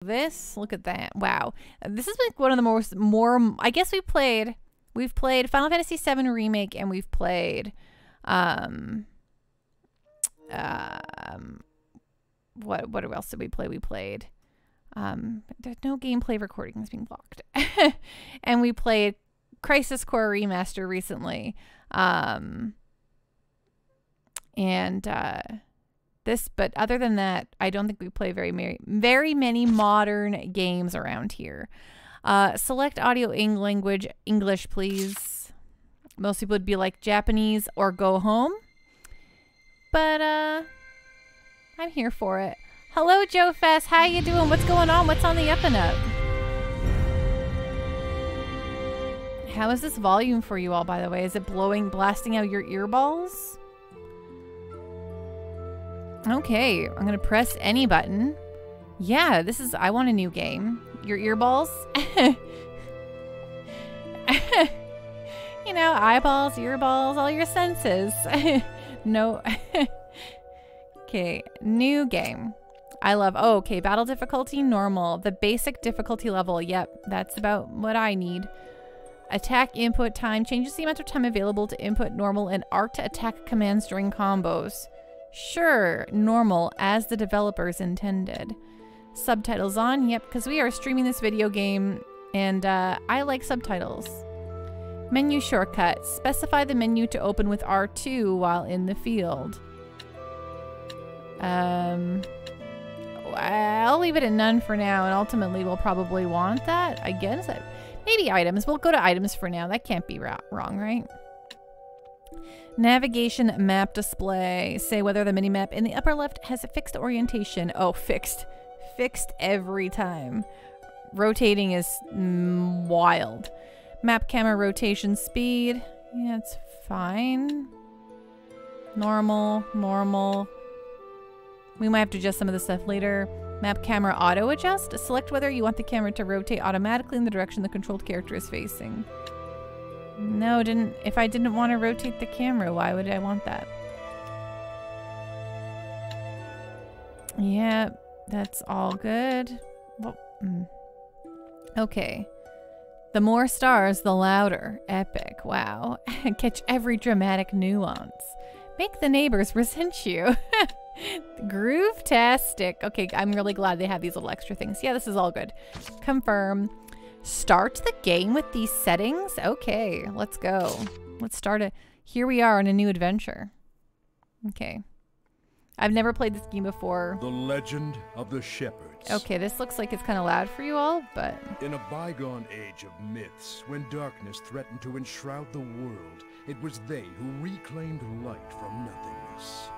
this. Look at that. Wow. This is like one of the more I guess we've played Final Fantasy VII Remake, and we've played what else did we play? We played there's no gameplay recording that's being blocked. And we played Crisis Core Remaster recently. But other than that, I don't think we play very many modern games around here. Select audio language English, please. Most people would be like Japanese or go home. But I'm here for it. Hello, Joe Fest. How you doing? What's going on? What's on the up and up? How is this volume for you all, by the way? Is it blasting out your earballs? Okay, I'm gonna press any button. Yeah, I want a new game. Your earballs? You know, eyeballs, earballs, all your senses. No. Okay, new game. I love, oh, okay, battle difficulty, normal. The basic difficulty level, yep, that's about what I need. Attack input time, changes the amount of time available to input normal and arc to attack commands during combos. Sure, normal, as the developers intended. Subtitles on, yep, because we are streaming this video game, and I like subtitles. Menu shortcut, specify the menu to open with R2 while in the field. I'll leave it at none for now, and ultimately we'll probably want that, I guess. Maybe items. We'll go to items for now. That can't be wrong, right? Navigation map display. Say whether the minimap in the upper left has a fixed orientation. Oh, fixed. Fixed every time. Rotating is wild. Map camera rotation speed. Yeah, it's fine. Normal, normal. We might have to adjust some of the stuff later. Map camera auto adjust. Select whether you want the camera to rotate automatically in the direction the controlled character is facing. No, if I didn't want to rotate the camera, why would I want that? Yeah, that's all good. Well, okay. The more stars, the louder. Epic. Wow. Catch every dramatic nuance. Make the neighbors resent you. Groove-tastic. Okay, I'm really glad they have these little extra things. Yeah, this is all good. Confirm. Start the game with these settings? Okay, let's go. Let's start it. Here we are on a new adventure. Okay. I've never played this game before. The Legend of the Shepherds. Okay, this looks like it's kind of loud for you all, but... In a bygone age of myths, when darkness threatened to enshroud the world, it was they who reclaimed light from nothingness.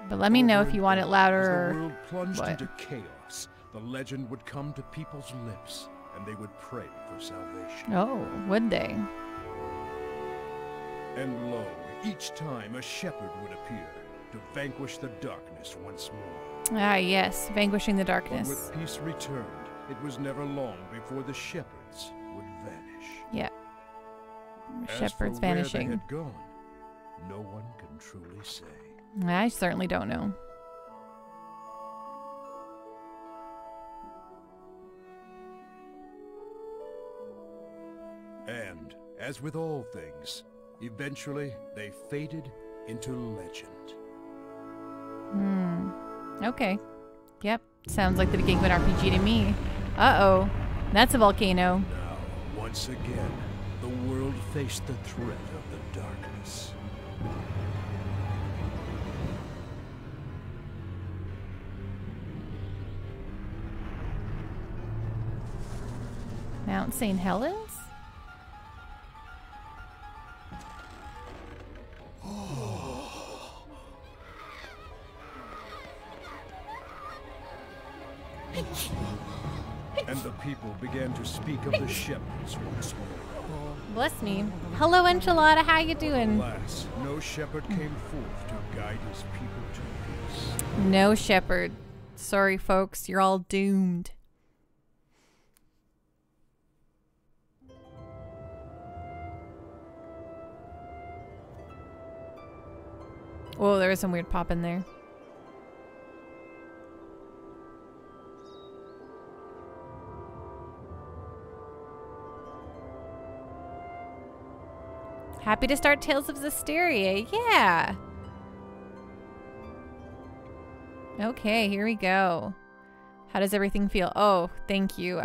But let me know if you want it louder or... As the world plunged into chaos, the legend would come to people's lips, and they would pray for salvation. Oh, would they? And lo, each time a shepherd would appear to vanquish the darkness once more. Ah, yes, vanquishing the darkness. But with peace returned, it was never long before the shepherds would vanish. Yeah. As Shepherds for vanishing. where they had gone, no one can truly say. I certainly don't know. And, as with all things, eventually they faded into legend. Okay. Yep. Sounds like the beginning of an RPG to me. Uh-oh. That's a volcano. Now, once again, the world faced the threat of the darkness. Mount St. Helens? And the people began to speak of the shepherds once more. Bless me. Hello, Enchilada. How you doing? Alas, no shepherd came forth to guide his people to peace. No shepherd. Sorry, folks. You're all doomed. Whoa, there was some weird pop in there. Happy to start Tales of Zestiria. Yeah. Okay, here we go. How does everything feel? Oh, thank you.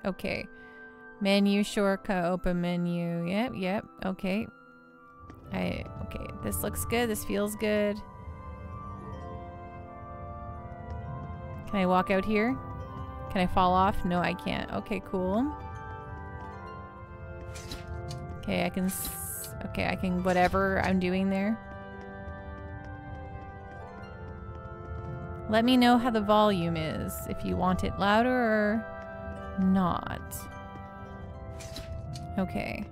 Okay. Menu, shortcut, open menu. Yep. Okay. Okay. This looks good. This feels good. Can I walk out here? Can I fall off? No, I can't. Okay, cool. Okay, I can whatever I'm doing there. Let me know how the volume is, if you want it louder or not. Okay.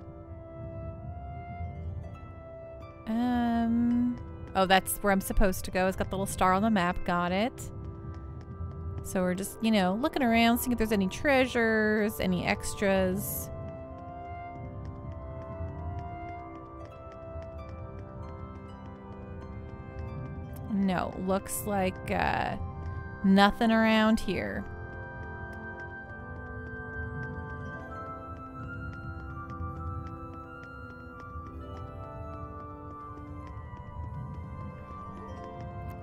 Oh, that's where I'm supposed to go. It's got the little star on the map. Got it. So we're just, you know, looking around, seeing if there's any treasures, any extras. No, looks like nothing around here.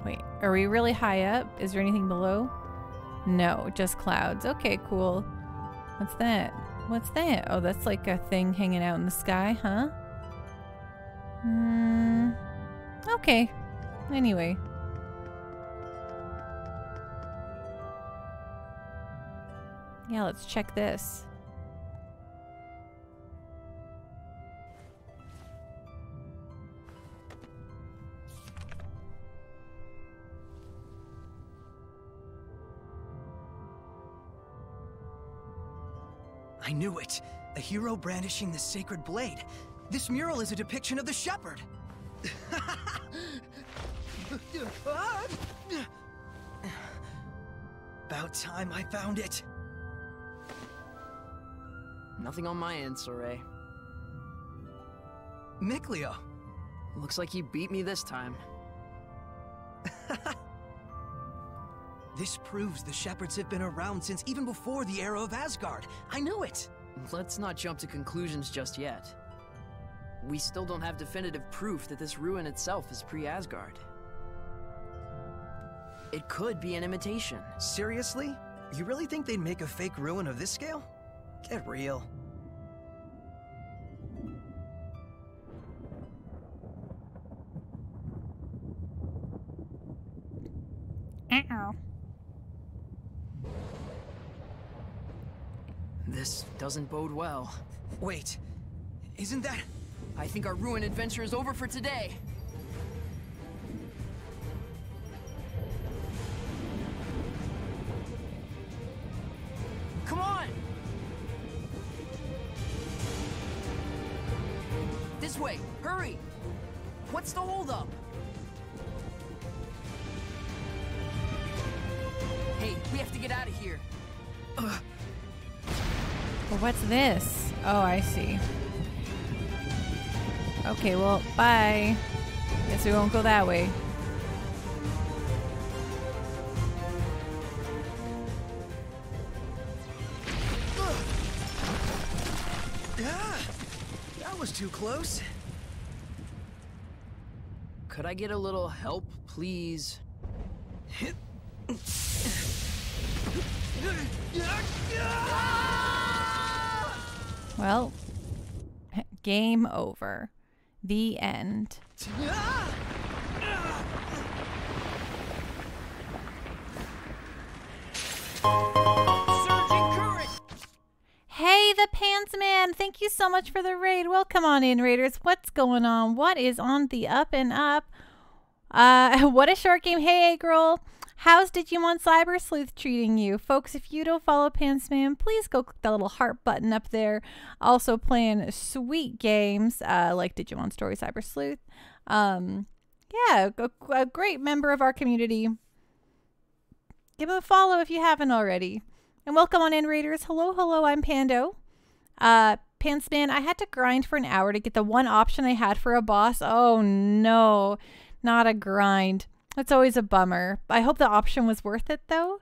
Wait, are we really high up? Is there anything below? No, just clouds. Okay, cool. What's that? What's that? Oh, that's like a thing hanging out in the sky, huh? Okay. Anyway. Yeah, let's check this. I knew it! A hero brandishing the sacred blade. This mural is a depiction of the shepherd. About time I found it. Nothing on my end, Soray. Mikleo. Looks like you beat me this time. This proves the shepherds have been around since even before the era of Asgard. I knew it! Let's not jump to conclusions just yet. We still don't have definitive proof that this ruin itself is pre-Asgard. It could be an imitation. Seriously? You really think they'd make a fake ruin of this scale? Get real. Uh-oh. This doesn't bode well. Wait, isn't that... I think our ruin adventure is over for today. Come on! This way, hurry! What's the holdup? Hey, we have to get out of here. Well, what's this? Oh, I see. Okay, well, bye. Guess we won't go that way. That was too close. Could I get a little help, please? Well, game over. The end. Hey, the Pants Man! Thank you so much for the raid. Welcome on in, raiders. What's going on? What is on the up and up? What a short game. Hey, girl. How's Digimon Cyber Sleuth treating you? Folks, if you don't follow Pants Man, please go click that little heart button up there. Also playing sweet games like Digimon Story Cyber Sleuth. Yeah, a great member of our community. Give him a follow if you haven't already. And welcome on in, raiders. Hello, I'm Pando. Pants Man, I had to grind for an hour to get the one option I had for a boss. Oh no, not a grind. That's always a bummer. I hope the option was worth it though.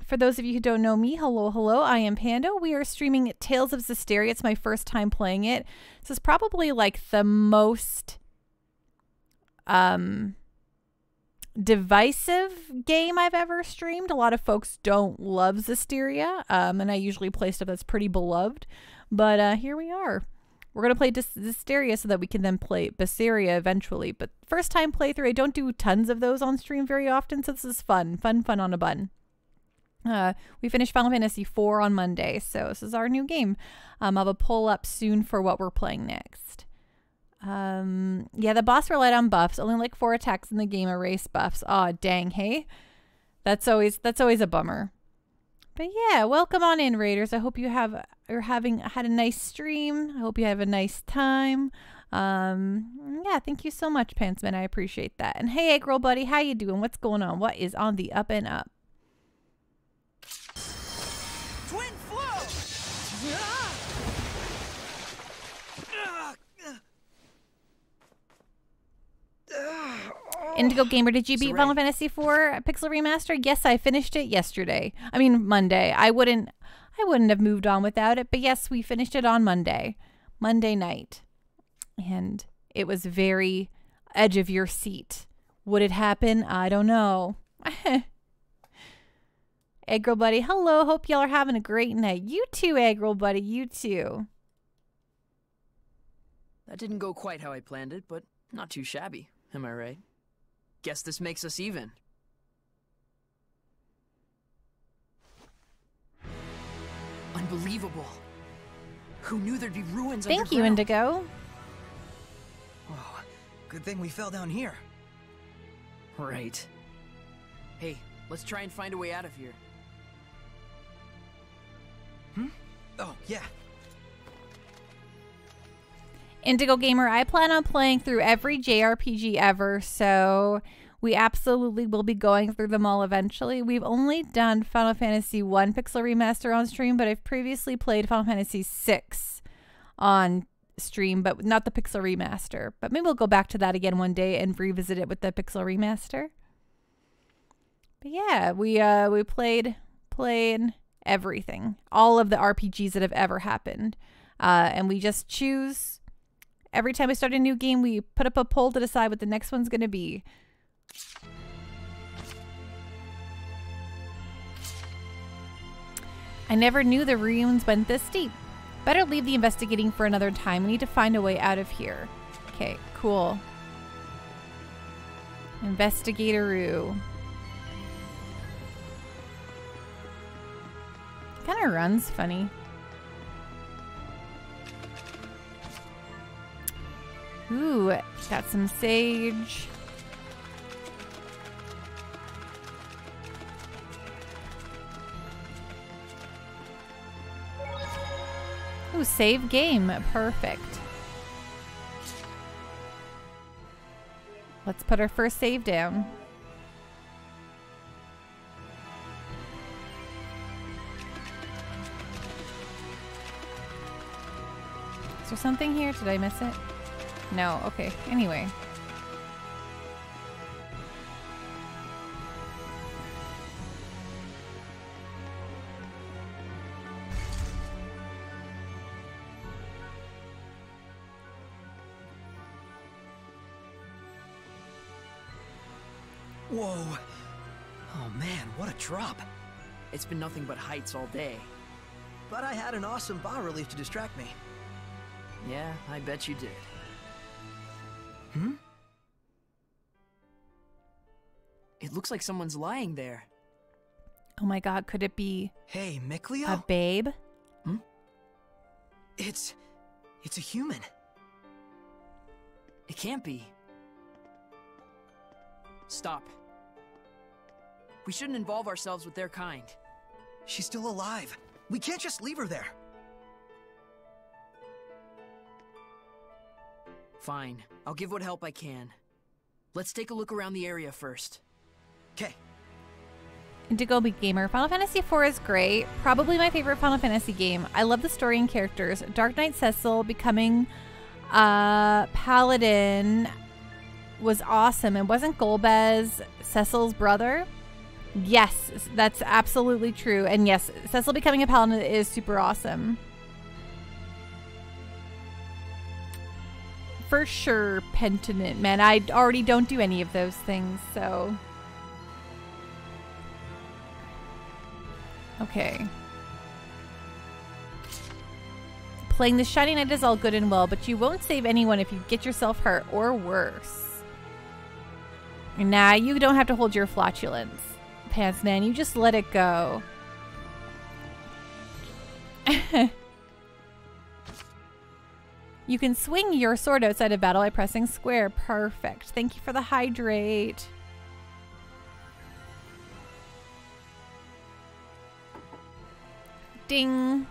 For those of you who don't know me, hello, I am Pando. We are streaming Tales of Zestiria. It's my first time playing it. This is probably like the most divisive game I've ever streamed. A lot of folks don't love Zestiria, and I usually play stuff that's pretty beloved. But here we are. We're going to play Zestiria so that we can then play Basiria eventually. But first time playthrough, I don't do tons of those on stream very often, so this is fun on a bun. We finished Final Fantasy IV on Monday, so this is our new game. I'll have a poll up soon for what we're playing next. Yeah, the boss relied on buffs. Only like 4 attacks in the game erase buffs. Aw, dang, hey? That's always a bummer. But yeah, welcome on in, Raiders. I hope you had a nice stream. I hope you have a nice time. Yeah, thank you so much, Pantsman. I appreciate that. And hey, Egg Roll Buddy, how you doing? What's going on? What is on the up and up? Twin flow! Indigo Gamer, did you beat Final Fantasy IV Pixel Remaster? Yes, I finished it yesterday. I mean, Monday. I wouldn't have moved on without it, but yes, we finished it on Monday night. And it was very edge of your seat. Would it happen? I don't know. Eggroll Buddy, hello. Hope y'all are having a great night. You too, Eggroll Buddy. You too. That didn't go quite how I planned it, but not too shabby. Am I right? Guess this makes us even. Unbelievable. Who knew there'd be ruins underground? Thank you, Indigo. Oh, good thing we fell down here. Right. Hey, let's try and find a way out of here. Oh, yeah. Indigo Gamer, I plan on playing through every JRPG ever, so we absolutely will be going through them all eventually. We've only done Final Fantasy 1 Pixel Remaster on stream, but I've previously played Final Fantasy 6 on stream, but not the Pixel Remaster. But maybe we'll go back to that again one day and revisit it with the Pixel Remaster. But yeah, we played everything, all of the RPGs that have ever happened, and we just choose. Every time we start a new game, we put up a poll to decide what the next one's going to be. I never knew the ruins went this deep. Better leave the investigating for another time. We need to find a way out of here. Okay, cool. Investigatoroo. Kind of runs funny. Ooh, got some sage. Ooh, save game. Perfect. Let's put our first save down. Is there something here? Did I miss it? No, okay. Anyway. Whoa. Oh man, what a drop. It's been nothing but heights all day. But I had an awesome bas relief to distract me. Yeah, I bet you did. It looks like someone's lying there. Oh my god, could it be Hey, Micleo? a babe? It's a human. It can't be. Stop. We shouldn't involve ourselves with their kind. She's still alive. We can't just leave her there. Fine. I'll give what help I can. Let's take a look around the area first. Okay. Indigo Gamer, Final Fantasy IV is great. Probably my favorite Final Fantasy game. I love the story and characters. Dark Knight Cecil becoming Paladin was awesome. And wasn't Golbez Cecil's brother? Yes, that's absolutely true. And yes, Cecil becoming a paladin is super awesome. For sure, Pentiment, man. I already don't do any of those things, so... Okay. Playing the Shiny Knight is all good and well, but you won't save anyone if you get yourself hurt, or worse. Nah, you don't have to hold your flatulence, Pants Man. You just let it go. You can swing your sword outside of battle by pressing square. Perfect. Thank you for the hydrate. Ding.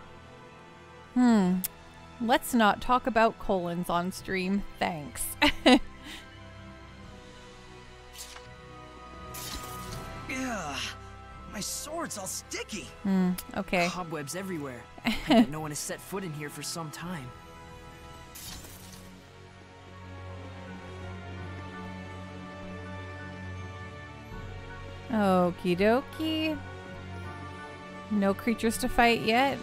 Let's not talk about colons on stream. Thanks. Ugh, my sword's all sticky. Okay. Cobwebs everywhere. I bet no one has set foot in here for some time. Okie dokie. No creatures to fight yet.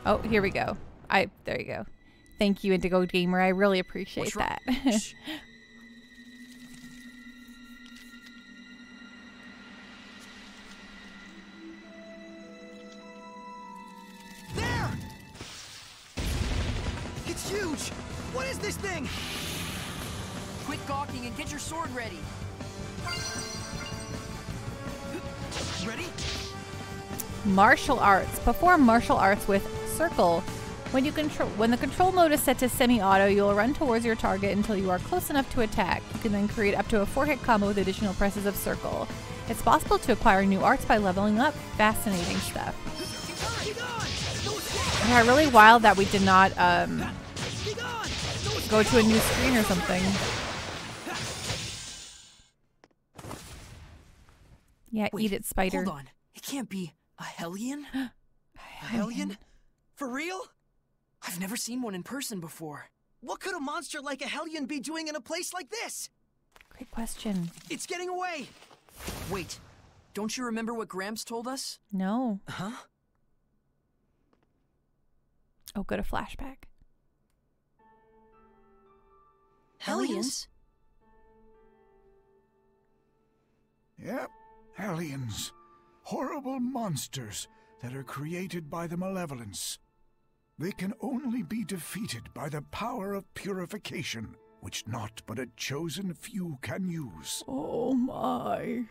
Oh, here we go. There you go. Thank you, Indigo Gamer. I really appreciate that. There! It's huge! What is this thing? Quit gawking and get your sword ready. Ready? Martial arts. Perform martial arts with circle. When the control mode is set to semi-auto, you'll run towards your target until you are close enough to attack. You can then create up to a 4-hit combo with additional presses of circle. It's possible to acquire new arts by leveling up. Fascinating stuff. Yeah, really wild that we did not go to a new screen or something. Yeah, Wait, eat it, spider. Hold on. It can't be a Hellion? A Hellion? For real? I've never seen one in person before. What could a monster like a Hellion be doing in a place like this? Great question. It's getting away! Wait, don't you remember what Gramps told us? No. Huh? Oh, go to flashback. Hellions? Yep, Hellions. Horrible monsters that are created by the malevolence. They can only be defeated by the power of purification, which not but a chosen few can use. Oh my.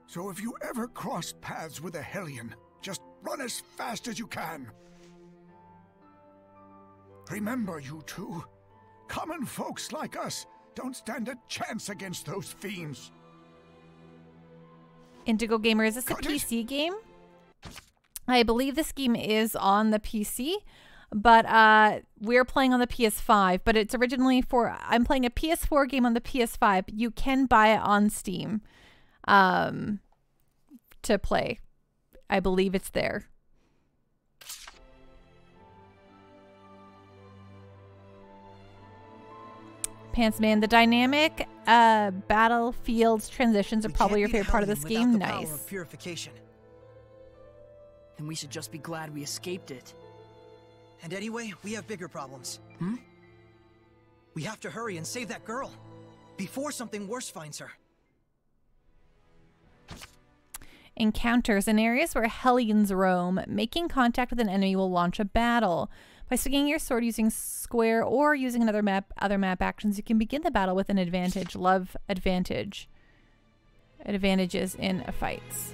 So if you ever cross paths with a Hellion, just run as fast as you can. Remember, you two, common folks like us don't stand a chance against those fiends. Indigo Gamer, is this a Got it? PC game? I believe this game is on the PC, but we're playing on the PS5, but it's originally I'm playing a PS4 game on the PS5. You can buy it on Steam to play. I believe it's there. Pants Man, the dynamic battlefields transitions are probably your favorite part of this game. Nice. Purification. Then we should just be glad we escaped it. And anyway, we have bigger problems. We have to hurry and save that girl before something worse finds her. Encounters in areas where Hellions roam. Making contact with an enemy will launch a battle. By swinging your sword using square or using other map actions, you can begin the battle with an advantage. Love advantages in fights.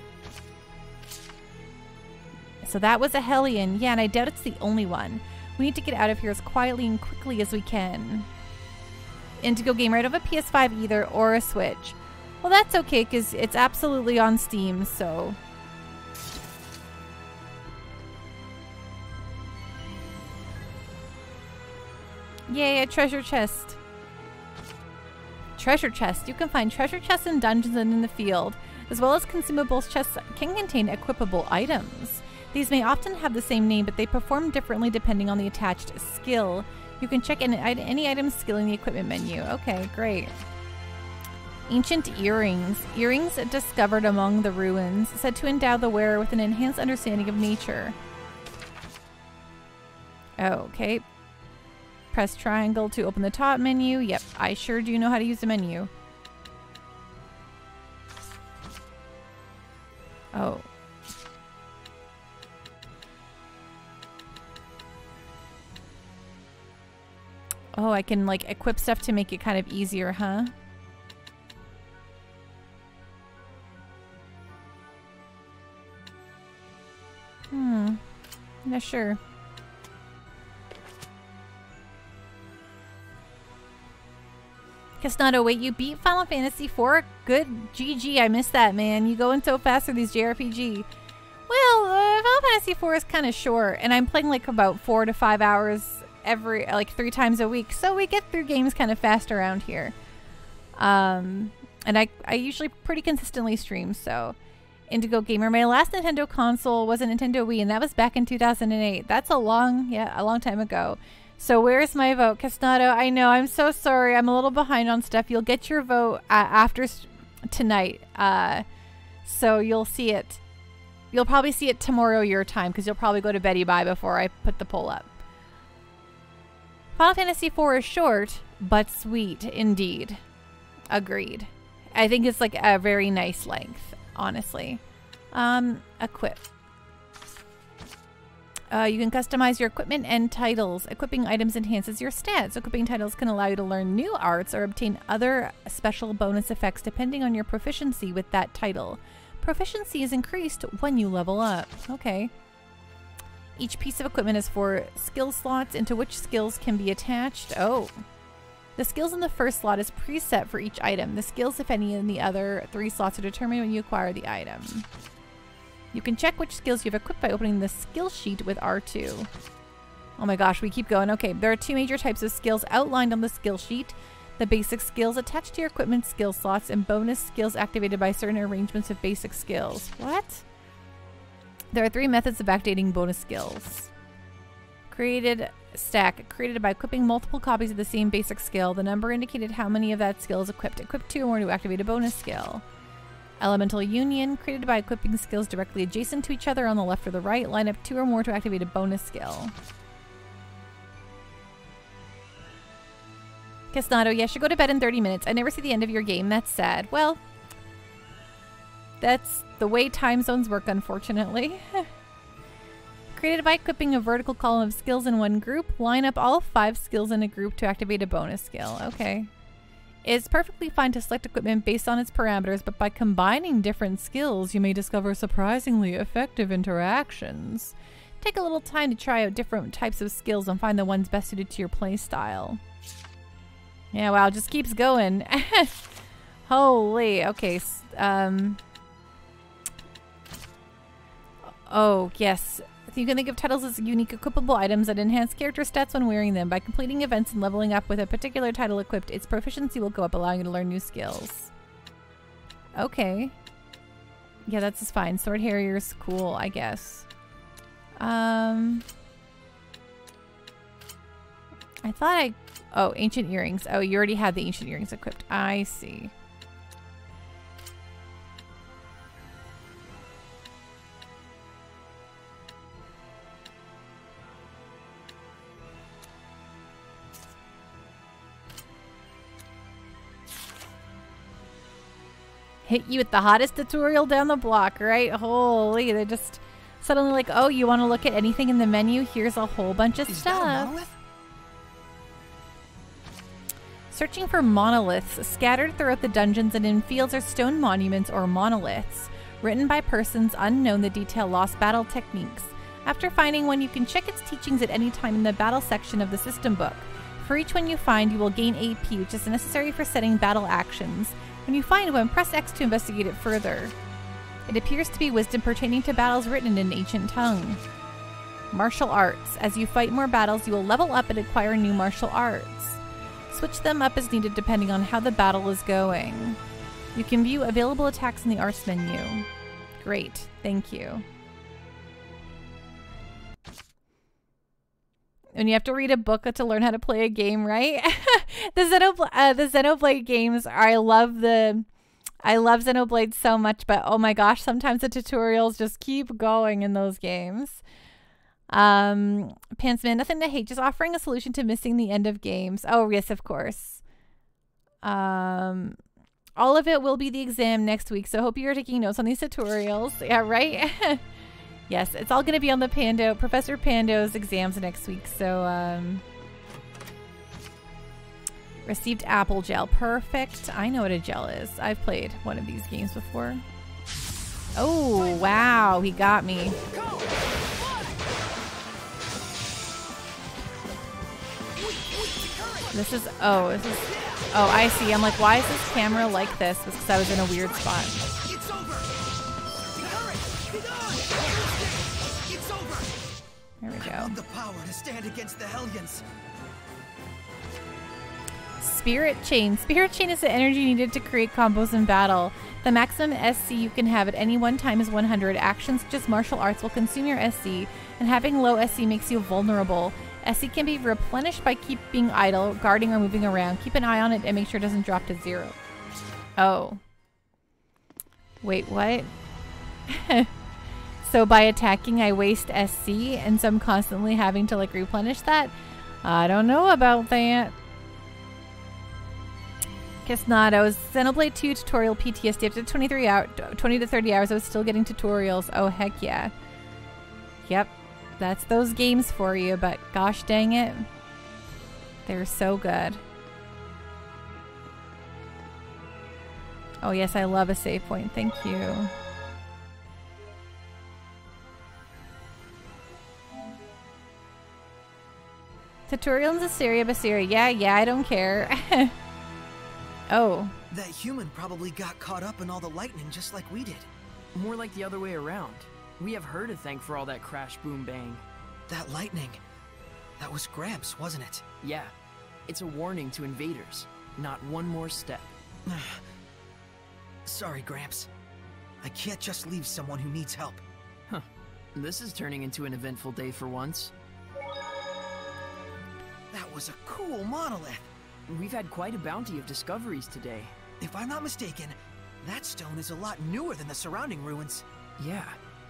So that was a Hellion. Yeah, and I doubt it's the only one. We need to get out of here as quietly and quickly as we can. Indigo Gamer, I don't have a PS5 either or a Switch. Well, that's okay, because it's absolutely on Steam, so... Yay, a treasure chest. Treasure chest. You can find treasure chests in dungeons and in the field, as well as consumables chests can contain equipable items. These may often have the same name, but they perform differently depending on the attached skill. You can check any item skill in the equipment menu. Okay, great. Ancient earrings. Earrings discovered among the ruins, said to endow the wearer with an enhanced understanding of nature. Okay. Press triangle to open the top menu. Yep, I sure do know how to use the menu. Oh. Oh, I can like equip stuff to make it kind of easier, huh? Yeah, sure. Casnado, wait, you beat Final Fantasy IV? Good GG, I missed that, man. You going so fast with these JRPG. Well, Final Fantasy IV is kind of short, and I'm playing like about 4 to 5 hours like 3 times a week, so we get through games kind of fast around here. And I usually pretty consistently stream, so... Indigo Gamer. My last Nintendo console was a Nintendo Wii, and that was back in 2008. That's a long time ago. So where's my vote? Casnado, I know, I'm so sorry. I'm a little behind on stuff. You'll get your vote after tonight. So you'll see it. You'll probably see it tomorrow your time, because you'll probably go to Betty Bye before I put the poll up. Final Fantasy IV is short, but sweet indeed. Agreed. I think it's like a very nice length, honestly. Equip. You can customize your equipment and titles. Equipping items enhances your stats. Equipping titles can allow you to learn new arts or obtain other special bonus effects depending on your proficiency with that title. Proficiency is increased when you level up. Okay. Each piece of equipment has 4 skill slots into which skills can be attached. Oh. The skills in the first slot is preset for each item. The skills, if any, in the other 3 slots are determined when you acquire the item. You can check which skills you've equipped by opening the skill sheet with R2. Oh my gosh, we keep going. Okay, there are 2 major types of skills outlined on the skill sheet. The basic skills attached to your equipment skill slots and bonus skills activated by certain arrangements of basic skills. What? There are 3 methods of activating bonus skills. Created stack, created by equipping multiple copies of the same basic skill. The number indicated how many of that skill is equipped. Equip 2 or more to activate a bonus skill. Elemental Union, created by equipping skills directly adjacent to each other on the left or the right. Line up 2 or more to activate a bonus skill. Casnado, yes, you go to bed in 30 minutes. I never see the end of your game. That's sad. Well, that's the way time zones work, unfortunately. Created by equipping a vertical column of skills in one group. Line up all 5 skills in a group to activate a bonus skill. Okay. It's perfectly fine to select equipment based on its parameters, but by combining different skills, you may discover surprisingly effective interactions. Take a little time to try out different types of skills and find the ones best suited to your playstyle. Yeah, wow, it just keeps going. Holy, okay. Oh, yes. You can think of titles as unique equipable items that enhance character stats when wearing them. By completing events and leveling up with a particular title equipped, its proficiency will go up, allowing you to learn new skills. Okay. Yeah, that's just fine. Sword Harrier's cool, I guess. I thought oh, Ancient Earrings. Oh, you already had the Ancient Earrings equipped. I see. Hit you with the hottest tutorial down the block, right? Holy, they're just suddenly like, oh, you want to look at anything in the menu? Here's a whole bunch of stuff. That a monolith? Searching for monoliths. Scattered throughout the dungeons and in fields are stone monuments or monoliths, written by persons unknown that detail lost battle techniques. After finding one, you can check its teachings at any time in the battle section of the system book. For each one you find, you will gain AP, which is necessary for setting battle actions. When you find one, press X to investigate it further. It appears to be wisdom pertaining to battles written in an ancient tongue. Martial arts. As you fight more battles, you will level up and acquire new martial arts. Switch them up as needed depending on how the battle is going. You can view available attacks in the arts menu. Great, thank you. And you have to read a book to learn how to play a game, right? The Xenoblade games are, I love Xenoblade so much, but oh my gosh, sometimes the tutorials just keep going in those games. Pantsman, nothing to hate, just offering a solution to missing the end of games. Oh yes, of course. All of it will be the exam next week, so hope you're taking notes on these tutorials. Yeah, right? Yes, it's all going to be on the Professor Pando's exams next week, so, received apple gel. Perfect. I know what a gel is. I've played one of these games before. Oh, wow. He got me. Oh, I see. I'm like, why is this camera like this? It's because I was in a weird spot. There we go. The power to stand against the Hellions. Spirit Chain. Spirit Chain is the energy needed to create combos in battle. The maximum SC you can have at any one time is 100. Actions such as martial arts will consume your SC, and having low SC makes you vulnerable. SC can be replenished by keeping idle, guarding, or moving around. Keep an eye on it and make sure it doesn't drop to 0. Oh. Wait, what? So by attacking, I waste SC, and so I'm constantly having to like replenish that? I don't know about that. Guess not. I was Xenoblade 2 tutorial PTSD. After 20 to 30 hours, I was still getting tutorials. Oh, heck yeah. Yep. That's those games for you, but gosh dang it. They're so good. Oh yes, I love a save point. Thank you. Tutorial in Zestiria. Yeah, I don't care. Oh. That human probably got caught up in all the lightning just like we did. More like the other way around. We have her to thank for all that crash, boom, bang. That lightning. That was Gramps, wasn't it? Yeah. It's a warning to invaders. Not one more step. Sorry, Gramps. I can't just leave someone who needs help. Huh. This is turning into an eventful day for once. That was a cool monolith. We've had quite a bounty of discoveries today. If I'm not mistaken, that stone is a lot newer than the surrounding ruins. Yeah,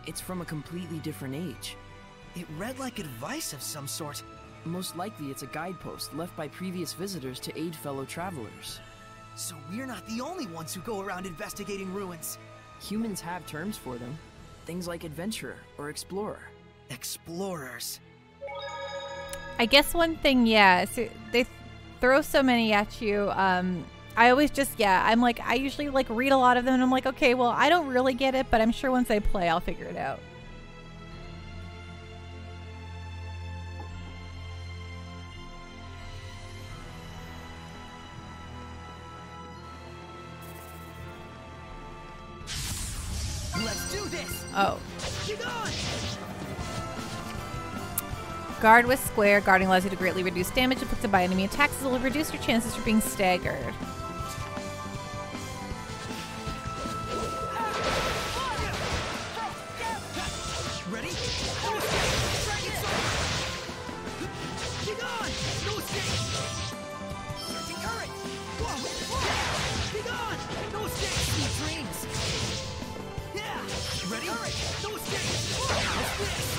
it's from a completely different age. It read like advice of some sort. Most likely it's a guidepost left by previous visitors to aid fellow travelers. So we're not the only ones who go around investigating ruins. Humans have terms for them. Things like adventurer or explorer. Explorers. I guess one thing, yeah, so they throw so many at you. I always just, I'm like, I usually like read a lot of them and I'm like, okay, well, I don't really get it, but I'm sure once I play, I'll figure it out. Let's do this. Oh. Get on. Guard with square. Guarding allows you to greatly reduce damage inflicted by enemy attacks. This will reduce your chances for being staggered. Ready? Get on! No escape! Searching current! Whoa! Get on! No escape! Sweet dreams! Yeah! Ready? No escape! What's this?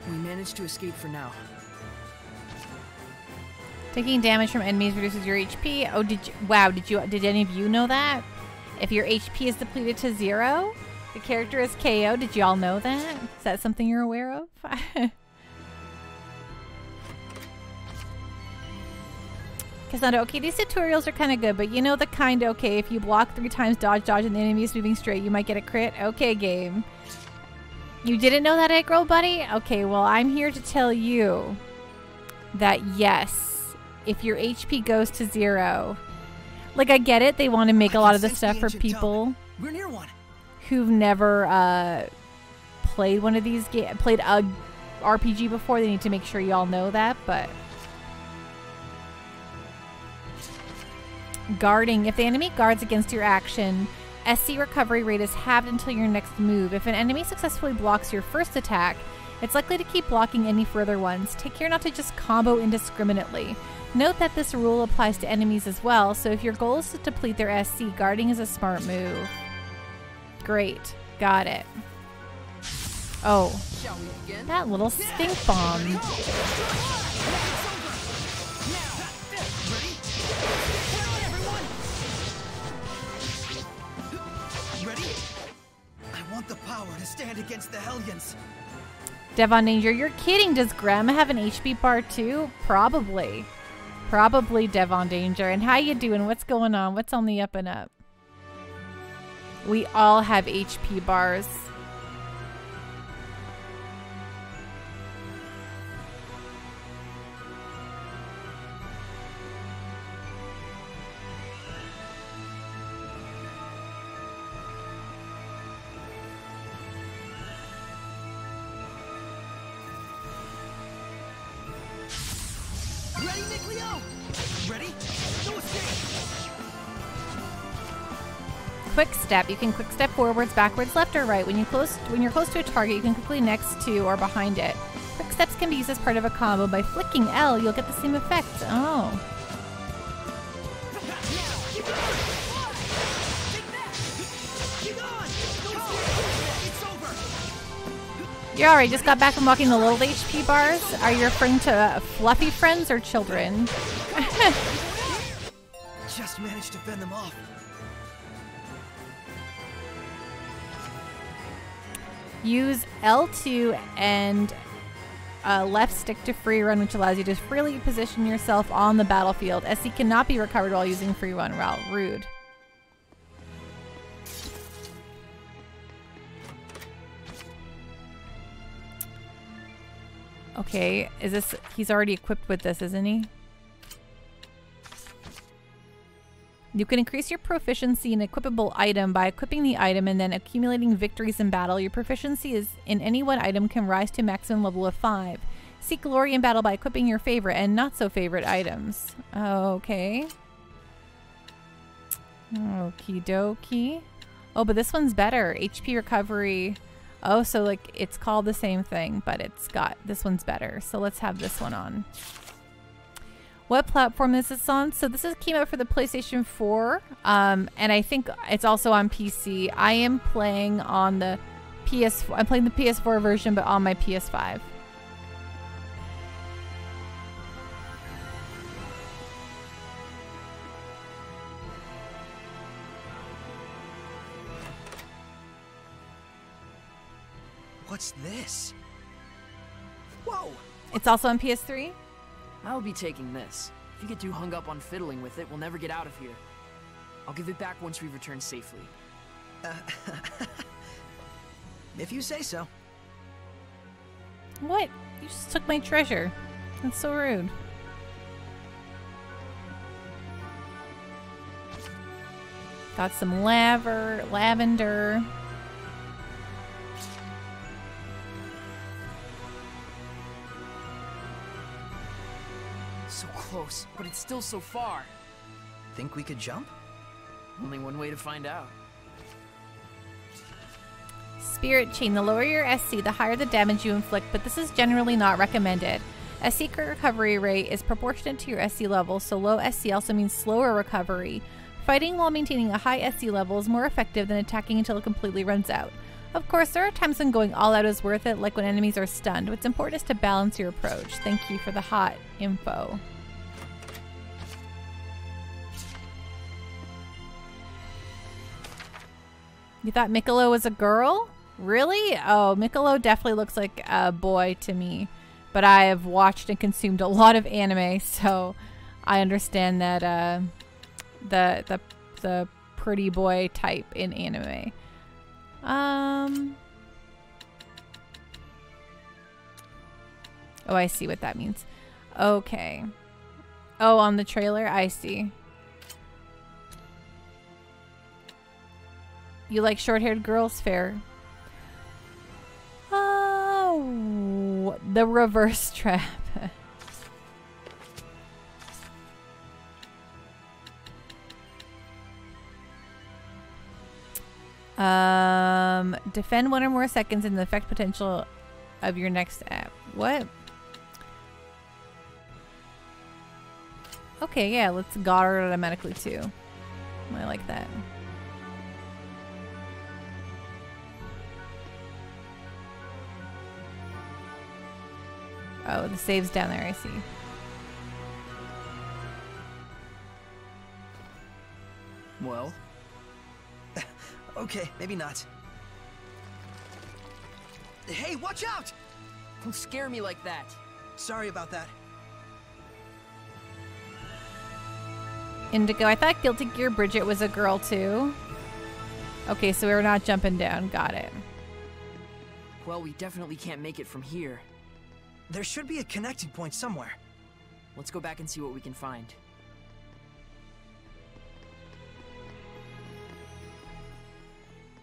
We managed to escape for now. Taking damage from enemies reduces your HP. Oh, did any of you know that? If your HP is depleted to 0, the character is KO. Did you all know that? Is that something you're aware of? Cassandra, okay, these tutorials are kind of good, but you know the kind, okay, if you block 3 times, dodge, and the enemy is moving straight, you might get a crit. Okay, game. You didn't know that, Egg Girl Buddy? Okay, well, I'm here to tell you that yes, if your HP goes to 0, like, I get it, they want to make a lot of the stuff for people who've never played one of these played a RPG before. They need to make sure you all know that, but guarding, if the enemy guards against your action, SC recovery rate is halved until your next move. If an enemy successfully blocks your first attack, it's likely to keep blocking any further ones. Take care not to just combo indiscriminately. Note that this rule applies to enemies as well, so if your goal is to deplete their SC, guarding is a smart move. Great. Got it. Oh. That little stink bomb. I want the power to stand against the Hellions. Devon Danger, you're kidding. Does Grandma have an HP bar too? Probably. Probably Devon Danger. And how you doing? What's going on? What's on the up and up? We all have HP bars. Quick step. You can quick step forwards, backwards, left, or right. When you're close to a target, you can quickly next to or behind it. Quick steps can be used as part of a combo. By flicking L, you'll get the same effect. Oh. You already just got back from walking the little HP bars. Are you referring to fluffy friends or children? Just managed to fend them off. Use L2 and left stick to free run, which allows you to freely position yourself on the battlefield. SC cannot be recovered while using free run route. Rude. Okay, is this... He's already equipped with this, isn't he? You can increase your proficiency in an equipable item by equipping the item and then accumulating victories in battle. Your proficiency is in any one item can rise to a maximum level of 5. Seek glory in battle by equipping your favorite and not so favorite items. Okay. Okie dokie. Oh, but this one's better. HP recovery. Oh, so like it's called the same thing, but it's got, this one's better. So let's have this one on. What platform is this on? So this came out for the PlayStation 4, and I think it's also on PC. I am playing on the PS4. I'm playing the PS4 version, but on my PS5. What's this? Whoa! It's also on PS3? I'll be taking this. If you get too hung up on fiddling with it, we'll never get out of here. I'll give it back once we return safely. If you say so. What? You just took my treasure. That's so rude. Got some lavender. So close, but it's still so far. Think we could jump? Only one way to find out. Spirit Chain. The lower your SC, the higher the damage you inflict, but this is generally not recommended. SC recovery rate is proportionate to your SC level, so low SC also means slower recovery. Fighting while maintaining a high SC level is more effective than attacking until it completely runs out. Of course, there are times when going all out is worth it, like when enemies are stunned. What's important is to balance your approach. Thank you for the hot info. You thought Miccolo was a girl? Really? Oh, Miccolo definitely looks like a boy to me. But I have watched and consumed a lot of anime, so I understand that the pretty boy type in anime. Oh, I see what that means. Okay. Oh, on the trailer? I see. You like short-haired girls? Fair. Oh, the reverse trap. Defend 1 or more seconds in the effect potential of your next app. What? Okay, yeah, let's guard automatically too. I like that. Oh, the save's down there, I see. Well? Okay, maybe not. Hey, watch out! Don't scare me like that. Sorry about that. Indigo, I thought Guilty Gear Bridget was a girl too. Okay, so we're not jumping down. Got it. Well, we definitely can't make it from here. There should be a connecting point somewhere. Let's go back and see what we can find.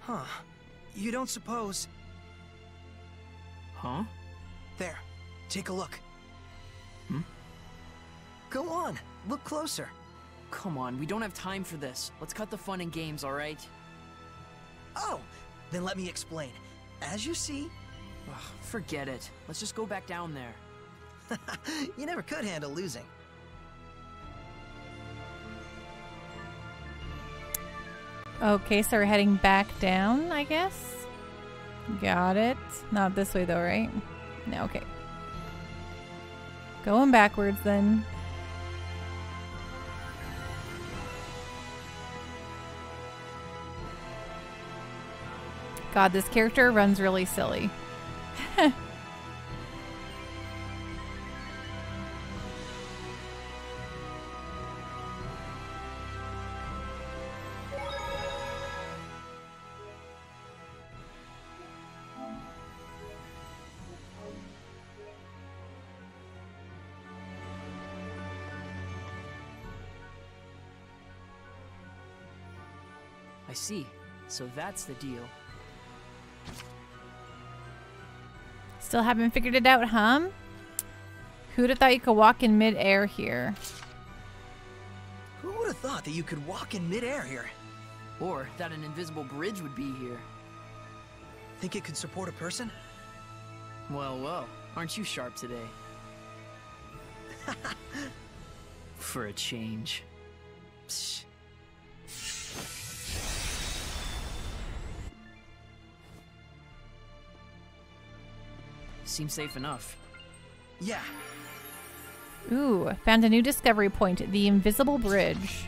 Huh. You don't suppose... Huh? There. Take a look. Hmm? Go on. Look closer. Come on, we don't have time for this. Let's cut the fun and games, alright? Oh! Then let me explain. As you see... Ugh, forget it. Let's just go back down there. You never could handle losing. Okay, so we're heading back down, I guess. Got it. Not this way though, right? No, okay. Going backwards then. God, this character runs really silly. I see. So that's the deal. Still haven't figured it out, huh? Who'd have thought you could walk in mid-air here? Who would have thought that you could walk in midair here? Or that an invisible bridge would be here. Think it could support a person? Well, well. Aren't you sharp today? For a change. Psst. Seems safe enough. Yeah. Ooh, found a new discovery point, the invisible bridge.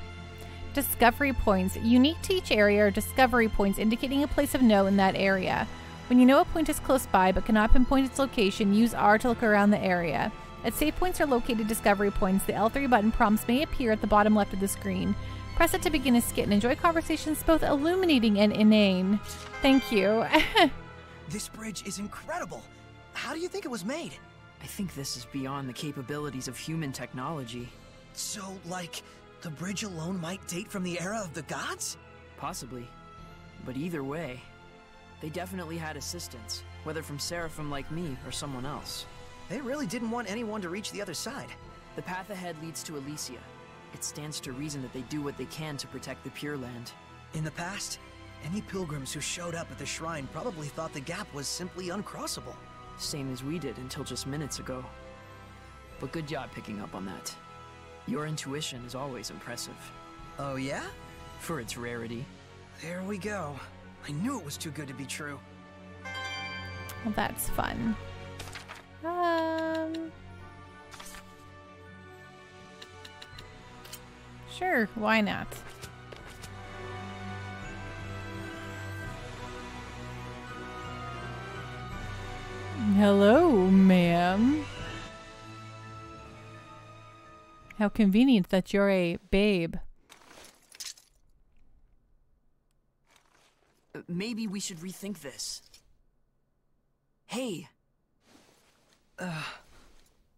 Discovery points. Unique to each area are discovery points indicating a place of note in that area. When you know a point is close by but cannot pinpoint its location, use R to look around the area. At save points are located discovery points. The L3 button prompts may appear at the bottom left of the screen. Press it to begin a skit and enjoy conversations both illuminating and inane. Thank you. This bridge is incredible. How do you think it was made? I think this is beyond the capabilities of human technology. So, like, the bridge alone might date from the era of the gods? Possibly. But either way, they definitely had assistance, whether from Seraphim like me or someone else. They really didn't want anyone to reach the other side. The path ahead leads to Elysia. It stands to reason that they do what they can to protect the Pure Land. In the past, any pilgrims who showed up at the shrine probably thought the gap was simply uncrossable. Same as we did until just minutes ago. But good job picking up on that. Your intuition is always impressive. Oh yeah? For its rarity. There we go. I knew it was too good to be true. Well, that's fun. Sure, why not? Hello, ma'am. How convenient that you're a babe. Maybe we should rethink this. Hey!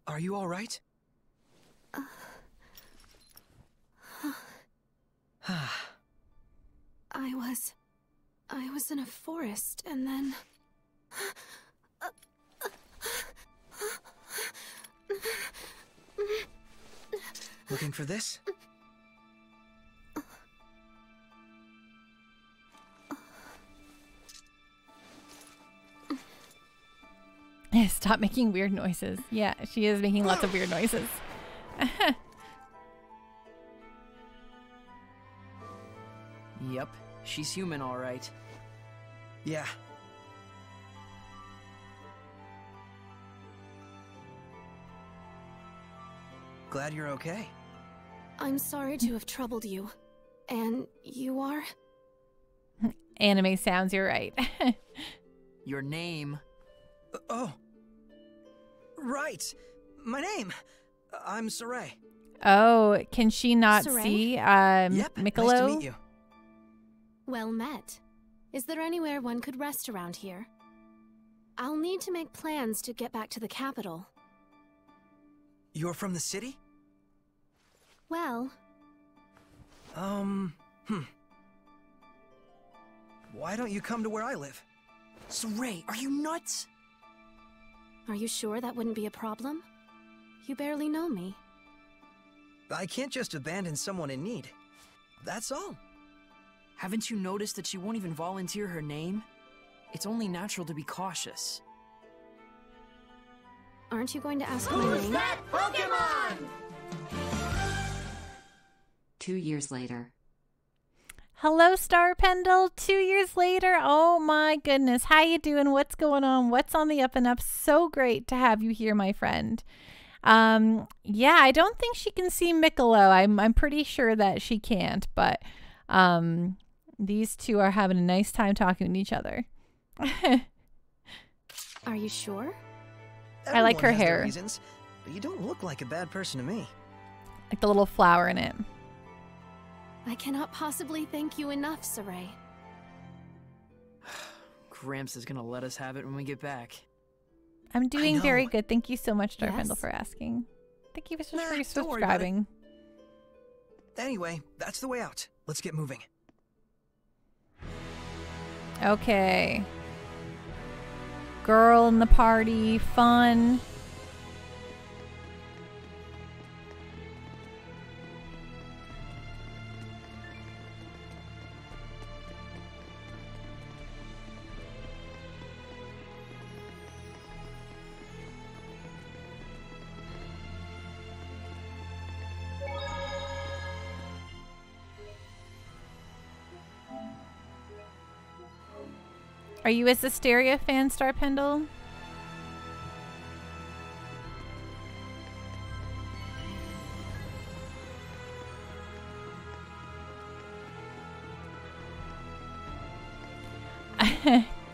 Are you all right? I was in a forest, and then... Looking for this? Stop making weird noises. Yeah, she is making lots of weird noises. Yep, she's human, all right. Yeah. Glad you're okay. I'm sorry to have troubled you. And you are? Anime sounds, you're right. Your name. Oh. Right. My name. I'm Saray. Oh, can she not Saray? see Yep, Miccolo? nice to meet you. Well met. Is there anywhere one could rest around here? I'll need to make plans to get back to the capital. You're from the city? Well, Why don't you come to where I live? Saray, are you nuts? are you sure that wouldn't be a problem? You barely know me. I can't just abandon someone in need. That's all. Haven't you noticed that she won't even volunteer her name? It's only natural to be cautious. Aren't you going to ask my name? 2 years later. Hello, Star Pendle. 2 years later. Oh my goodness. How you doing? What's going on? What's on the up and up? So great to have you here, my friend. Yeah, I don't think she can see Miccolo. I'm pretty sure that she can't, but these two are having a nice time talking to each other. Are you sure? I like her Everyone has their hair. reasons, but you don't look like a bad person to me. Like the little flower in it. I cannot possibly thank you enough, Saray. Gramps is gonna let us have it when we get back. I'm doing very know. good. Thank you so much, Star Yes? Pendle, for asking. Thank you for Nah, don't worry about it. subscribing. Anyway, that's the way out. Let's get moving. Okay. Girl in the party, fun. Are you a Zestiria fan, Star Pendle?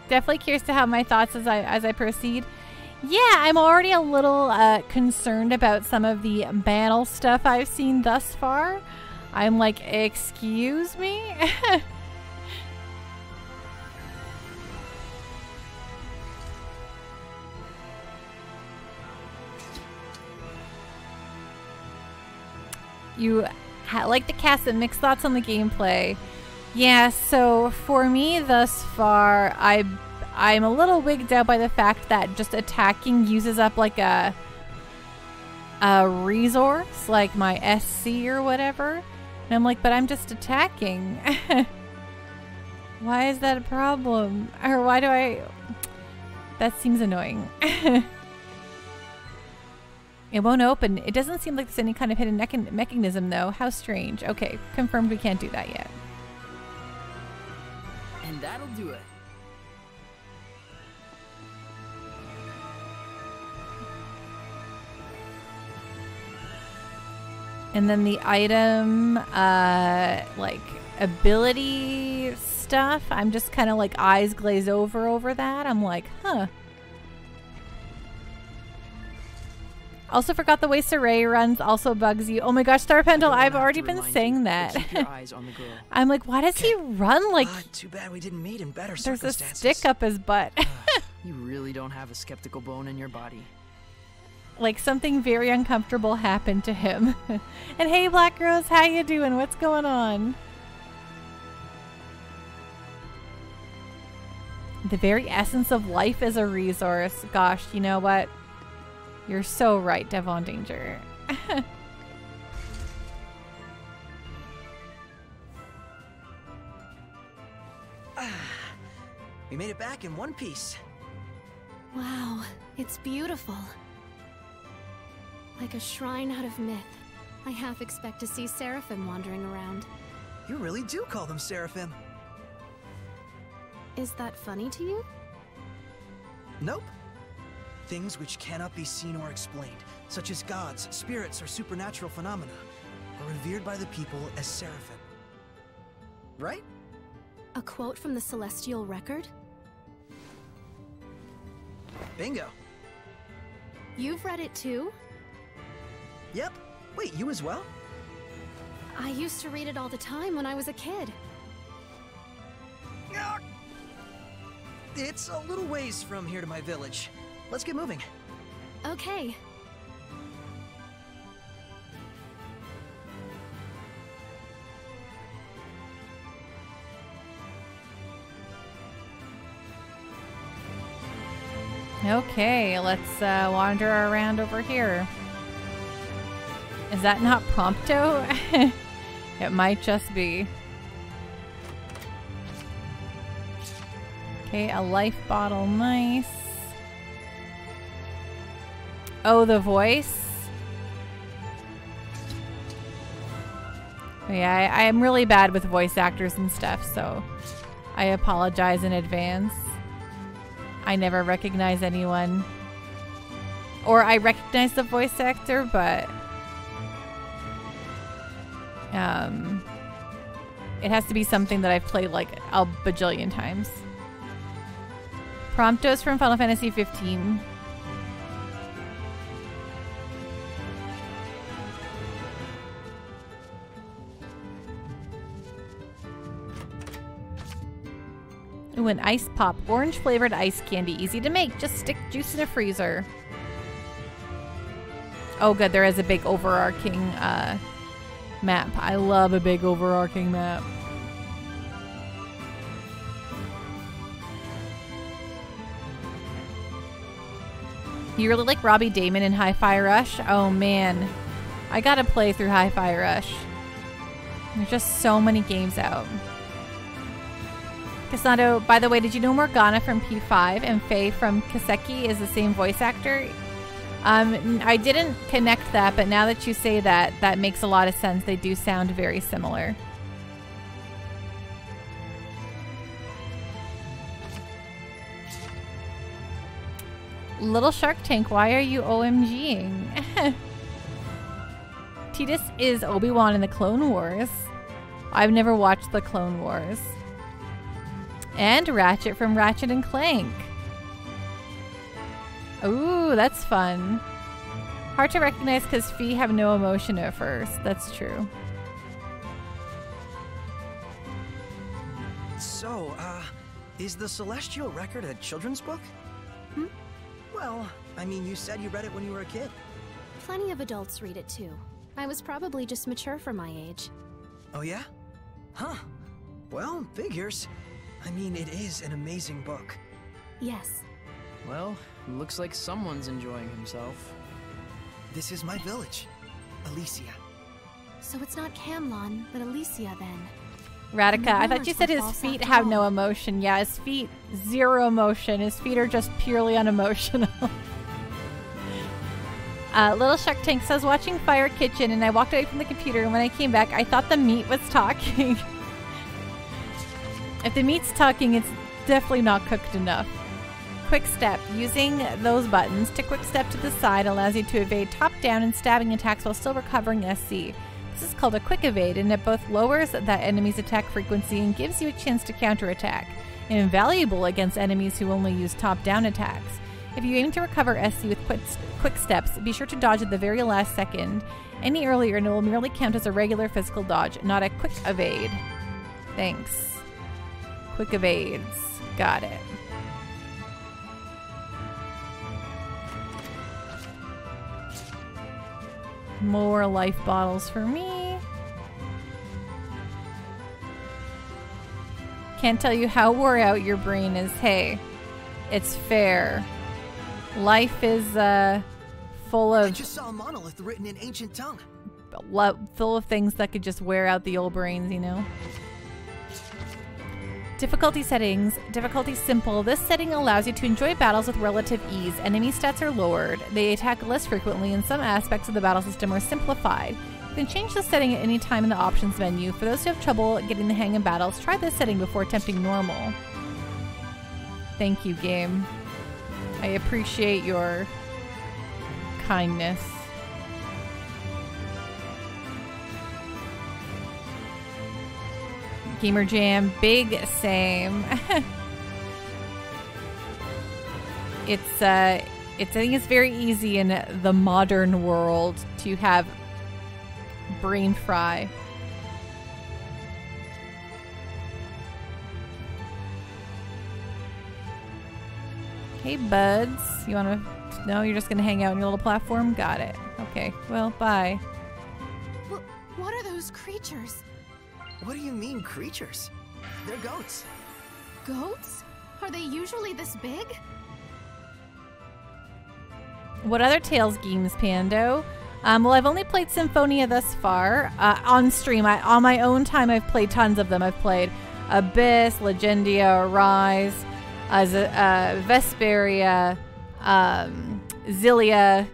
Definitely curious to have my thoughts as I proceed. Yeah, I'm already a little concerned about some of the battle stuff I've seen thus far. I'm like, excuse me? You like to cast some mixed thoughts on the gameplay. Yeah, so for me thus far, I'm a little wigged out by the fact that just attacking uses up like a resource, like my SC or whatever. And I'm like, but I'm just attacking. Why is that a problem? Or why do I... That seems annoying. It won't open. It doesn't seem like there's any kind of hidden mechanism, though. How strange. Okay, confirmed we can't do that yet. And that'll do it. And then the item, like, ability stuff, I'm just kind of like eyes glaze over that. I'm like, huh. Also forgot the way Saray runs also bugs you. Oh my gosh, Star Pendle, I've already been saying that. Keep your eyes on the girl. I'm like, why does he run like Too bad we didn't meet in better there's a circumstances. stick up his butt? You really don't have a skeptical bone in your body. Like something very uncomfortable happened to him. And hey, Black Rose, how you doing? What's going on? The very essence of life is a resource. Gosh, you know what? You're so right, Devon Danger. We made it back in one piece. Wow, It's beautiful. Like a shrine out of myth. I half expect to see Seraphim wandering around. You really do call them Seraphim. Is that funny to you? Nope. Things which cannot be seen or explained, such as gods, spirits, or supernatural phenomena, are revered by the people as Seraphim. Right? A quote from the Celestial Record? Bingo. You've read it too? Yep. Wait, you as well? I used to read it all the time when I was a kid. It's a little ways from here to my village. Let's get moving. Okay. Okay, let's wander around over here. Is that not Prompto? It might just be. Okay, a life bottle, nice. Oh, the voice? Yeah, I'm really bad with voice actors and stuff, so I apologize in advance. I never recognize anyone. Or I recognize the voice actor, but it has to be something that I've played like a bajillion times. Promptos from Final Fantasy 15. Ooh, an ice pop. Orange flavored ice candy. Easy to make. Just stick juice in a freezer. Oh good, there is a big overarching map. I love a big overarching map. You really like Robbie Damon in Hi-Fi Rush? Oh man, I gotta play through Hi-Fi Rush. There's just so many games out. Casato, by the way, did you know Morgana from P5 and Faye from Kaseki is the same voice actor? I didn't connect that, but now that you say that, that makes a lot of sense. They do sound very similar. Little Shark Tank, why are you OMGing? Tidus is Obi-Wan in the Clone Wars. I've never watched the Clone Wars. And Ratchet from Ratchet and Clank. Ooh, that's fun. Hard to recognize because Fee have no emotion at first. That's true. So, is the Celestial Record a children's book? Hmm? Well, I mean, you said you read it when you were a kid. Plenty of adults read it too. I was probably just mature for my age. Oh yeah? Huh. Well, figures. I mean, it is an amazing book. Yes. Well, looks like someone's enjoying himself. This is my village, Elysia. So it's not Camlon, but Elysia then. Radika, I thought you said his feet have no emotion. Yeah, his feet, zero emotion. His feet are just purely unemotional. Little Shark Tank says, watching Fire Kitchen, and I walked away from the computer, and when I came back, I thought the meat was talking. If the meat's talking, it's definitely not cooked enough. Quick step. Using those buttons to quick step to the side allows you to evade top-down and stabbing attacks while still recovering SC. This is called a quick evade, and it both lowers that enemy's attack frequency and gives you a chance to counterattack. Invaluable against enemies who only use top-down attacks. If you aim to recover SC with quick steps, be sure to dodge at the very last second. Any earlier, and it will merely count as a regular physical dodge, not a quick evade. Thanks. Quick evades. Got it. More life bottles for me. Can't tell you how wore out your brain is. Hey, it's fair. Life is full of... I just saw a monolith written in ancient tongue. Full of things that could just wear out the old brains, you know? Difficulty settings. Difficulty simple. This setting allows you to enjoy battles with relative ease. Enemy stats are lowered. They attack less frequently, and some aspects of the battle system are simplified. You can change the setting at any time in the options menu. For those who have trouble getting the hang of battles, try this setting before attempting normal. Thank you, game. I appreciate your kindness. Gamer Jam, big same. I think it's very easy in the modern world to have brain fry. Hey, buds. You wanna... No, you're just gonna hang out on your little platform? Got it. Okay, well, bye. What are those creatures? What do you mean, creatures? They're goats. Goats? Are they usually this big? What other Tales games, Pando? Well, I've only played Symphonia thus far. On stream, on my own time, I've played tons of them. I've played Abyss, Legendia, Rise, Vesperia, Zillia.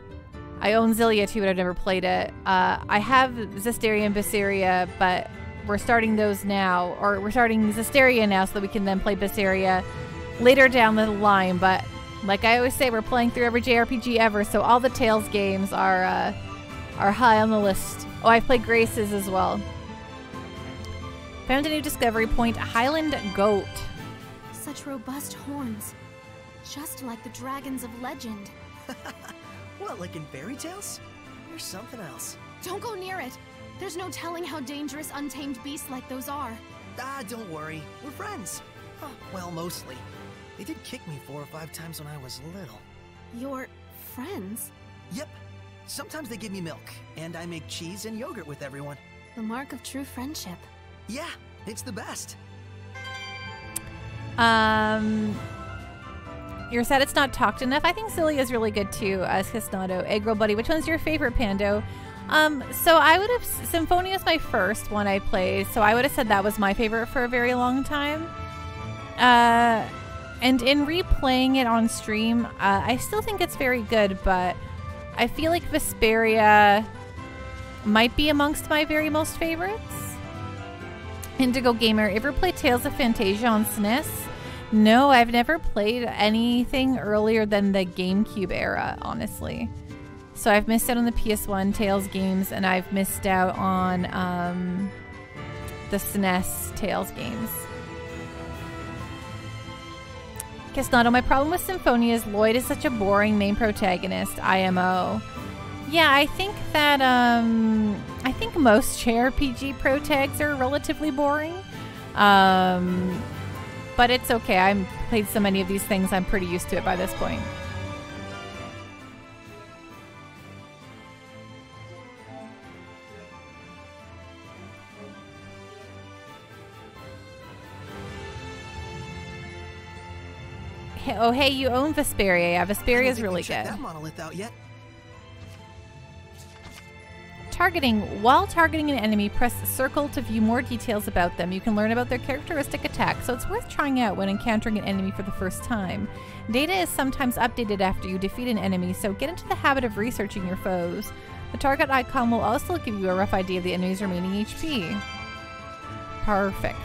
I own Zillia too, but I've never played it. I have Zestiria and Basiria, but we're starting those now, or we're starting Zestiria now so that we can then play Basiria later down the line. But like I always say, we're playing through every JRPG ever, so all the Tales games are high on the list. Oh, I've played Graces as well. Found a new discovery point, Highland Goat. Such robust horns. Just like the dragons of legend. What, like in fairy tales? There's something else. Don't go near it. There's no telling how dangerous untamed beasts like those are. Ah, don't worry. We're friends. Huh, well, mostly. They did kick me 4 or 5 times when I was little. Your friends? Yep. Sometimes they give me milk, and I make cheese and yogurt with everyone. The mark of true friendship. Yeah, it's the best. You're sad it's not talked enough. I think Zillia is really good too, as Casnado. Egg Roll Buddy, which one's your favorite, Pando? So I would have... Symphonia is my first one I played, so I would have said that was my favorite for a very long time. And in replaying it on stream, I still think it's very good, but I feel like Vesperia might be amongst my very most favorites. Indigo Gamer, ever played Tales of Fantasia on SNES? No, I've never played anything earlier than the GameCube era, honestly. So I've missed out on the PS1 Tales games, and I've missed out on the SNES Tales games. Casnado, my problem with Symphonia is Lloyd is such a boring main protagonist, IMO. Yeah, I think that, I think most JRPG protags are relatively boring. But it's okay. I've played so many of these things, I'm pretty used to it by this point. Oh, hey, you own Vesperia. Yeah, Vesperia is really good. That monolith out yet. Targeting. While targeting an enemy, press circle to view more details about them. You can learn about their characteristic attack, so it's worth trying out when encountering an enemy for the first time. Data is sometimes updated after you defeat an enemy, so get into the habit of researching your foes. The target icon will also give you a rough idea of the enemy's remaining HP. Perfect.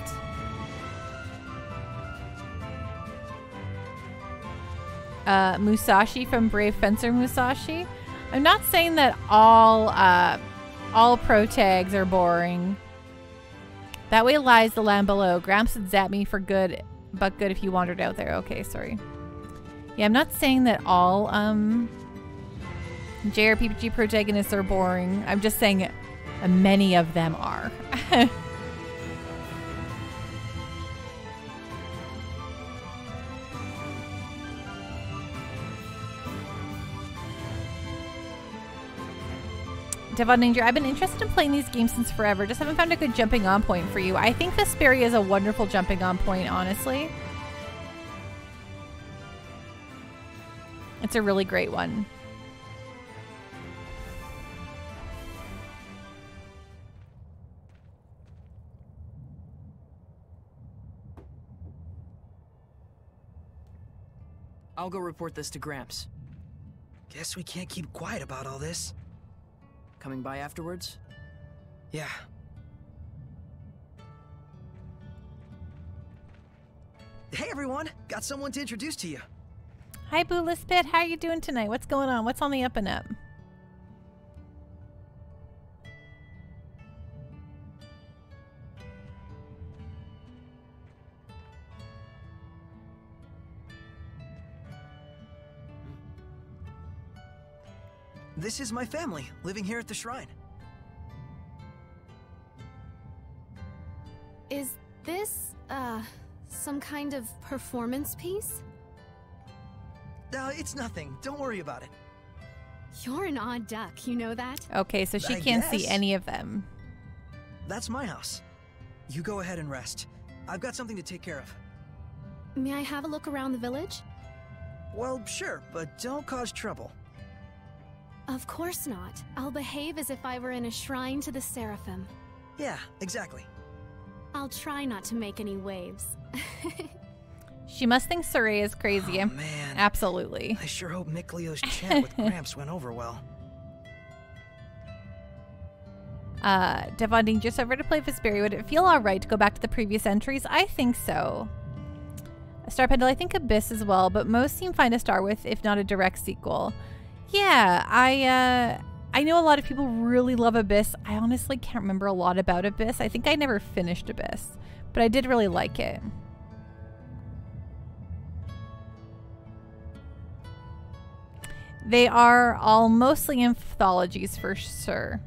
Musashi from Brave Fencer Musashi. I'm not saying that all pro tags are boring. That way lies the land below. Gramps would zap me for good, but good if you wandered out there. Okay, sorry. Yeah, I'm not saying that all JRPG protagonists are boring. I'm just saying many of them are. Devon Danger, I've been interested in playing these games since forever. Just haven't found a good jumping on point for you. I think Vesperia is a wonderful jumping on point, honestly. It's a really great one. I'll go report this to Gramps. Guess we can't keep quiet about all this. Coming by afterwards? Yeah. Hey everyone! Got someone to introduce to you. Hi, Boo Lispit. How are you doing tonight? What's going on? What's on the up and up? This is my family, living here at the shrine. Is this, some kind of performance piece? It's nothing. Don't worry about it. You're an odd duck, you know that? Okay, so she I can't see guess. any of them. That's my house. You go ahead and rest. I've got something to take care of. May I have a look around the village? Well, sure, but don't cause trouble. Of course not. I'll behave as if I were in a shrine to the Seraphim. Yeah, exactly. I'll try not to make any waves. She must think Saray is crazy. Oh, man. Absolutely. I sure hope Mick Leo's chant with Gramps went over well. Devon just over to play Vesperi. Would it feel alright to go back to the previous entries? I think so. Star Pendle, I think Abyss as well, but most seem fine to start with, if not a direct sequel. Yeah, I know a lot of people really love Abyss. I honestly can't remember a lot about Abyss. I think I never finished Abyss, but I did really like it. They are all mostly anthologies for sure.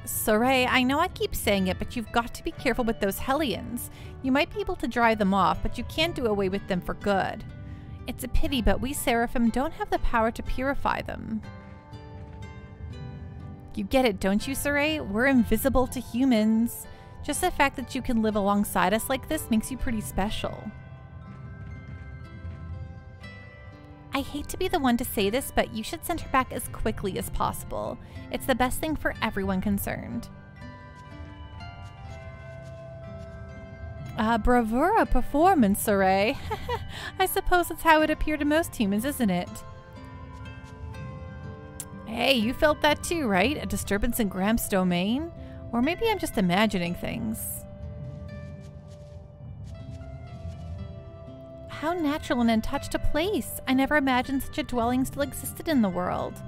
Saray, I know I keep saying it, but you've got to be careful with those Hellions. You might be able to drive them off, but you can't do away with them for good. It's a pity, but we Seraphim don't have the power to purify them. You get it, don't you, Saray? We're invisible to humans. Just the fact that you can live alongside us like this makes you pretty special. I hate to be the one to say this, but you should send her back as quickly as possible. It's the best thing for everyone concerned. Bravura performance, Saray. I suppose that's how it appeared to most humans, isn't it? Hey, you felt that too, right? A disturbance in Gramps' domain? Or maybe I'm just imagining things. How natural and untouched a place. I never imagined such a dwelling still existed in the world.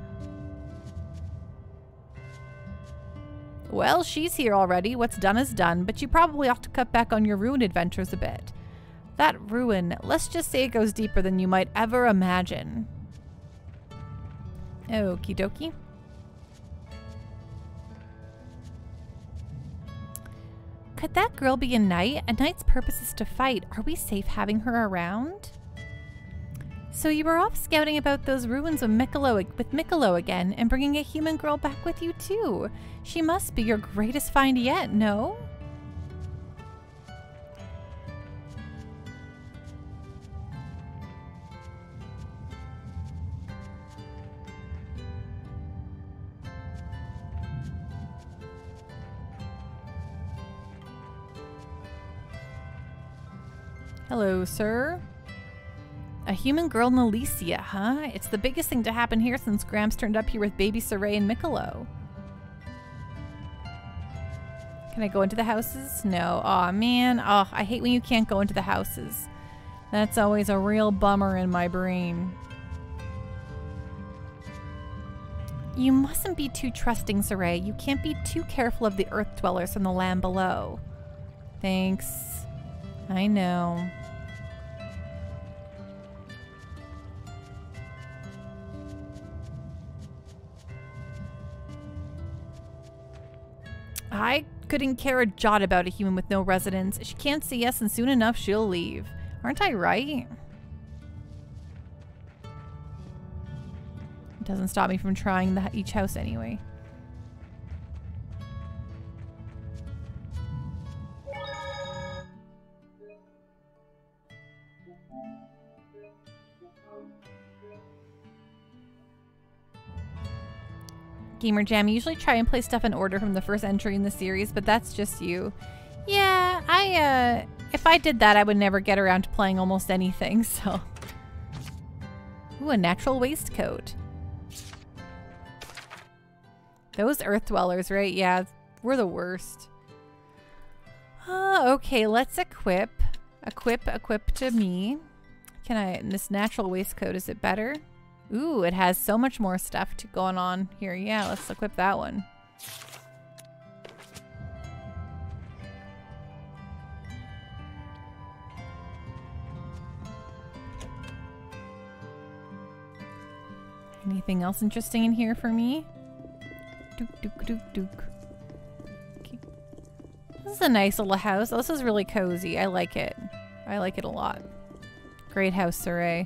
Well, she's here already. What's done is done, but you probably ought to cut back on your ruin adventures a bit. That ruin, let's just say it goes deeper than you might ever imagine. Okie dokie. Could that girl be a knight? A knight's purpose is to fight. Are we safe having her around? So you were off scouting about those ruins with Mikkolo again, and bringing a human girl back with you too. She must be your greatest find yet, no? Hello, sir. A human girl in Alicia, huh? It's the biggest thing to happen here since Gramps turned up here with baby Saray and Mikkolo. Can I go into the houses? No. Aw, man. Oh, I hate when you can't go into the houses. That's always a real bummer in my brain. You mustn't be too trusting, Saray. You can't be too careful of the earth dwellers from the land below. Thanks. I know. I couldn't care a jot about a human with no residence. She can't see us, and soon enough she'll leave. Aren't I right? It doesn't stop me from trying each house anyway. Gamer Jam, you usually try and play stuff in order from the first entry in the series, but that's just you. Yeah, if I did that, I would never get around to playing almost anything, so. Ooh, a natural waistcoat. Those earth dwellers, right? Yeah, we're the worst. Okay, let's equip. Equip to me. Can I, this natural waistcoat, is it better? Ooh, it has so much more stuff going on here. Yeah, let's equip that one. Anything else interesting in here for me? Dook, dook, dook, dook. Okay. This is a nice little house. Oh, this is really cozy. I like it. I like it a lot. Great house, Saray.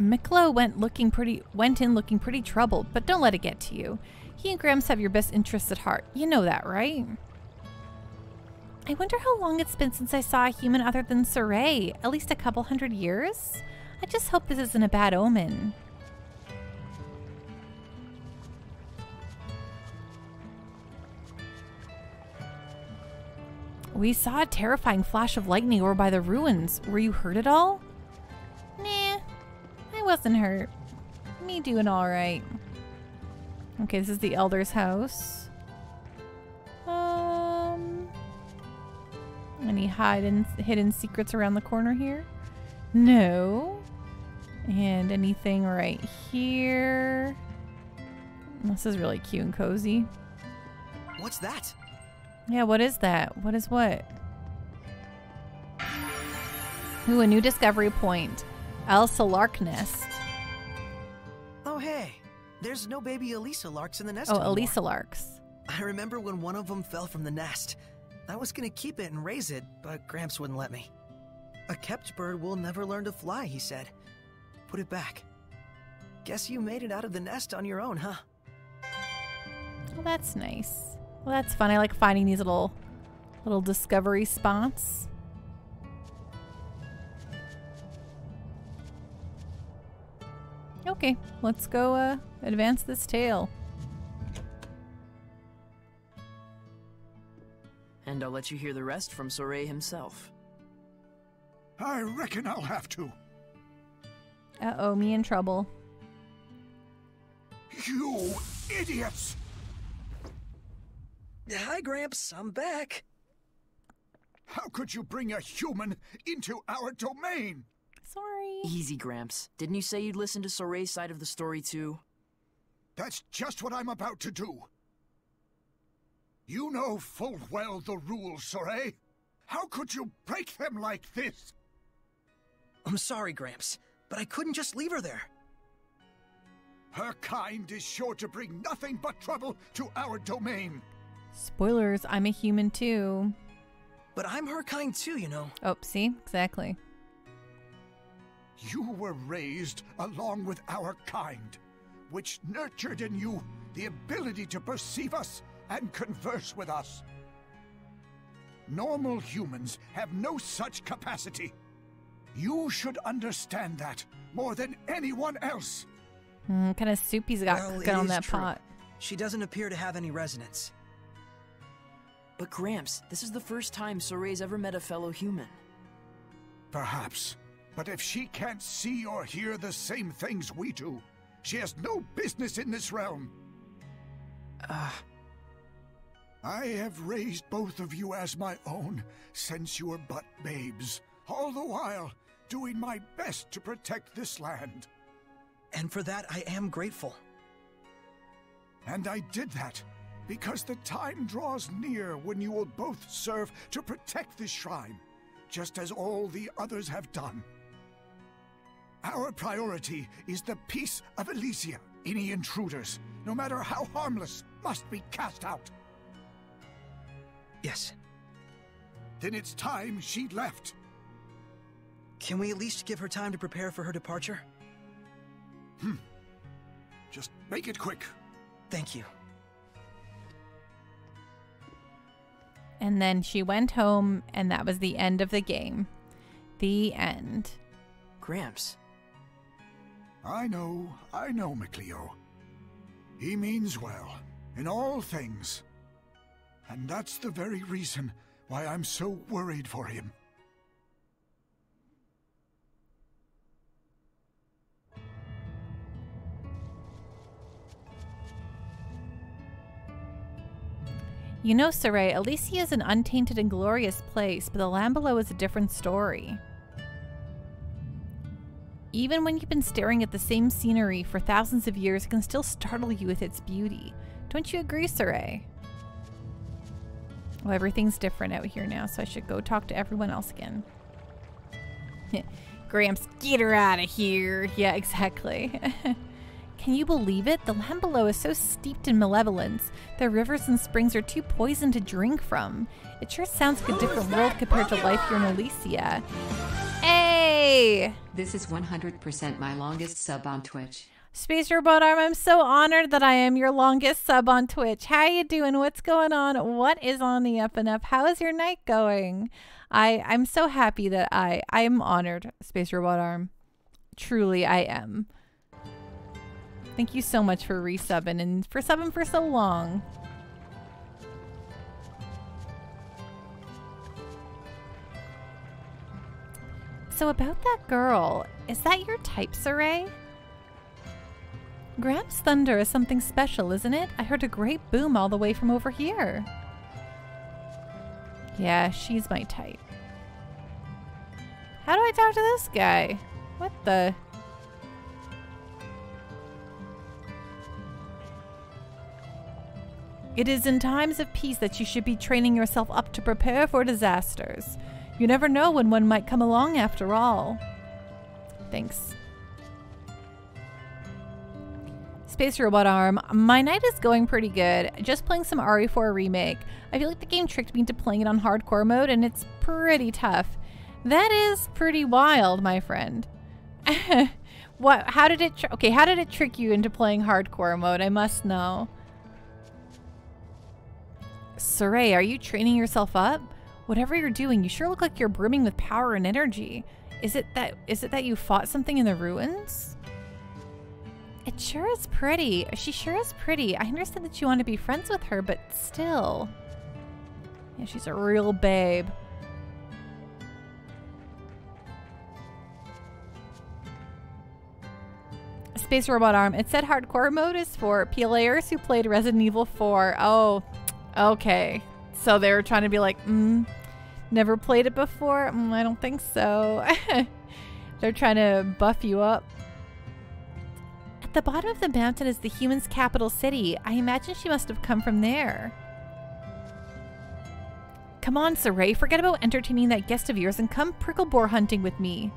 Miklo went in looking pretty troubled, but don't let it get to you. He and Gramps have your best interests at heart. You know that, right? I wonder how long it's been since I saw a human other than Saray. At least a couple 100 years? I just hope this isn't a bad omen. We saw a terrifying flash of lightning over by the ruins. Were you hurt at all? Nah, I wasn't hurt. Me doing all right. Okay, this is the Elder's house. Any hidden secrets around the corner here? No. And anything right here? This is really cute and cozy. What's that? Yeah, what is that? What is what? Ooh, a new discovery point. Elsa Lark nest. Oh, hey. There's no baby Elisa Larks in the nest Oh, anymore. Elisa Larks. I remember when one of them fell from the nest. I was gonna keep it and raise it, but Gramps wouldn't let me. A kept bird will never learn to fly, he said. Put it back. Guess you made it out of the nest on your own, huh? Well, that's nice. Well, that's fun. I like finding these little discovery spots. Okay, let's go advance this tale. And I'll let you hear the rest from Soray himself. I reckon I'll have to. Uh-oh, me in trouble. You idiots! Hi, Gramps. I'm back. How could you bring a human into our domain? Sorry. Easy, Gramps. Didn't you say you'd listen to Soray's side of the story, too? That's just what I'm about to do. You know full well the rules, Soray. How could you break them like this? I'm sorry, Gramps, but I couldn't just leave her there. Her kind is sure to bring nothing but trouble to our domain. Spoilers, I'm a human too. But I'm her kind too, you know. Oh, see? Exactly. You were raised along with our kind, which nurtured in you the ability to perceive us and converse with us. Normal humans have no such capacity. You should understand that more than anyone else. Kind of soup he's got Well, cooking it on is that true. pot. She doesn't appear to have any resonance. But Gramps, this is the first time Soray's ever met a fellow human. Perhaps. But if she can't see or hear the same things we do, she has no business in this realm. I have raised both of you as my own since you were but babes, all the while doing my best to protect this land. And for that, I am grateful. And I did that because the time draws near when you will both serve to protect this shrine, just as all the others have done. Our priority is the peace of Elysia. Any intruders, no matter how harmless, must be cast out. Yes. Then it's time she left. Can we at least give her time to prepare for her departure? Just make it quick. Thank you. And then she went home, and that was the end of the game. The end. Gramps. I know, McLeo. He means well, in all things. And that's the very reason why I'm so worried for him. You know, Saray, Elysia is an untainted and glorious place, but the land below is a different story. Even when you've been staring at the same scenery for thousands of years, it can still startle you with its beauty. Don't you agree, Saray? Well, everything's different out here now, so I should go talk to everyone else again. Gramps, get her out of here. Yeah, exactly. Can you believe it? The land below is so steeped in malevolence. Their rivers and springs are too poisoned to drink from. It sure sounds like a different world compared to life here in Elysia. Hey! This is 100% my longest sub on Twitch. Space Robot Arm, I'm so honored that I am your longest sub on Twitch. How you doing? What's going on? What is on the up and up? How is your night going? I'm so happy that I'm honored, Space Robot Arm. Truly, I am. Thank you so much for resubbing and for subbing for so long. So about that girl, is that your type, Saray? Gramps Thunder is something special, isn't it? I heard a great boom all the way from over here. Yeah, she's my type. How do I talk to this guy? What the... It is in times of peace that you should be training yourself up to prepare for disasters. You never know when one might come along after all. Thanks. Space Robot Arm, my night is going pretty good. Just playing some RE4 Remake. I feel like the game tricked me into playing it on hardcore mode and it's pretty tough. That is pretty wild, my friend. What? How did it how did it trick you into playing hardcore mode? I must know. Saray, are you training yourself up? Whatever you're doing, you sure look like you're brimming with power and energy. Is it that you fought something in the ruins? It sure is pretty. She sure is pretty. I understand that you want to be friends with her, but still. Yeah, she's a real babe. Space Robot Arm. It said hardcore mode is for players who played Resident Evil 4. Oh, okay. So they were trying to be like, never played it before? I don't think so. They're trying to buff you up. At the bottom of the mountain is the humans' capital city. I imagine she must have come from there. Come on, Saray. Forget about entertaining that guest of yours and come prickle boar hunting with me.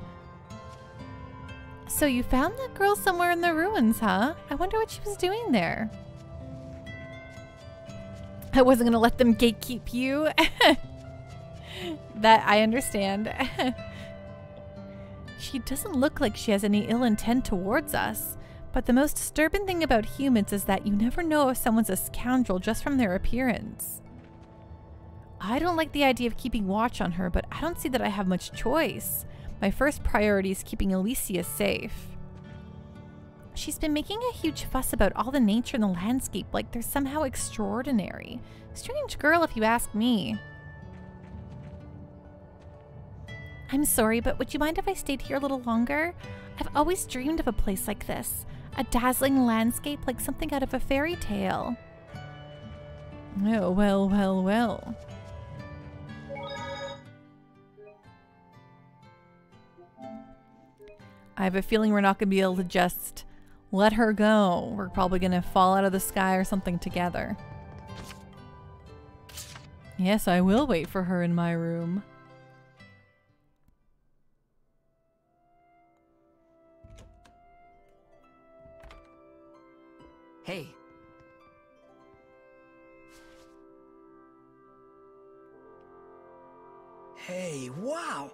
So you found that girl somewhere in the ruins, huh? I wonder what she was doing there. I wasn't going to let them gatekeep you. That I understand. She doesn't look like she has any ill intent towards us. But the most disturbing thing about humans is that you never know if someone's a scoundrel just from their appearance. I don't like the idea of keeping watch on her, but I don't see that I have much choice. My first priority is keeping Elysia safe. She's been making a huge fuss about all the nature in the landscape like they're somehow extraordinary. Strange girl if you ask me. I'm sorry, but would you mind if I stayed here a little longer? I've always dreamed of a place like this. A dazzling landscape like something out of a fairy tale. Oh, well, well, well. I have a feeling we're not going to be able to just let her go. We're probably going to fall out of the sky or something together. Yes, I will wait for her in my room. Hey. Hey, wow!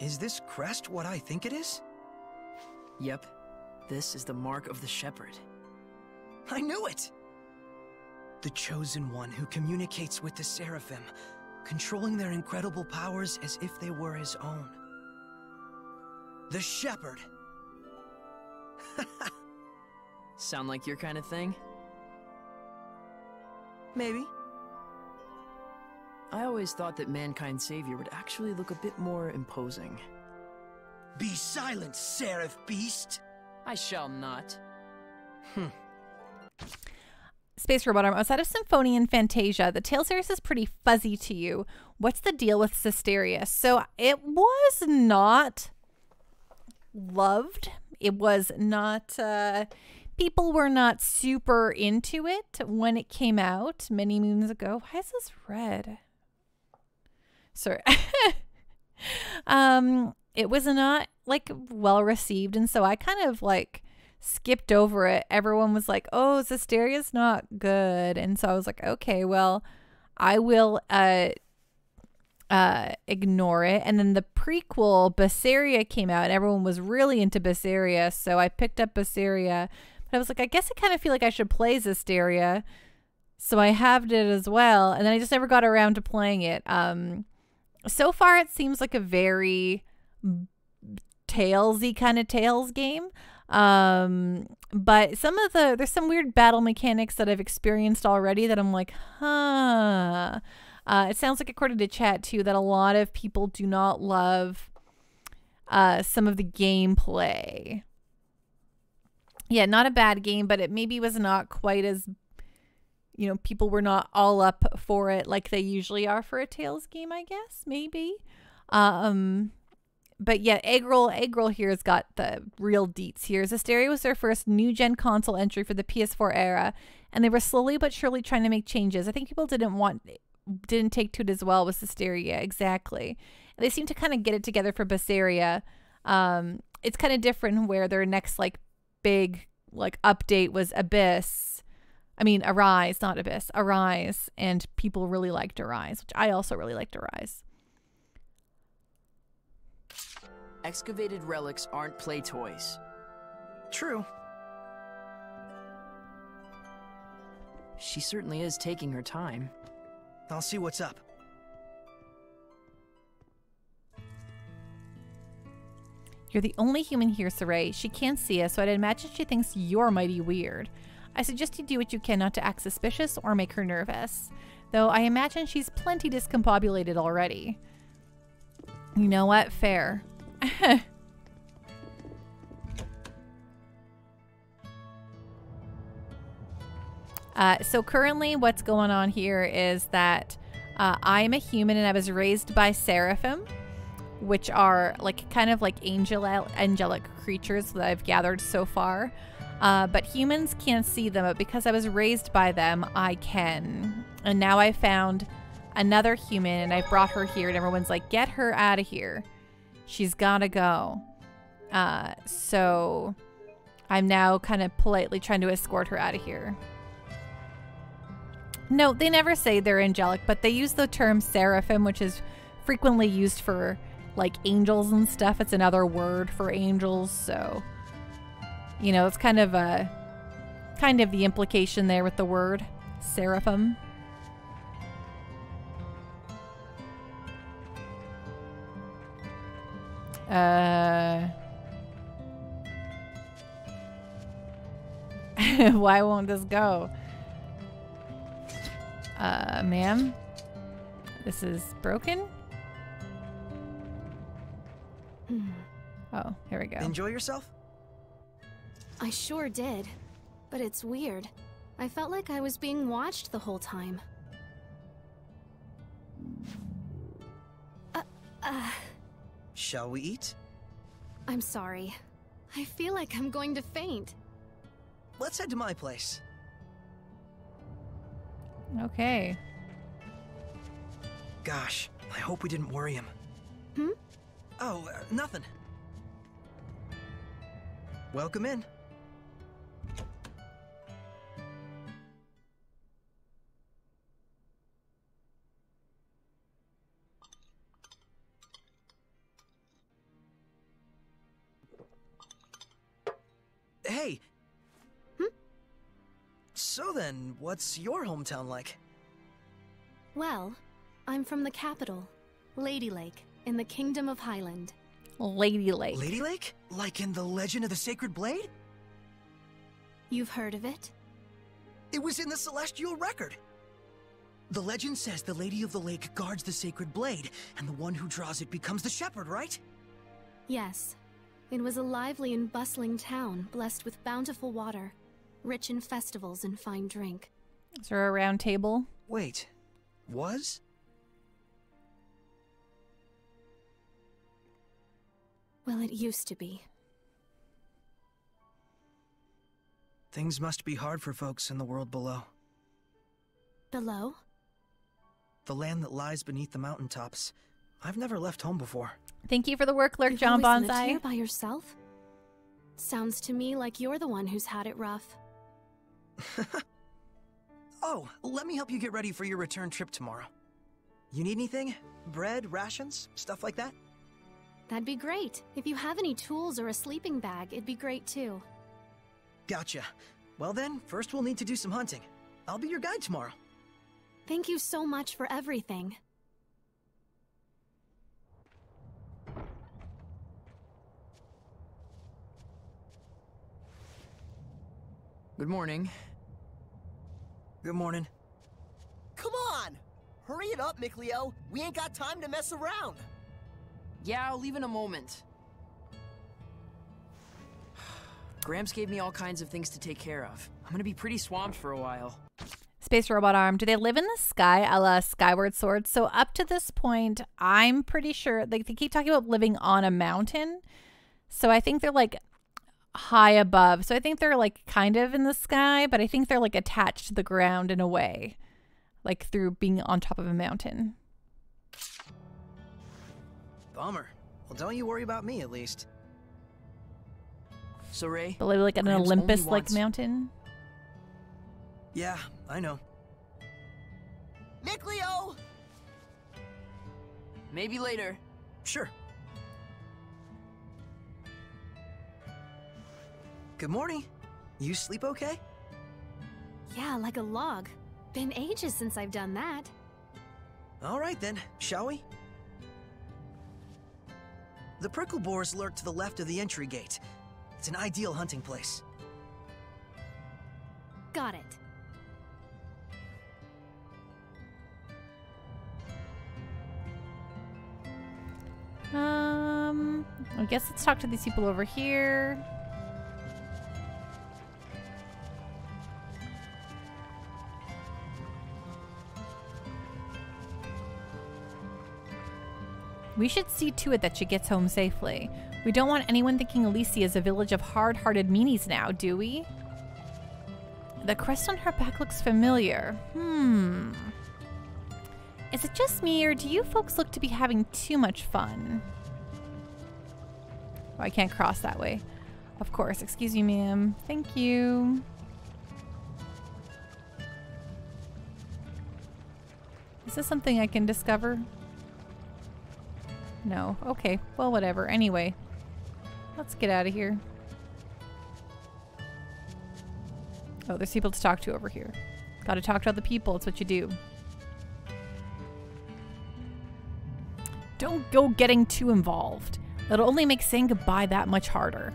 Is this crest what I think it is? Yep. This is the mark of the shepherd. I knew it! The chosen one who communicates with the Seraphim, controlling their incredible powers as if they were his own. The shepherd. Sound like your kind of thing? Maybe. I always thought that mankind's savior would actually look a bit more imposing. Be silent, seraph beast! I shall not. Space Robot Arm, outside of Symphonia and Fantasia, the Tale series is pretty fuzzy to you. What's the deal with Zestiria? So it was not loved. It was not, people were not super into it when it came out many moons ago. Why is this red? Sorry. It was not like well received. And so I kind of like skipped over it. Everyone was like, oh, Zestiria's not good. And so I was like, okay, well, I will ignore it. And then the prequel Zestiria came out and everyone was really into Zestiria, so I picked up Zestiria. But I was like, I guess I kind of feel like I should play Zestiria, so I halved it as well, and then I just never got around to playing it. So far it seems like a very Talesy kind of Tales game. But there's some weird battle mechanics that I've experienced already that I'm like, huh. It sounds like, according to chat too, that a lot of people do not love some of the gameplay. Yeah, not a bad game, but it maybe was not quite as, people were not all up for it like they usually are for a Tales game, I guess, maybe. But yeah, Eggroll here has got the real deets here. Zestiria was their first new-gen console entry for the PS4 era, and they were slowly but surely trying to make changes. I think people didn't take to it as well with Zestiria, exactly. And they seem to kind of get it together for Zestiria. It's kind of different where their next big update was Arise, not Abyss, Arise, and people really liked Arise, which I also really liked Arise. Excavated relics aren't play toys. True. She certainly is taking her time. I'll see what's up. You're the only human here, Saray. She can't see us, so I'd imagine she thinks you're mighty weird. I suggest you do what you can not to act suspicious or make her nervous. Though I imagine she's plenty discombobulated already. You know what? Fair. So currently what's going on here is that I'm a human and I was raised by seraphim, which are kind of like angelic creatures that I've gathered so far. But humans can't see them, but because I was raised by them, I can. And now I found another human and I've brought her here and everyone's like, get her out of here. She's gotta go. So I'm now kind of politely trying to escort her out of here. No, they never say they're angelic, but they use the term seraphim, which is frequently used for angels and stuff. It's another word for angels, so it's kind of the implication there with the word seraphim. Why won't this go? Ma'am? This is broken? Oh, here we go. Enjoy yourself? I sure did. But it's weird. I felt like I was being watched the whole time. Shall we eat? I'm sorry. I feel like I'm going to faint. Let's head to my place. Okay. Gosh, I hope we didn't worry him. Hmm? Oh, nothing. Welcome in. Hey. So then, what's your hometown like? Well, I'm from the capital, Lady Lake, in the Kingdom of Highland. Lady Lake. Lady Lake? Like in the Legend of the Sacred Blade? You've heard of it? It was in the Celestial Record. The legend says the Lady of the Lake guards the sacred blade, and the one who draws it becomes the shepherd, right? Yes. It was a lively and bustling town, blessed with bountiful water, rich in festivals and fine drink. Is there a round table? Wait, was? Well, it used to be. Things must be hard for folks in the world below. Below? The land that lies beneath the mountaintops. I've never left home before. Thank you for the work, Lurk You've John always lived Bonsai. here by yourself? Sounds to me like you're the one who's had it rough. Oh, let me help you get ready for your return trip tomorrow. You need anything? Bread, rations, stuff like that? That'd be great. If you have any tools or a sleeping bag, it'd be great too. Gotcha. Well then, first we'll need to do some hunting. I'll be your guide tomorrow. Thank you so much for everything. Good morning. Good morning. Come on! Hurry it up, Mikleo. We ain't got time to mess around. Yeah, I'll leave in a moment. Gramps gave me all kinds of things to take care of. I'm gonna be pretty swamped for a while. Space robot arm. Do they live in the sky, a la Skyward Sword? So up to this point, I'm pretty sure, like, they keep talking about living on a mountain. So I think they're like high above. So I think they're like kind of in the sky, but I think they're like attached to the ground in a way, like through being on top of a mountain. Bummer. Well, don't you worry about me, at least. So, Ray, But like an Gramps only Olympus-like wants- mountain. Yeah, I know. Mikleo! maybe later. Sure. Good morning. You sleep okay? Yeah, like a log. Been ages since I've done that. All right then, shall we? The prickle boars lurk to the left of the entry gate. It's an ideal hunting place. Got it. I guess let's talk to these people over here. We should see to it that she gets home safely. We don't want anyone thinking Elysia is a village of hard-hearted meanies now, do we? The crest on her back looks familiar. Is it just me, or do you folks look to be having too much fun? Oh, I can't cross that way. Of course. Excuse me, ma'am. Thank you. Is this something I can discover? No. Okay. Well, whatever. Anyway, let's get out of here. Oh, there's people to talk to over here. Gotta talk to other people. It's what you do. Don't go getting too involved. It'll only make saying goodbye that much harder.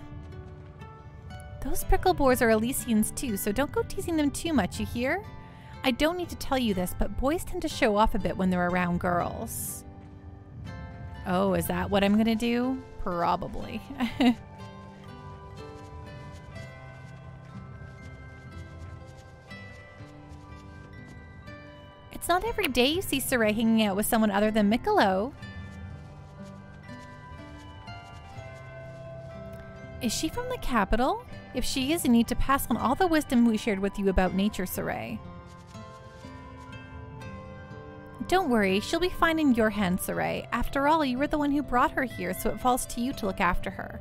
Those prickle boars are Elysians too, so don't go teasing them too much, you hear? I don't need to tell you this, but boys tend to show off a bit when they're around girls. Oh, is that what I'm gonna do? Probably. It's not every day you see Saray hanging out with someone other than Mikleo. Is she from the capital? If she is, you need to pass on all the wisdom we shared with you about nature, Saray. Don't worry, she'll be fine in your hands, Saray. After all, you were the one who brought her here, so it falls to you to look after her.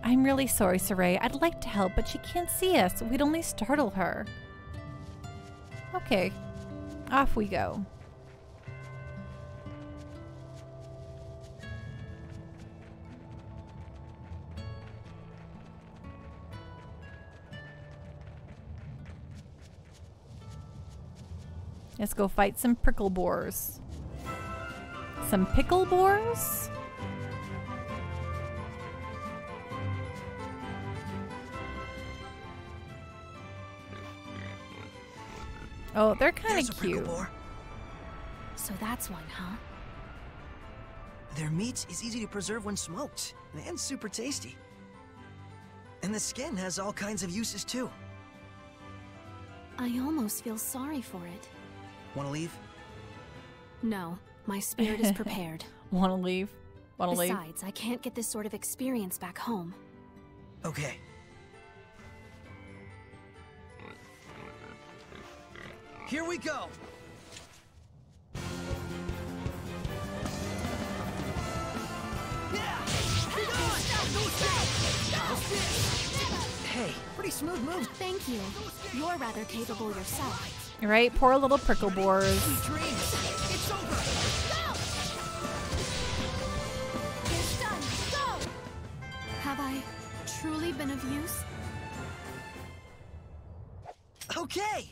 I'm really sorry, Saray. I'd like to help, but she can't see us. We'd only startle her. Okay, off we go. Let's go fight some prickle boars. Some pickle boars? Oh, they're kind There's of a cute. prickle boar. So that's one, huh? Their meat is easy to preserve when smoked, and super tasty. And the skin has all kinds of uses too. I almost feel sorry for it. Wanna leave? No, my spirit is prepared. Want to leave? Want to leave? Besides, I can't get this sort of experience back home. Okay. Here we go! Hey, pretty smooth move. Thank you. You're rather capable yourself. Right? Poor little prickle boars. Sweet dreams. It's over. It's done. Go! Have I truly been of use? Okay.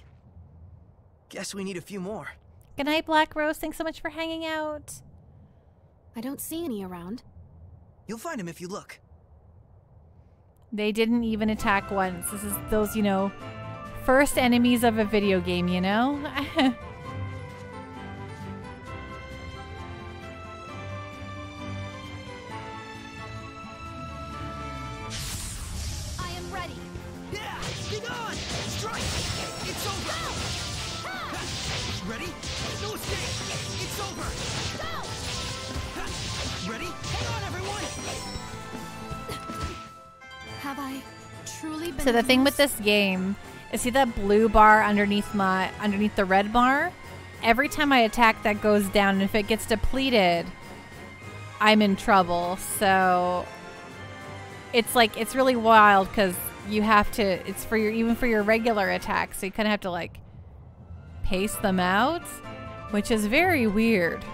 Guess we need a few more. Good night, Black Rose. Thanks so much for hanging out. I don't see any around. You'll find him if you look. They didn't even attack once. This is those, you know, first enemies of a video game, you know? I am ready. Yeah! Be gone! Strike! It's over! Ready? No escape! It's over! Ready? Hang on, everyone! Have I truly been So the of thing use? with this game is, see that blue bar underneath the red bar? Every time I attack, that goes down, and if it gets depleted, I'm in trouble. So it's like, it's really wild because you have to, it's for your, even for your regular attacks, so you kind of have to like pace them out, which is very weird.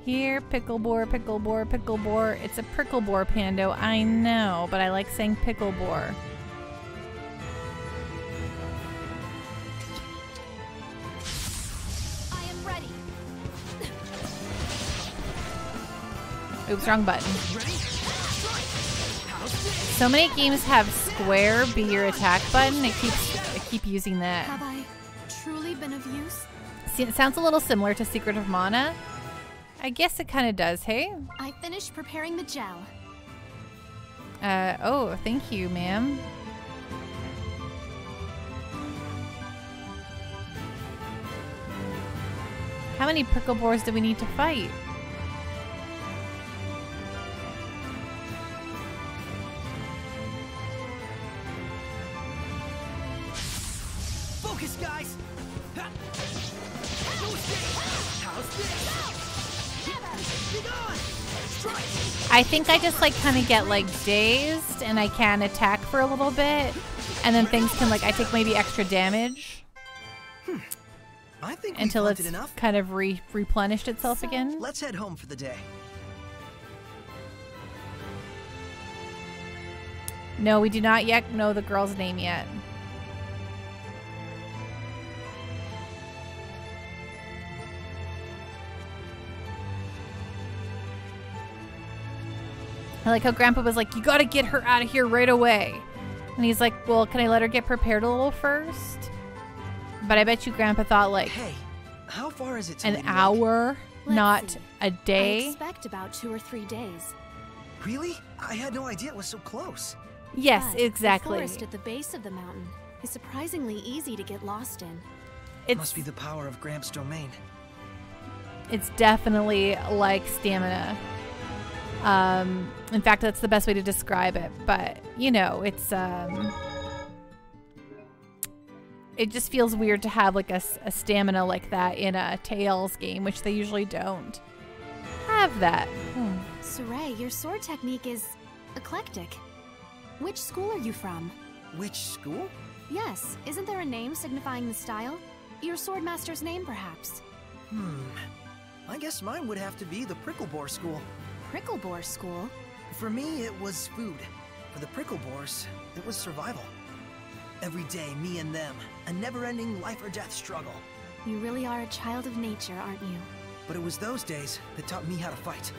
Here, pickle boar, pickle boar, pickle boar. It's a prickle boar, Pando. I know, but I like saying pickle boar. I am ready. Oops, wrong button. Ready? So many games have square be your attack button. I keep using that. Have I truly been of use? See, it sounds a little similar to Secret of Mana. I guess it kind of does, hey? I finished preparing the gel. Oh, thank you, ma'am. How many prickle boars do we need to fight? Focus, guys! Ha! No escape! How's this? Be gone! Strike! I think I just like kind of get like dazed and I can attack for a little bit, and then things can like, I take maybe extra damage I think until we've it's hunted enough. kind of replenished itself So- again. Let's head home for the day. No, we do not yet know the girl's name yet. I like how Grandpa was like, you gotta get her out of here right away. And he's like, well, can I let her get prepared a little first? But I bet you Grandpa thought like Hey, how far is it to an Lady Lake? hour, Let's not see. a I day. expect about 2 or 3 days. Really? I had no idea it was so close. Yes, But exactly. The forest at the base of the mountain is surprisingly easy to get lost in. It's, Must be the power of Gramps' domain. it's definitely like stamina. In fact, that's the best way to describe it. But, you know, it's, it just feels weird to have like a stamina like that in a Tales game, which they usually don't have that. Saray, your sword technique is eclectic. Which school are you from? Which school? Yes, isn't there a name signifying the style? Your swordmaster's name, perhaps. I guess mine would have to be the Prickle Boar School. Prickle Boar School? For me, it was food. For the Prickle Boars, it was survival. Every day, me and them. A never-ending life or death struggle. You really are a child of nature, aren't you? But it was those days that taught me how to fight.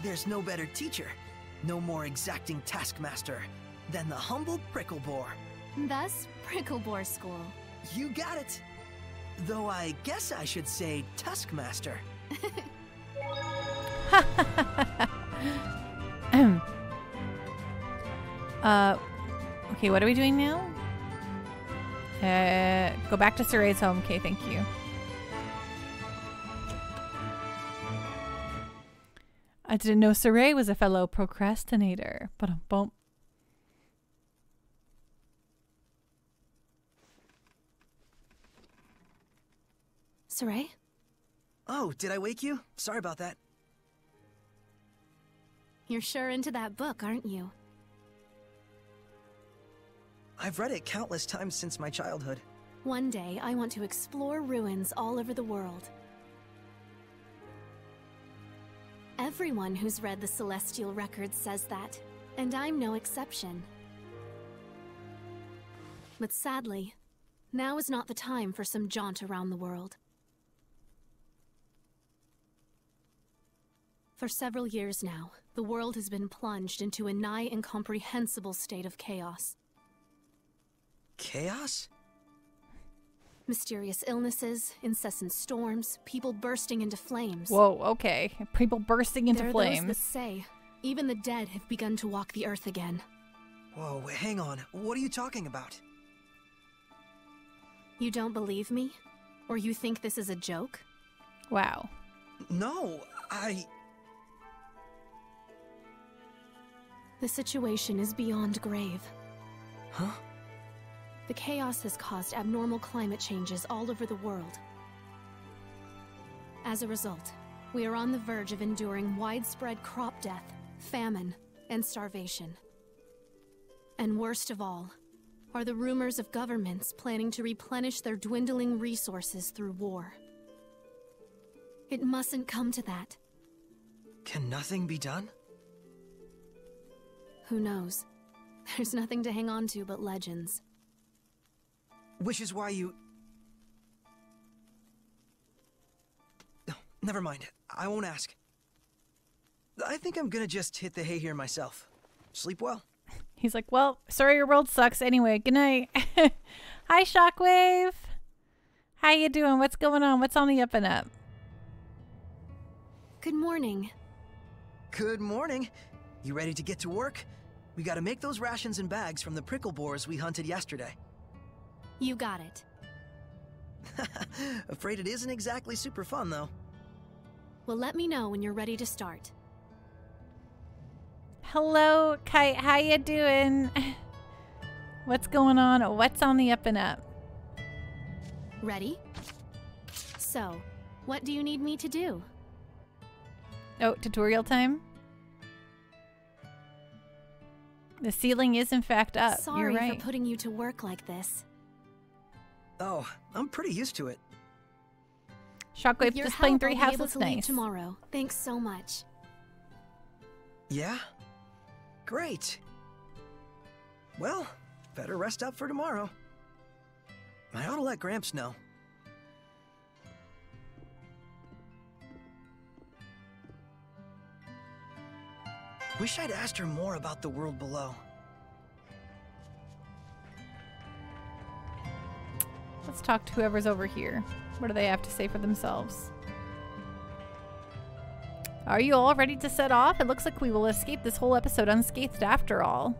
There's no better teacher, no more exacting taskmaster than the humble Pricklebore. Thus, Pricklebore School. You got it! Though I guess I should say Tuskmaster. Okay, what are we doing now? Go back to Surrey's home. Okay, thank you. I didn't know Surrey was a fellow procrastinator. But bump. Saray? Oh, did I wake you? Sorry about that. You're sure into that book, aren't you? I've read it countless times since my childhood. One day, I want to explore ruins all over the world. Everyone who's read the Celestial Records says that, and I'm no exception. But sadly, now is not the time for some jaunt around the world. For several years now, the world has been plunged into a nigh incomprehensible state of chaos. Chaos? Mysterious illnesses, incessant storms, people bursting into flames. Whoa, okay. People bursting into flames. There are those that say, even the dead have begun to walk the earth again. Whoa, hang on. What are you talking about? You don't believe me? Or you think this is a joke? Wow. No, The situation is beyond grave. Huh? The chaos has caused abnormal climate changes all over the world. As a result, we are on the verge of enduring widespread crop death, famine, and starvation. And worst of all, are the rumors of governments planning to replenish their dwindling resources through war. It mustn't come to that. Can nothing be done? Who knows? There's nothing to hang on to but legends. Which is why you... Oh, never mind. I won't ask. I think I'm gonna just hit the hay here myself. Sleep well. He's like, well, sorry your world sucks anyway. Good night. Hi, Shockwave. How you doing? What's going on? What's on the up and up? Good morning. Good morning. You ready to get to work? We gotta make those rations and bags from the pricklebores we hunted yesterday. You got it. Afraid it isn't exactly super fun, though. Well, let me know when you're ready to start. Hello, Kite. How you doing? What's going on? What's on the up and up? Ready? So, what do you need me to do? Oh, tutorial time? The ceiling is in fact up. Sorry You're right. for putting you to work like this. Oh, I'm pretty used to it. Shockwave Your just playing help, I'll Three be Houses. able to Nice. leave tomorrow. Thanks so much. Yeah? Great. Well, better rest up for tomorrow. I ought to let Gramps know. Wish I'd asked her more about the world below. Let's talk to whoever's over here. What do they have to say for themselves? Are you all ready to set off? It looks like we will escape this whole episode unscathed after all.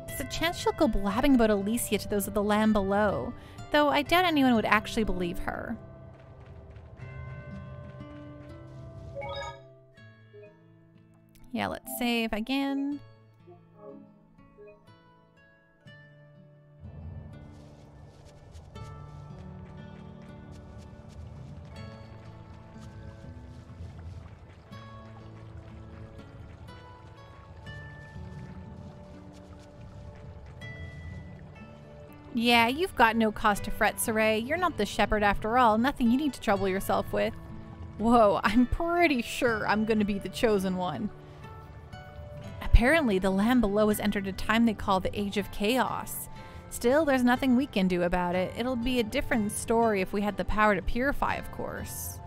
There's a chance she'll go blabbing about Alicia to those of the land below, though I doubt anyone would actually believe her. Yeah, let's save again. Yeah, you've got no cause to fret, Saray. You're not the shepherd after all. Nothing you need to trouble yourself with. Whoa, I'm pretty sure I'm going to be the chosen one. Apparently, the land below has entered a time they call the Age of Chaos. Still, there's nothing we can do about it. It'll be a different story if we had the power to purify, of course.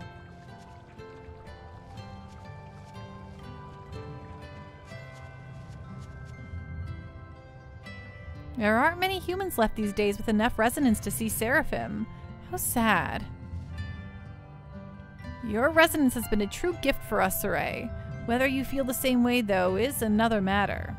There aren't many humans left these days with enough resonance to see Seraphim. How sad. Your resonance has been a true gift for us, Saray. Whether you feel the same way, though, is another matter.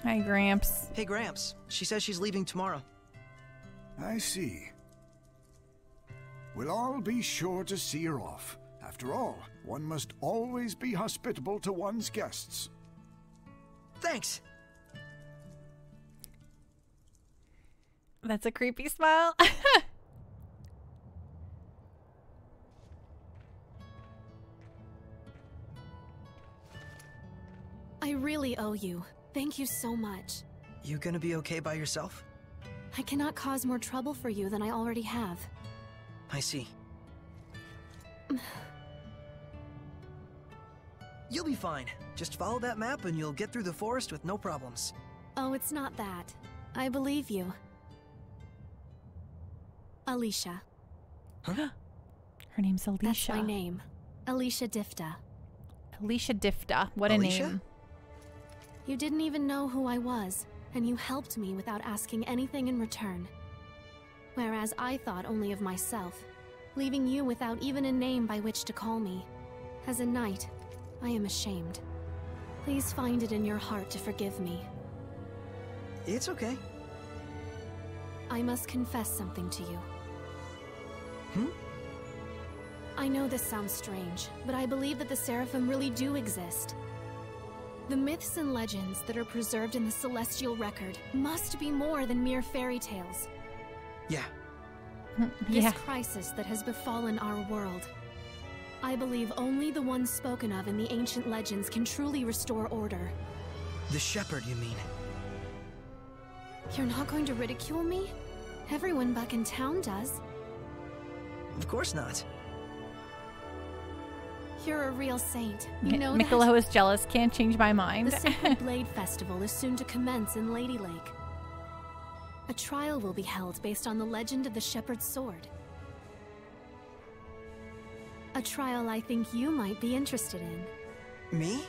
Hi, Gramps. Hey, Gramps. She says she's leaving tomorrow. I see. We'll all be sure to see her off. After all, one must always be hospitable to one's guests. Thanks. That's a creepy smile. I really owe you. Thank you so much. You gonna be okay by yourself? I cannot cause more trouble for you than I already have. I see. You'll be fine. Just follow that map and you'll get through the forest with no problems. Oh, it's not that. I believe you. Alicia. Huh? Her name's Alicia. That's my name. Alicia Difta. Alicia Difta. What a Alicia? name. You didn't even know who I was, and you helped me without asking anything in return. Whereas I thought only of myself, leaving you without even a name by which to call me. As a knight, I am ashamed. Please find it in your heart to forgive me. It's okay. I must confess something to you. Hmm? I know this sounds strange, but I believe that the Seraphim really do exist. The myths and legends that are preserved in the Celestial Record must be more than mere fairy tales. Yeah. This crisis that has befallen our world, I believe only the ones spoken of in the ancient legends can truly restore order. The shepherd, you mean? You're not going to ridicule me? Everyone back in town does. Of course not. You're a real saint. You know Mikolo that? is jealous. Can't change my mind. The Sacred Blade Festival is soon to commence in Lady Lake. A trial will be held based on the legend of the Shepherd's Sword. A trial I think you might be interested in. Me?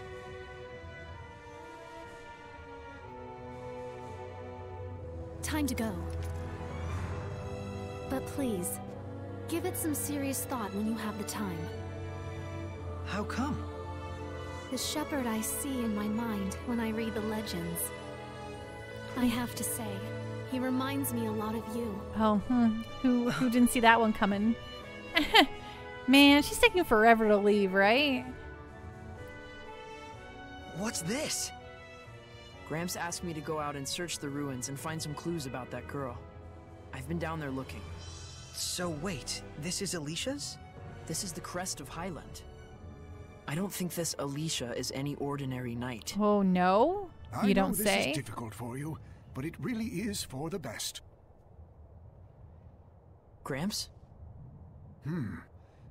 Time to go. But please, give it some serious thought when you have the time. How come? The shepherd I see in my mind when I read the legends. I have to say, he reminds me a lot of you. Oh, who didn't see that one coming? Man, she's taking forever to leave, right? What's this? Gramps asked me to go out and search the ruins and find some clues about that girl. I've been down there looking. So wait, this is Alicia's? This is the crest of Highland. I don't think this Alicia is any ordinary knight. Oh, no? You don't I know say? this is difficult for you, but it really is for the best. Gramps?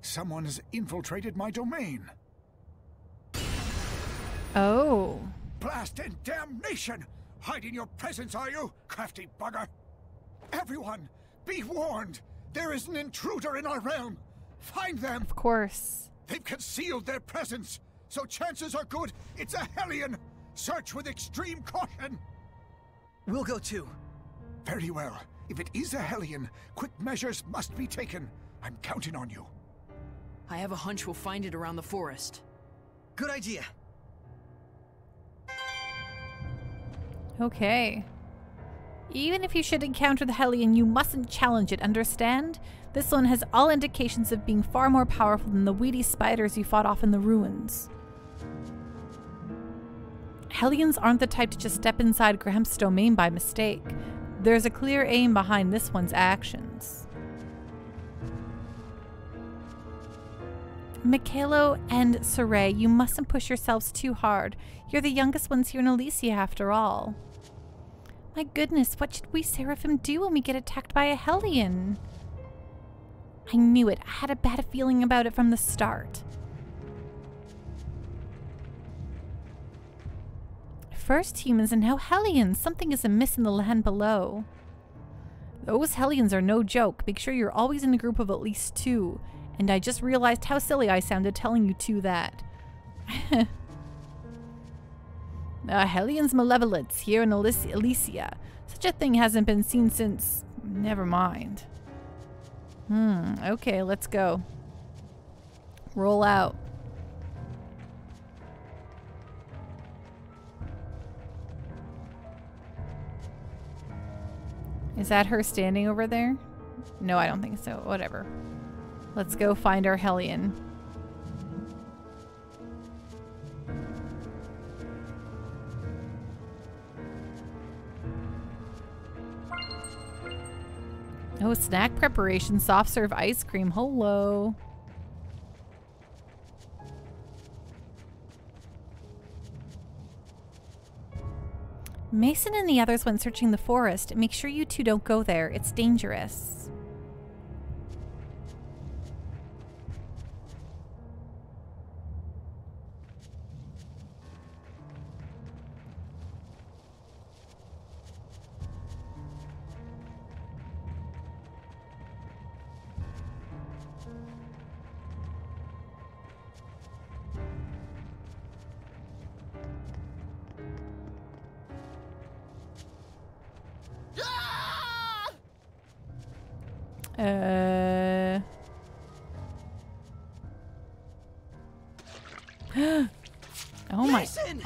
Someone has infiltrated my domain. Oh. Blast and damnation! Hiding your presence, are you, crafty bugger? Everyone, be warned! There is an intruder in our realm! Find them! Of course. They've concealed their presence, so chances are good it's a Hellion! Search with extreme caution! We'll go too. Very well. If it is a Hellion, quick measures must be taken. I'm counting on you. I have a hunch we'll find it around the forest. Good idea. Okay. Even if you should encounter the Hellion, you mustn't challenge it, understand? This one has all indications of being far more powerful than the weedy spiders you fought off in the ruins. Hellions aren't the type to just step inside Gramps' domain by mistake. There's a clear aim behind this one's actions. Mikhailo and Saray, you mustn't push yourselves too hard. You're the youngest ones here in Elysia after all. My goodness, what should we Seraphim do when we get attacked by a Hellion? I knew it. I had a bad feeling about it from the start. First humans and now Hellions. Something is amiss in the land below. Those Hellions are no joke. Make sure you're always in a group of at least 2. And I just realized how silly I sounded telling you 2 that. Hellions Malevolence here in Elysia. Such a thing hasn't been seen since... Never mind. Okay, let's go. Roll out. Is that her standing over there? No, I don't think so. Whatever. Let's go find our Hellion. Oh, snack preparation, soft serve ice cream. Hello. Mason and the others went searching the forest. Make sure you 2 don't go there. It's dangerous.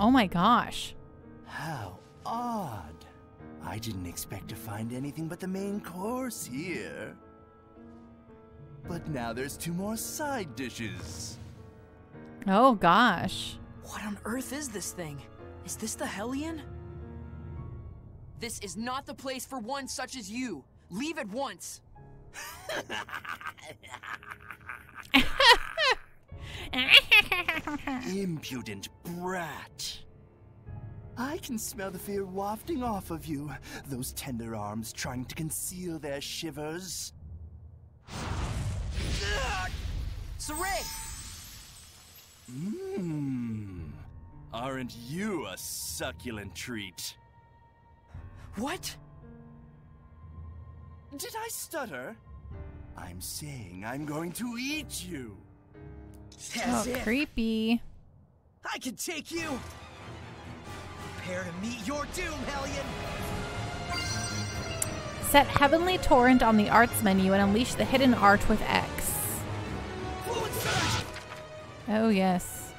Oh my gosh. How odd. I didn't expect to find anything but the main course here. But now there's 2 more side dishes. Oh gosh. What on earth is this thing? Is this the Hellion? This is not the place for one such as you. Leave at once. Impudent brat. I can smell the fear wafting off of you, those tender arms trying to conceal their shivers. Saray! Aren't you a succulent treat? What? Did I stutter? I'm saying I'm going to eat you. Oh, creepy. I can take you! Prepare to meet your doom, Hellion! Set Heavenly Torrent on the Arts menu and unleash the Hidden Art with X. Fluid surge! Oh, yes.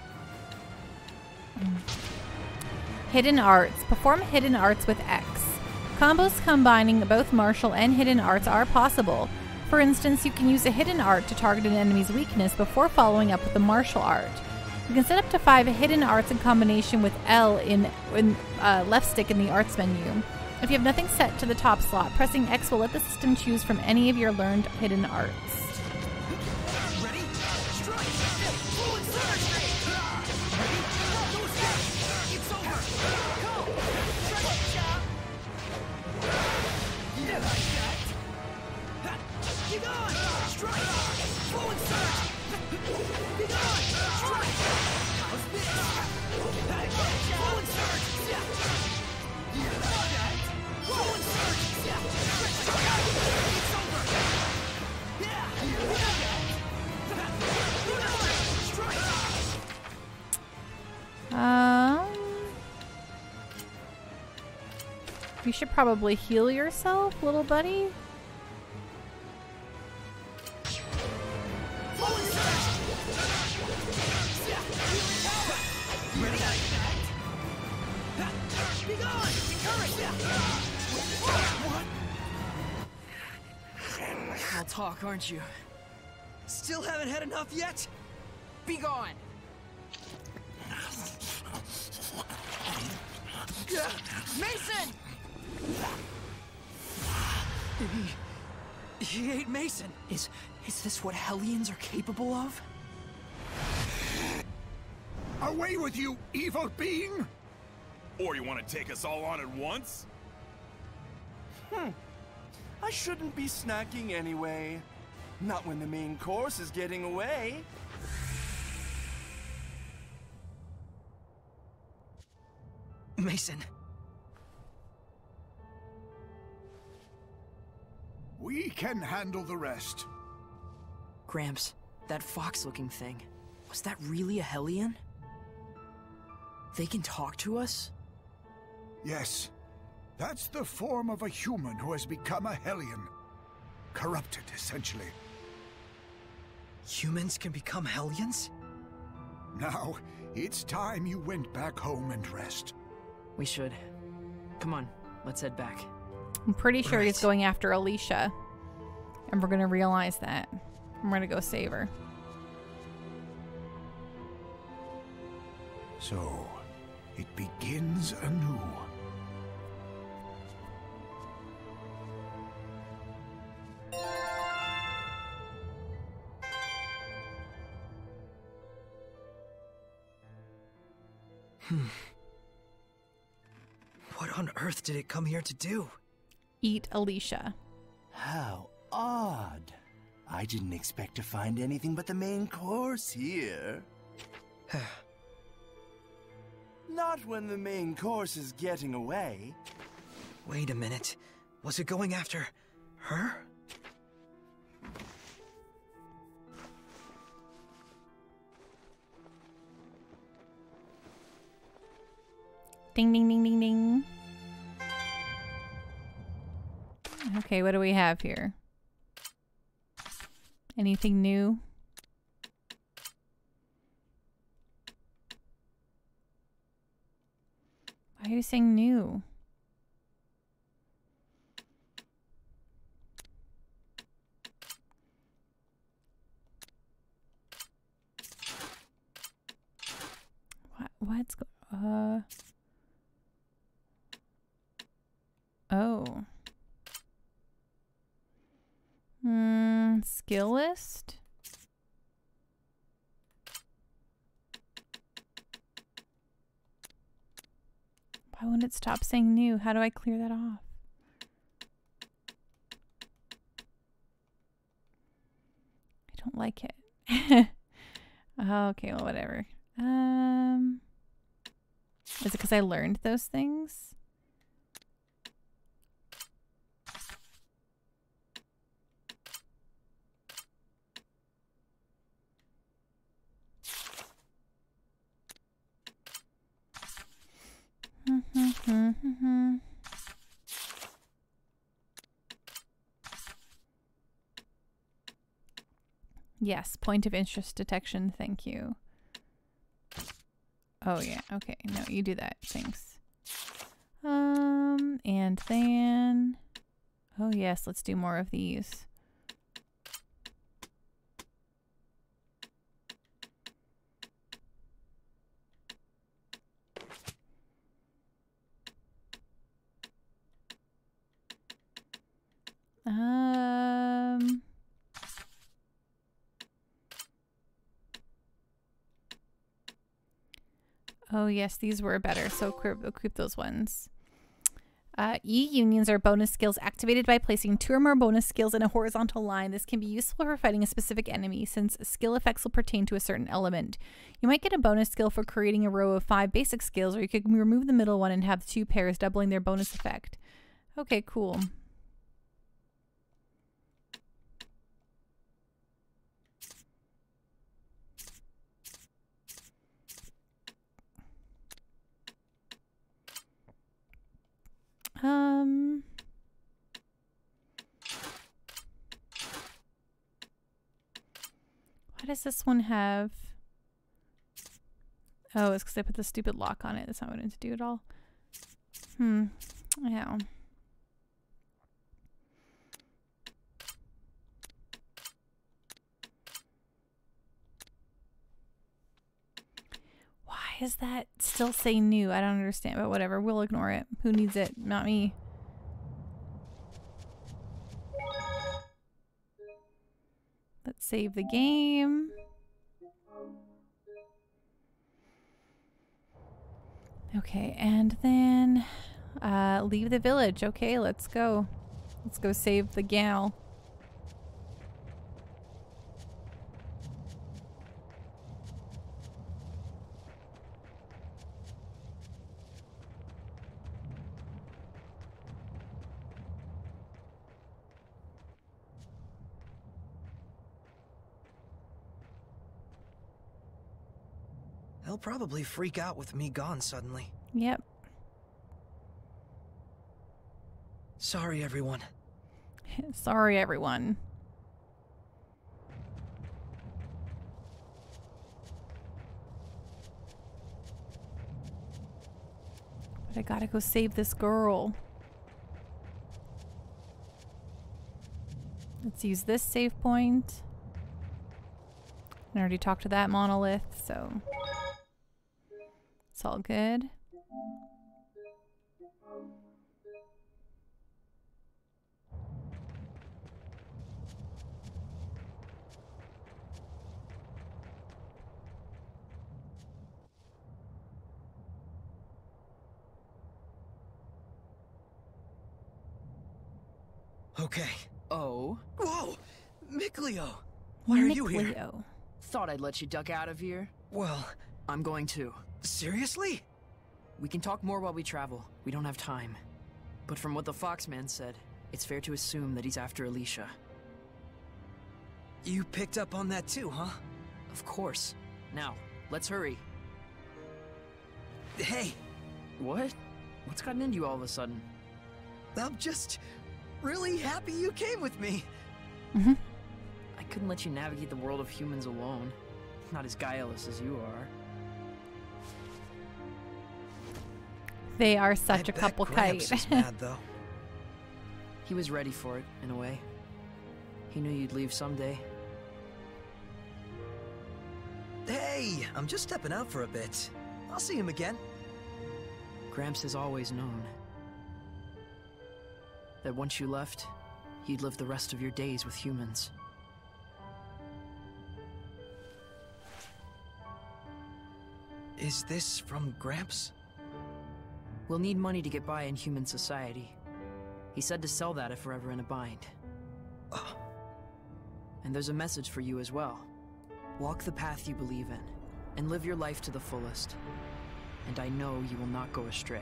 Hidden Arts. Perform Hidden Arts with X. Combos combining both martial and hidden arts are possible. For instance, you can use a hidden art to target an enemy's weakness before following up with a martial art. You can set up to 5 hidden arts in combination with L in left stick in the arts menu. If you have nothing set to the top slot, pressing X will let the system choose from any of your learned hidden arts. Ready? Strike! Fluid surge! Ready? Go step! It's over! Go! You like that? Be gone! Strike! Fluid surge! Be gone! Strike! How's this? Fluid surge! You like that? Fluid surge! It's over! Yeah! You like that? Be gone! Strike! You should probably heal yourself, little buddy. I'll talk, aren't you? Still haven't had enough yet? Be gone! Mason! He ate Mason. Is this what Hellions are capable of? Away with you, evil being! Or you want to take us all on at once? I shouldn't be snacking anyway. Not when the main course is getting away. Mason. We can handle the rest. Gramps, that fox-looking thing, was that really a Hellion? They can talk to us? Yes. That's the form of a human who has become a Hellion. Corrupted, essentially. Humans can become Hellions? Now, it's time you went back home and rest. We should. Come on, let's head back. I'm pretty sure he's Right. going after Alicia. And we're going to realize that. I'm going to go save her. So, it begins anew. What on earth did it come here to do? Eat Alicia. How odd. I didn't expect to find anything but the main course here. Not when the main course is getting away. Wait a minute. Was it going after her? Ding, ding, ding, ding, ding. Okay, what do we have here? Anything new? Why are you saying new? What's going Oh. Skill list? Why won't it stop saying new? How do I clear that off? I don't like it. Okay, well, whatever. Is it because I learned those things? Yes, point of interest detection. Thank you. Oh yeah. Okay. No, you do that. Thanks. And then, oh yes, let's do more of these. Oh yes, these were better, so equip those ones. E-unions are bonus skills activated by placing 2 or more bonus skills in a horizontal line. This can be useful for fighting a specific enemy, since skill effects will pertain to a certain element. You might get a bonus skill for creating a row of 5 basic skills, or you could remove the middle one and have 2 pairs, doubling their bonus effect. Okay, cool. Why does this one have? Oh, it's because I put the stupid lock on it. That's not what I wanted to do at all. Yeah. Why is that still say new? I don't understand, but whatever. We'll ignore it. Who needs it? Not me. Let's save the game. Okay, and then leave the village. Okay, let's go. Let's go save the gal. He'll probably freak out with me gone suddenly. Yep. Sorry, everyone. Sorry, everyone. But I gotta go save this girl. Let's use this save point. I already talked to that monolith, so it's all good. Okay. Oh? Whoa! Mikleo! Why are you here? Mikleo. Thought I'd let you duck out of here. Well, I'm going too. seriously? We can talk more while we travel. We don't have time. But from what the Foxman said, it's fair to assume that he's after Alicia. You picked up on that too, huh? Of course. Now, let's hurry. Hey, What? What's gotten into you all of a sudden? I'm just really happy you came with me. I couldn't let you navigate the world of humans alone. Not as guileless as you are. They are such I a couple bet kite. Gramps is mad though. He was ready for it, in a way. He knew you'd leave someday. Hey, I'm just stepping out for a bit. I'll see him again. Gramps has always known that once you left, you'd live the rest of your days with humans. Is this from Gramps? We'll need money to get by in human society. He said to sell that if we're ever in a bind. And there's a message for you as well. Walk the path you believe in, and live your life to the fullest. And I know you will not go astray.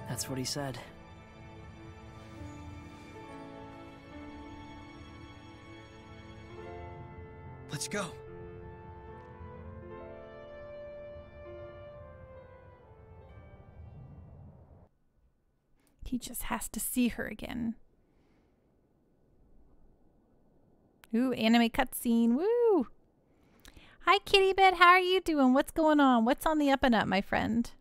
That's what he said. Let's go. He just has to see her again. Ooh, anime cutscene. Woo! Hi, Kitty Bit. How are you doing? What's going on? What's on the up and up, my friend?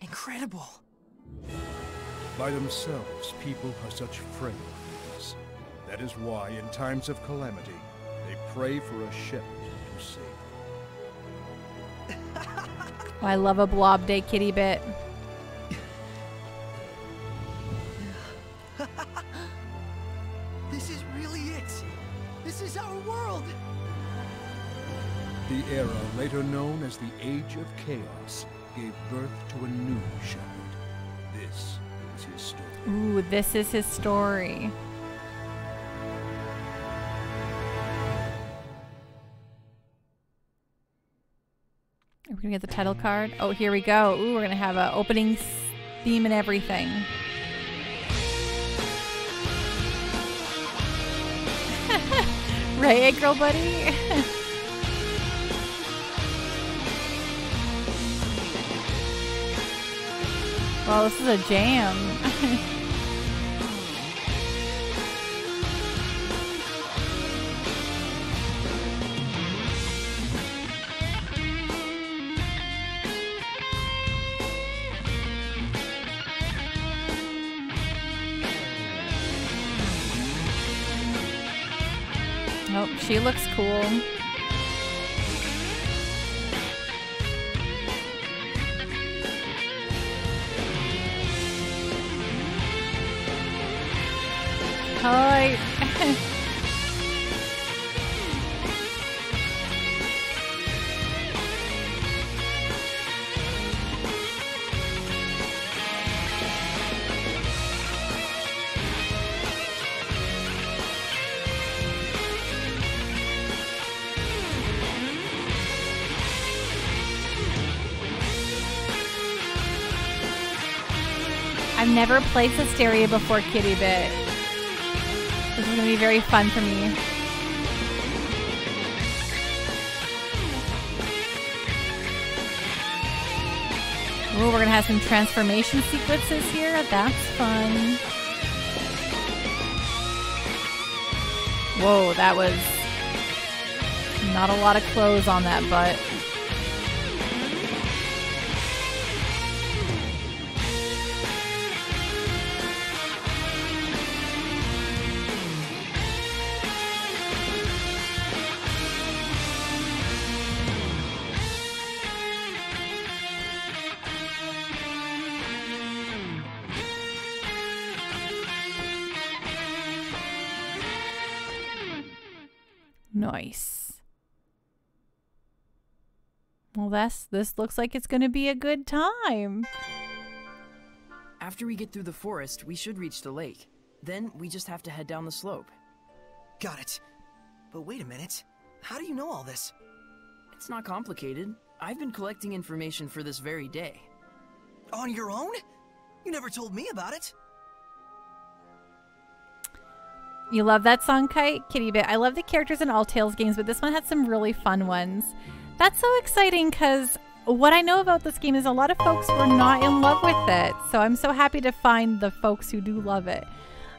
Incredible! By themselves, people are such frail things. That is why, in times of calamity, they pray for a shepherd to save. Oh, I love a blob day, Kitty Bit. This is really it. This is our world. The era later known as the Age of Chaos gave birth to a new shepherd. This is his story. Ooh, this is his story. Are we gonna get the title card? Oh, here we go. Ooh, we're gonna have an opening theme and everything. Right, girl buddy? Well, this is a jam. Oh, she looks cool. Hi. I've never played Zestiria before, Kitty Bit. This is going to be very fun for me. Ooh, we're going to have some transformation sequences here. That's fun. Whoa, that was not a lot of clothes on that butt. Nice. Well, this looks like it's going to be a good time. After we get through the forest, we should reach the lake. Then we just have to head down the slope. Got it. But wait a minute. How do you know all this? It's not complicated. I've been collecting information for this very day. On your own? You never told me about it. You love that song, Kite? Kitty Bit. I love the characters in all Tales games, but this one had some really fun ones. That's so exciting because what I know about this game is a lot of folks were not in love with it. So I'm so happy to find the folks who do love it.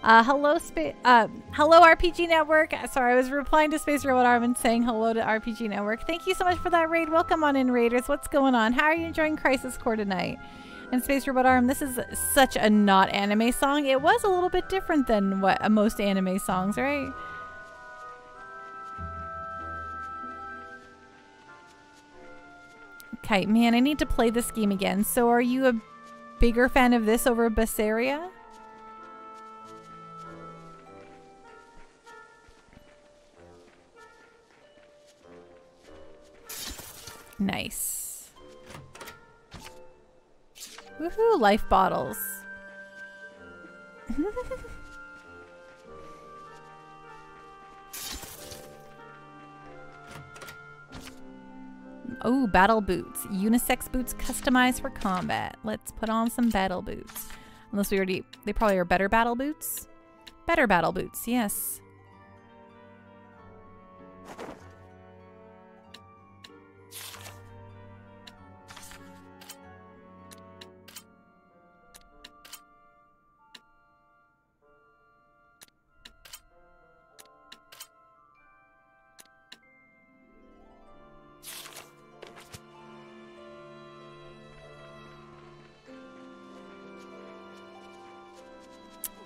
Hello RPG Network. Sorry, I was replying to Space Robot Arm and saying hello to RPG Network. Thank you so much for that raid. Welcome on in, Raiders. What's going on? How are you enjoying Crisis Core tonight? And Space Robot Arm, this is such a not anime song. It was a little bit different than what most anime songs, right? Okay, man, I need to play this game again. So are you a bigger fan of this over Zestiria? Nice. Woohoo, life bottles. Oh, battle boots. Unisex boots customized for combat. Let's put on some battle boots. Unless we already... They probably are better battle boots. Better battle boots, yes.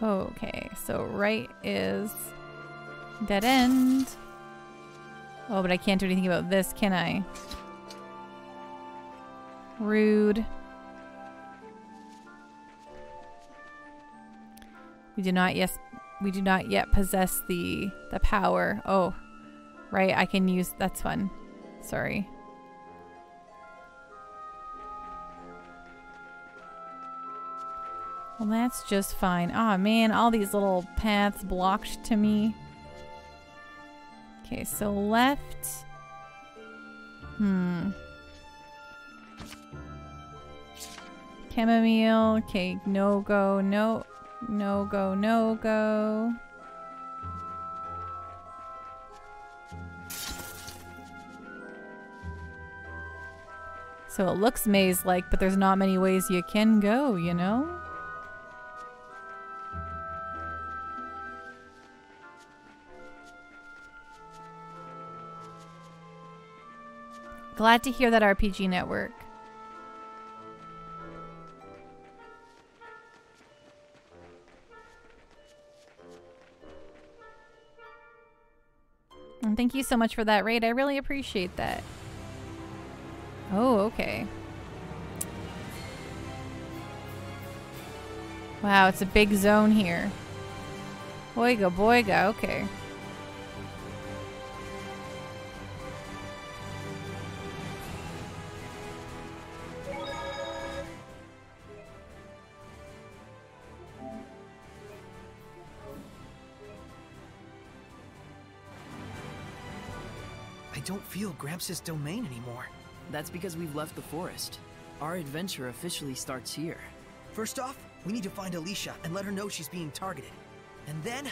Okay, so right is dead end. Oh, but I can't do anything about this, can I? Rude. We do not yet possess the power. Oh, right, I can use, that's fun. Sorry. Well, that's just fine. Oh man, all these little paths blocked to me. Okay, so left. Chamomile. Okay, no go, no. No go, no go. So it looks maze-like, but there's not many ways you can go, you know? Glad to hear that, RPG Network. And thank you so much for that raid. I really appreciate that. Oh, okay. Wow, it's a big zone here. Boyga, boyga, okay. I don't feel Gramps' domain anymore. That's because we've left the forest. Our adventure officially starts here. First off, we need to find Alicia and let her know she's being targeted. And then,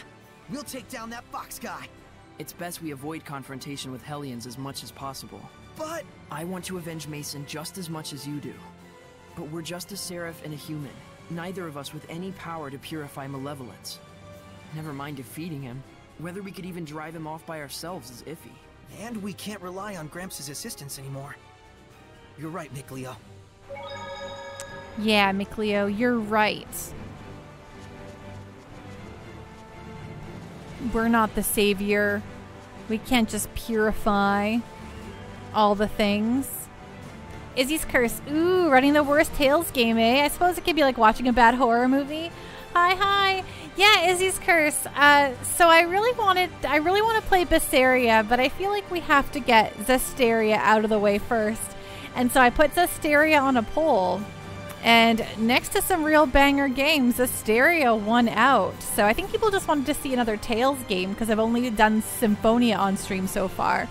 we'll take down that fox guy. It's best we avoid confrontation with Hellions as much as possible. But... I want to avenge Mason just as much as you do. But we're just a seraph and a human. Neither of us with any power to purify malevolence. Never mind defeating him. Whether we could even drive him off by ourselves is iffy. And we can't rely on Gramps' assistance anymore. You're right, Mikleo. Yeah, Mikleo, you're right. We're not the savior. We can't just purify all the things. Izzy's Curse. Ooh, running the worst Tales game, eh? I suppose it could be like watching a bad horror movie. Hi. Yeah, Izzy's Curse. So I really want to play Zestiria, but I feel like we have to get Zestiria out of the way first. And so I put Zestiria on a poll. And next to some real banger games, Zestiria won out. So I think people just wanted to see another Tales game because I've only done Symphonia on stream so far.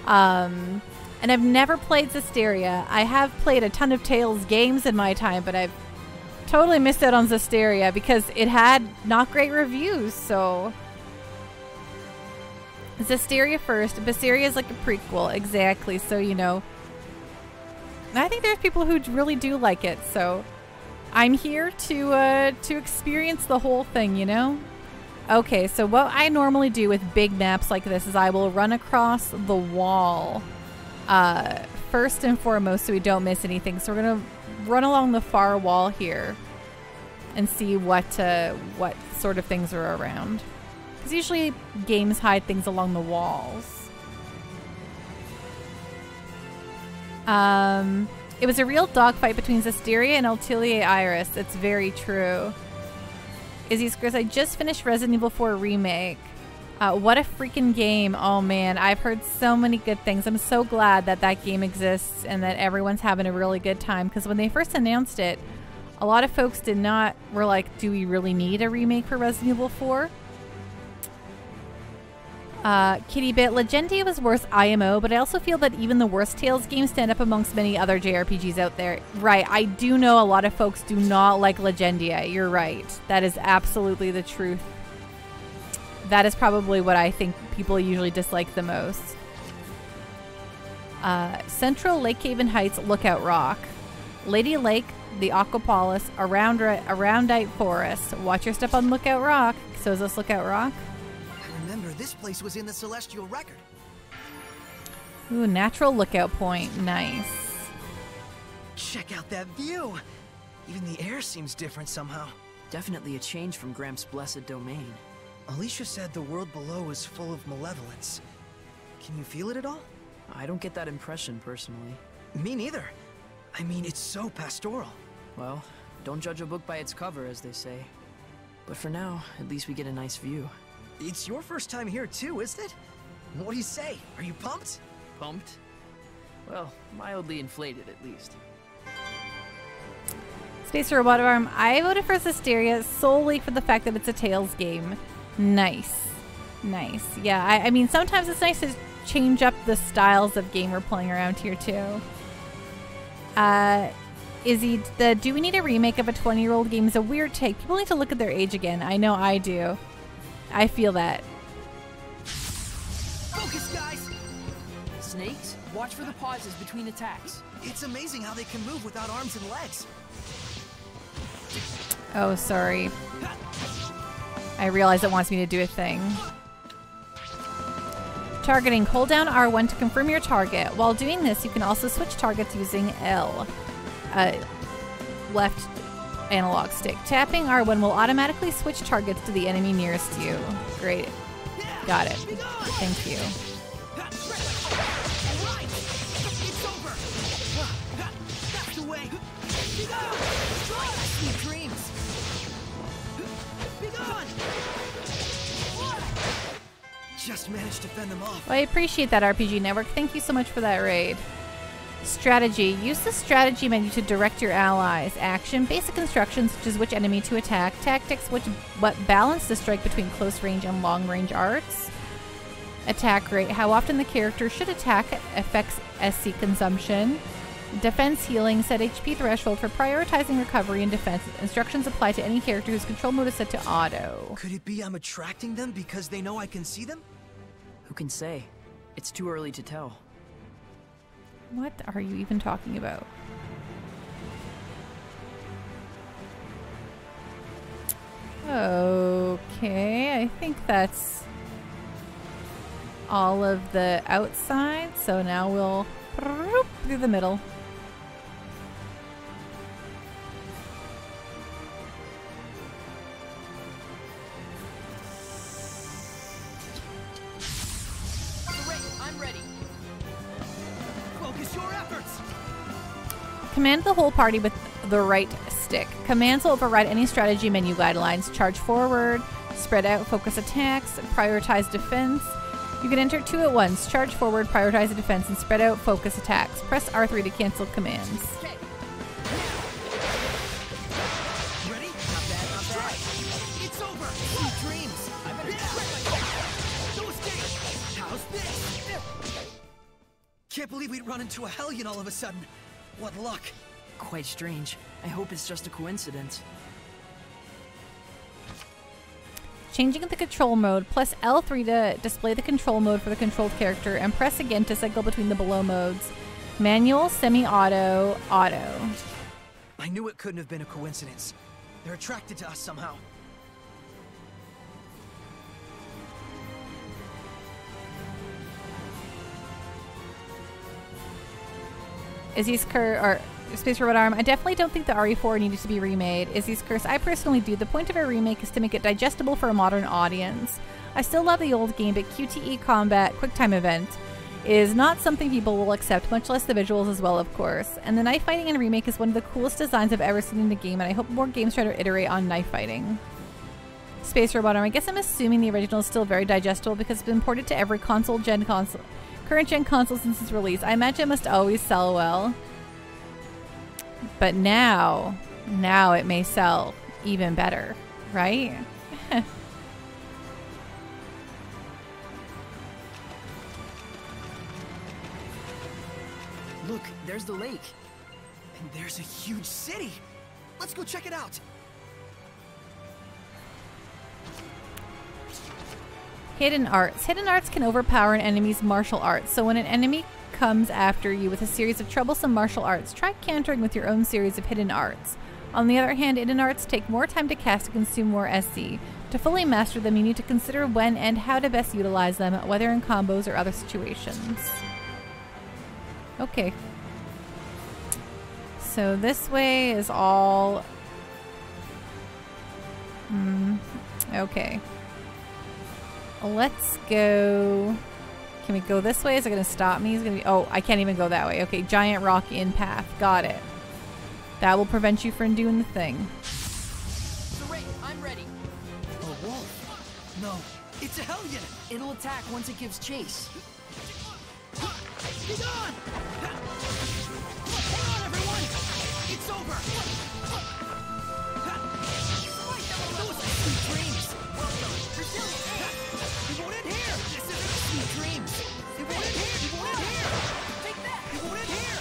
And I've never played Zestiria. I have played a ton of Tales games in my time, but I've totally missed out on Zestiria because it had not great reviews. So Zestiria first. Zestiria is like a prequel, exactly. So, you know, I think there's people who really do like it, so I'm here to experience the whole thing, you know? Okay, so what I normally do with big maps like this is I will run across the wall first and foremost so we don't miss anything. So we're going to run along the far wall here and see what sort of things are around. Because usually games hide things along the walls. It was a real dogfight between Zestiria and Atelier Iris. It's very true. Izzy's Chris, I just finished Resident Evil 4 Remake. What a freaking game. Oh man, I've heard so many good things. I'm so glad that that game exists and that everyone's having a really good time. Because when they first announced it, a lot of folks were like, do we really need a remake for Resident Evil 4? Kitty Bit, Legendia was worse IMO, but I also feel that even the worst Tales games stand up amongst many other JRPGs out there. Right, I do know a lot of folks do not like Legendia. You're right. That is absolutely the truth. That is probably what I think people usually dislike the most. Central Lake Haven Heights Lookout Rock. Lady Lake, the Aquapolis, Aroundite Forest. Watch your step on Lookout Rock. So is this Lookout Rock? Remember, this place was in the Celestial Record. Ooh, natural lookout point. Nice. Check out that view. Even the air seems different somehow. Definitely a change from Gramps' blessed domain. Alicia said the world below is full of malevolence. Can you feel it at all? I don't get that impression, personally. Me neither. I mean, it's so pastoral. Well, don't judge a book by its cover, as they say. But for now, at least we get a nice view. It's your first time here too, isn't it? What do you say? Are you pumped? Pumped? Well, mildly inflated at least. Space Robot Arm. I voted for Zestiria solely for the fact that it's a Tales game. Nice. Nice. Yeah, I mean, sometimes it's nice to change up the styles of game we're playing around here too. Izzy, do we need a remake of a 20-year-old game is a weird take. People need to look at their age again. I know I do. I feel that. Focus, guys! Snakes, watch for the pauses between attacks. It's amazing how they can move without arms and legs. Oh, sorry. I realize it wants me to do a thing. Targeting. Hold down R1 to confirm your target. While doing this, you can also switch targets using L. Left analog stick. Tapping R1 will automatically switch targets to the enemy nearest you. Great. Got it. Thank you. just managed to fend them off. Well, I appreciate that, RPG Network. Thank you so much for that raid. Strategy. Use the strategy menu to direct your allies. Action. Basic instructions, such as which enemy to attack. Tactics, what balance the strike between close range and long range arts. Attack rate. How often the character should attack affects SC consumption. Defense healing. Set HP threshold for prioritizing recovery and defense. Instructions apply to any character whose control mode is set to auto. Could it be I'm attracting them because they know I can see them? Who can say? It's too early to tell. What are you even talking about? Okay, I think that's all of the outside. So now we'll through the middle. I'm ready. Focus your efforts. Command the whole party with the right stick. Commands will override any strategy menu guidelines. Charge forward, spread out, focus attacks, prioritize defense. You can enter 2 at once. Charge forward, prioritize the defense, and spread out, focus attacks. Press R3 to cancel commands. Okay. Ready? Not bad, not bad. It's over. Sweet dreams. I better check those gates. How's this? Can't believe we'd run into a Hellion all of a sudden. What luck. Quite strange. I hope it's just a coincidence. Changing the control mode, press L3 to display the control mode for the controlled character, and press again to cycle between the below modes. Manual, semi-auto, auto. I knew it couldn't have been a coincidence. They're attracted to us somehow. Izzy's Curse, or Space Robot Arm, I definitely don't think the RE4 needed to be remade. Izzy's Curse, I personally do. The point of a remake is to make it digestible for a modern audience. I still love the old game, but QTE combat, QuickTime event, is not something people will accept, much less the visuals as well, of course. And the knife fighting in remake is one of the coolest designs I've ever seen in a game, and I hope more games try to iterate on knife fighting. Space Robot Arm, I guess I'm assuming the original is still very digestible because it's been ported to every current gen console since its release. I imagine it must always sell well. But now it may sell even better, right? Look, there's the lake. And there's a huge city. Let's go check it out. Hidden arts. Hidden arts can overpower an enemy's martial arts. So when an enemy comes after you with a series of troublesome martial arts, try countering with your own series of hidden arts. On the other hand, hidden arts take more time to cast and consume more SC. To fully master them, you need to consider when and how to best utilize them, whether in combos or other situations. Okay. So this way is all... okay. Let's go... Can we go this way? Is it going to stop me? Is it going to be... Oh, I can't even go that way. Okay, giant rock in path. Got it. That will prevent you from doing the thing. I'm ready. A wolf? No, it's a Hellion. It'll attack once it gives chase. He's on! Hold on, everyone! It's over! Those are sweet dreams! Well done! Resilient! He won't end here! This isn't sweet dreams! He won't end here! He won't end here! Take that! He won't end here!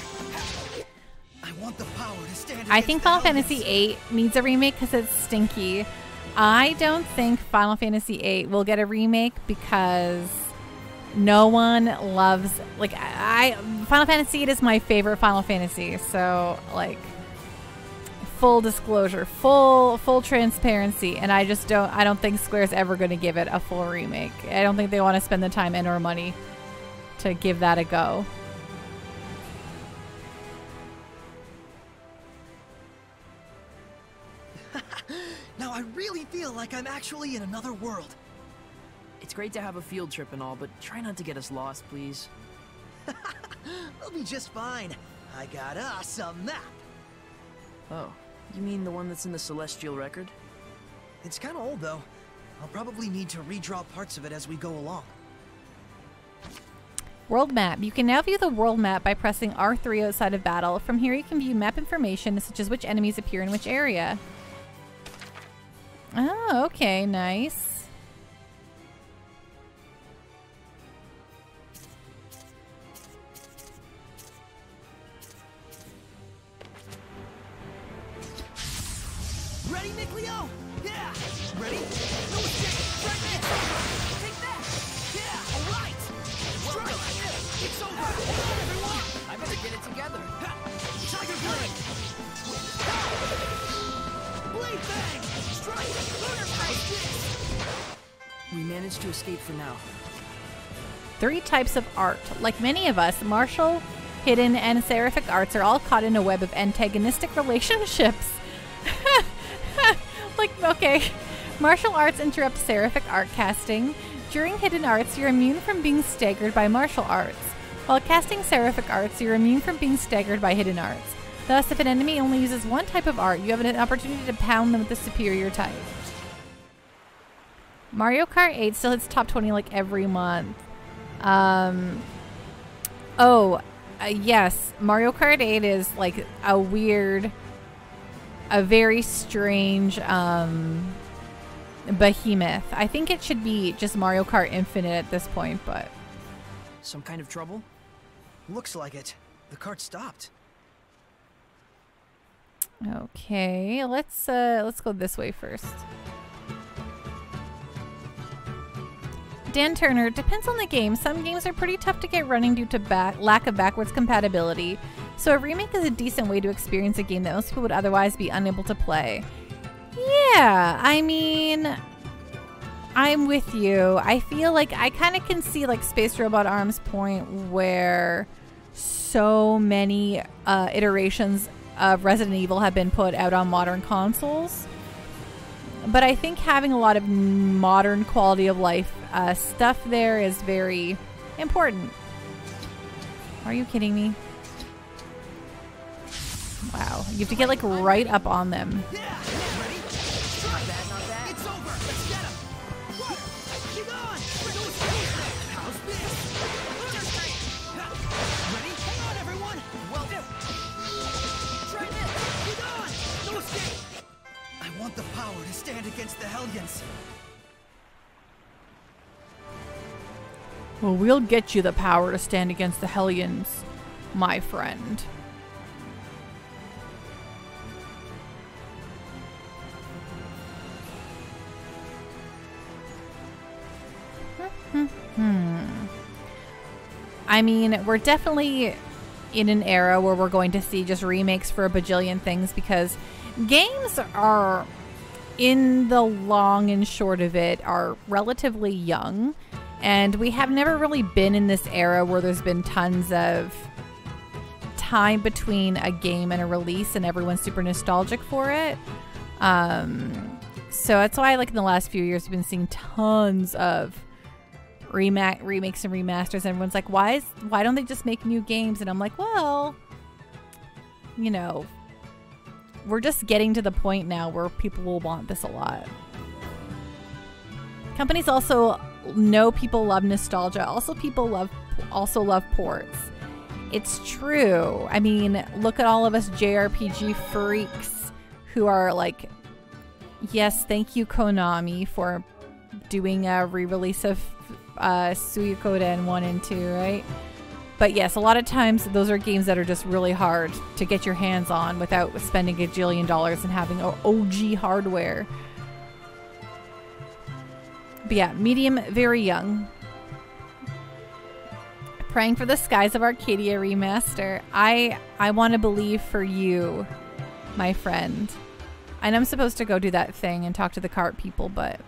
I want the power to stand I think Final Fantasy VIII needs a remake because it's stinky. I don't think Final Fantasy VIII will get a remake because no one loves, like, Final Fantasy VIII is my favorite Final Fantasy, so, like, full disclosure, full transparency, and I don't think Square's ever going to give it a full remake. I don't think they want to spend the time and or money to give that a go. Now I really feel like I'm actually in another world. It's great to have a field trip and all, but try not to get us lost, please. We'll be just fine. I got us a map. Oh, you mean the one that's in the Celestial Record? It's kind of old, though. I'll probably need to redraw parts of it as we go along. World map. You can now view the world map by pressing R3 outside of battle. From here you can view map information such as which enemies appear in which area. Oh, okay, nice. Ready, Nickleo? Yeah! Ready? No escape! Right there! Take that! Yeah! Alright! Welcome! It's over! Come on, everyone! I better get it together. Tiger Blade! Blade Bang! Strike! Lunar Face! We managed to escape for now. 3 types of art. Like many of us, martial, hidden, and seraphic arts are all caught in a web of antagonistic relationships. Like, okay. Martial arts interrupt seraphic art casting. During hidden arts, you're immune from being staggered by martial arts. While casting seraphic arts, you're immune from being staggered by hidden arts. Thus, if an enemy only uses one type of art, you have an opportunity to pound them with the superior type. Mario Kart 8 still hits top 20 like every month. Yes, Mario Kart 8 is like a weird, a very strange behemoth. I think it should be just Mario Kart Infinite at this point, but... Some kind of trouble? Looks like it. The cart stopped. Okay, let's go this way first. Dan Turner, depends on the game. Some games are pretty tough to get running due to lack of backwards compatibility. So a remake is a decent way to experience a game that most people would otherwise be unable to play. Yeah, I mean, I'm with you. I feel like I kind of can see like Space Robot Arms Point where so many iterations of Resident Evil have been put out on modern consoles. But I think having a lot of modern quality of life stuff there is very important. Are you kidding me? Wow, you have to get like right up on them. Yeah! Ready? Try that, not that. It's over! Let's get him! Water! Keep on! How's this? Lunar Street! Ready? Hang on, everyone! Well done! Try this! Keep on! No escape! I want the power to stand against the Hellions. Well, we'll get you the power to stand against the Hellions, my friend. I mean, we're definitely in an era where we're going to see just remakes for a bajillion things because games are, in the long and short of it, are relatively young. And we have never really been in this era where there's been tons of time between a game and a release and everyone's super nostalgic for it. So that's why, like, in the last few years, we've been seeing tons of remakes and remasters. And everyone's like, why don't they just make new games? And I'm like, well, you know, we're just getting to the point now where people will want this a lot. Companies also know people love nostalgia. People also love ports. It's true. I mean, look at all of us JRPG freaks who are like, yes, thank you Konami for doing a re-release of Suikoden 1 and 2, right? But yes, a lot of times those are games that are just really hard to get your hands on without spending $1 jillion and having OG hardware. But yeah, medium, very young. Praying for the Skies of Arcadia remaster. I want to believe for you, my friend. And I'm supposed to go do that thing and talk to the cart people, but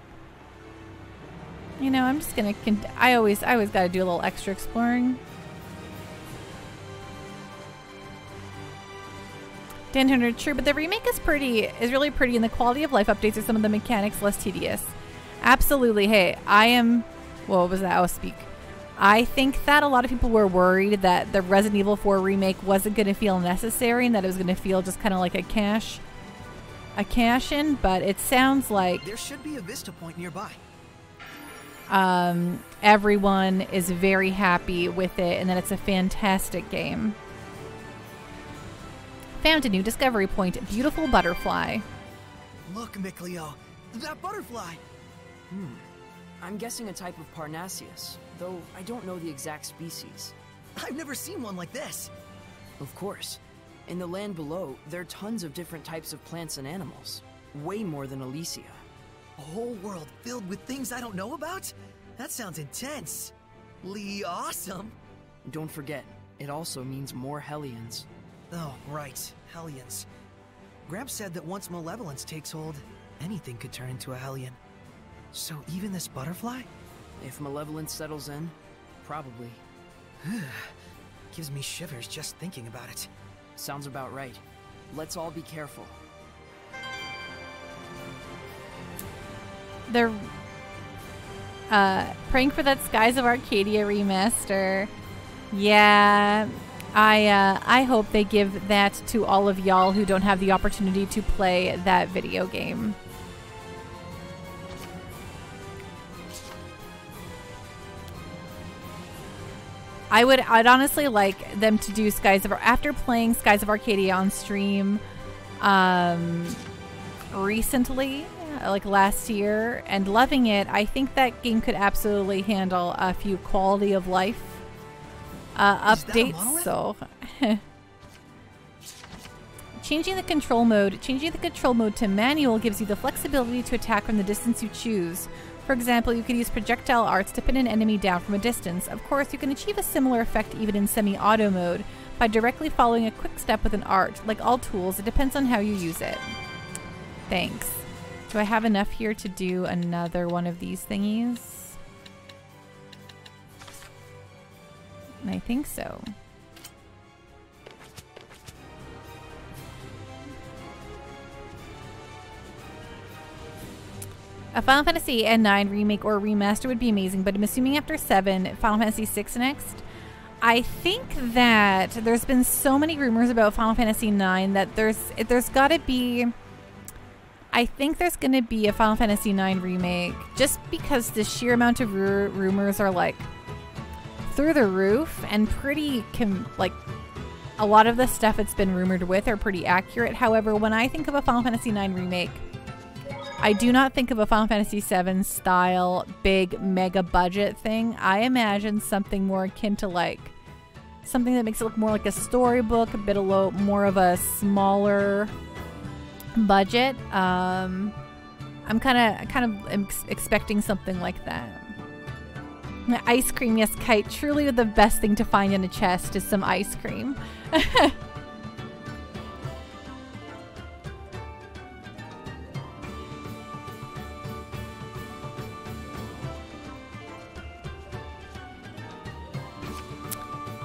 you know, I'm just gonna. I always got to do a little extra exploring. Dan Turner, true, but the remake is really pretty, and the quality of life updates are some of the mechanics less tedious. Absolutely. Hey, what was that? I'll speak. I think that a lot of people were worried that the Resident Evil 4 remake wasn't going to feel necessary and that it was going to feel just kind of like a cash in, but it sounds like there should be a vista point nearby. Everyone is very happy with it and that it's a fantastic game. Found a new discovery point. Beautiful butterfly. Look, Mikleo, that butterfly. I'm guessing a type of Parnassius, though I don't know the exact species. I've never seen one like this. Of course. In the land below, there are tons of different types of plants and animals. Way more than Elysia. A whole world filled with things I don't know about? That sounds intense. Awesome. Don't forget, it also means more Hellions. Oh, right. Hellions. Gramps said that once malevolence takes hold, anything could turn into a Hellion. So even this butterfly? If malevolence settles in, probably. Gives me shivers just thinking about it. Sounds about right. Let's all be careful. They're praying for that Skies of Arcadia remaster. Yeah, I hope they give that to all of y'all who don't have the opportunity to play that video game. I'd honestly like them to do after playing Skies of Arcadia on stream recently, like last year, and loving it. I think that game could absolutely handle a few quality of life updates. So changing the control mode to manual gives you the flexibility to attack from the distance you choose. For example, you could use projectile arts to pin an enemy down from a distance. Of course, you can achieve a similar effect even in semi-auto mode by directly following a quick step with an art. Like all tools, it depends on how you use it. Thanks. Do I have enough here to do another one of these thingies? I think so. A Final Fantasy N9 remake or remaster would be amazing, but I'm assuming after 7, Final Fantasy 6 next. I think that there's been so many rumors about Final Fantasy 9 that there's got to be... I think there's going to be a Final Fantasy 9 remake just because the sheer amount of rumors are like through the roof and pretty like a lot of the stuff it's been rumored with are pretty accurate. However, when I think of a Final Fantasy 9 remake, I do not think of a Final Fantasy VII style big mega budget thing. I imagine something more akin to like something that makes it look more like a storybook, a bit more of a smaller budget. I'm kind of expecting something like that. Ice cream, yes, Kite. Truly the best thing to find in a chest is some ice cream.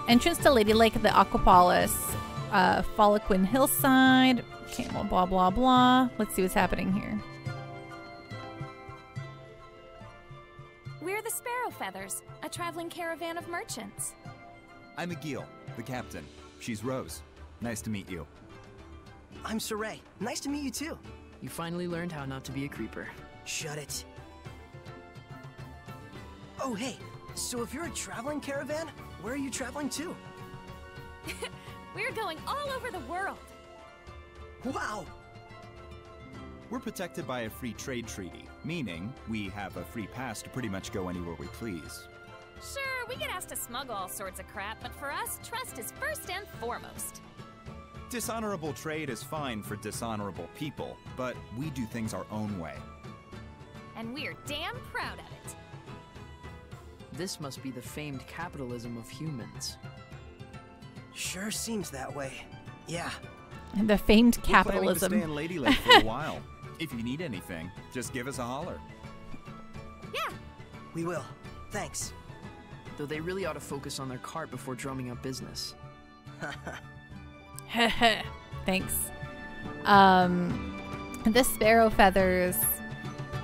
Entrance to Lady Lake at the Aquapolis. Foliquin Hillside. Okay, well, blah, blah, blah. Let's see what's happening here. We're the Sparrow Feathers, a traveling caravan of merchants. I'm Agil, the captain. She's Rose. Nice to meet you. I'm Saray. Nice to meet you too. You finally learned how not to be a creeper. Shut it. Oh, hey. So if you're a traveling caravan, where are you traveling to? We're going all over the world. Wow! We're protected by a free trade treaty, meaning we have a free pass to pretty much go anywhere we please. Sure, we get asked to smuggle all sorts of crap, but for us, trust is first and foremost. Dishonorable trade is fine for dishonorable people, but we do things our own way. And we're damn proud of it. This must be the famed capitalism of humans. Sure seems that way. Yeah. The famed capitalism. We're planning to stay in Lady Lake for a while. If you need anything, just give us a holler. Yeah. We will. Thanks. Though they really ought to focus on their cart before drumming up business. Thanks. The Sparrow Feathers.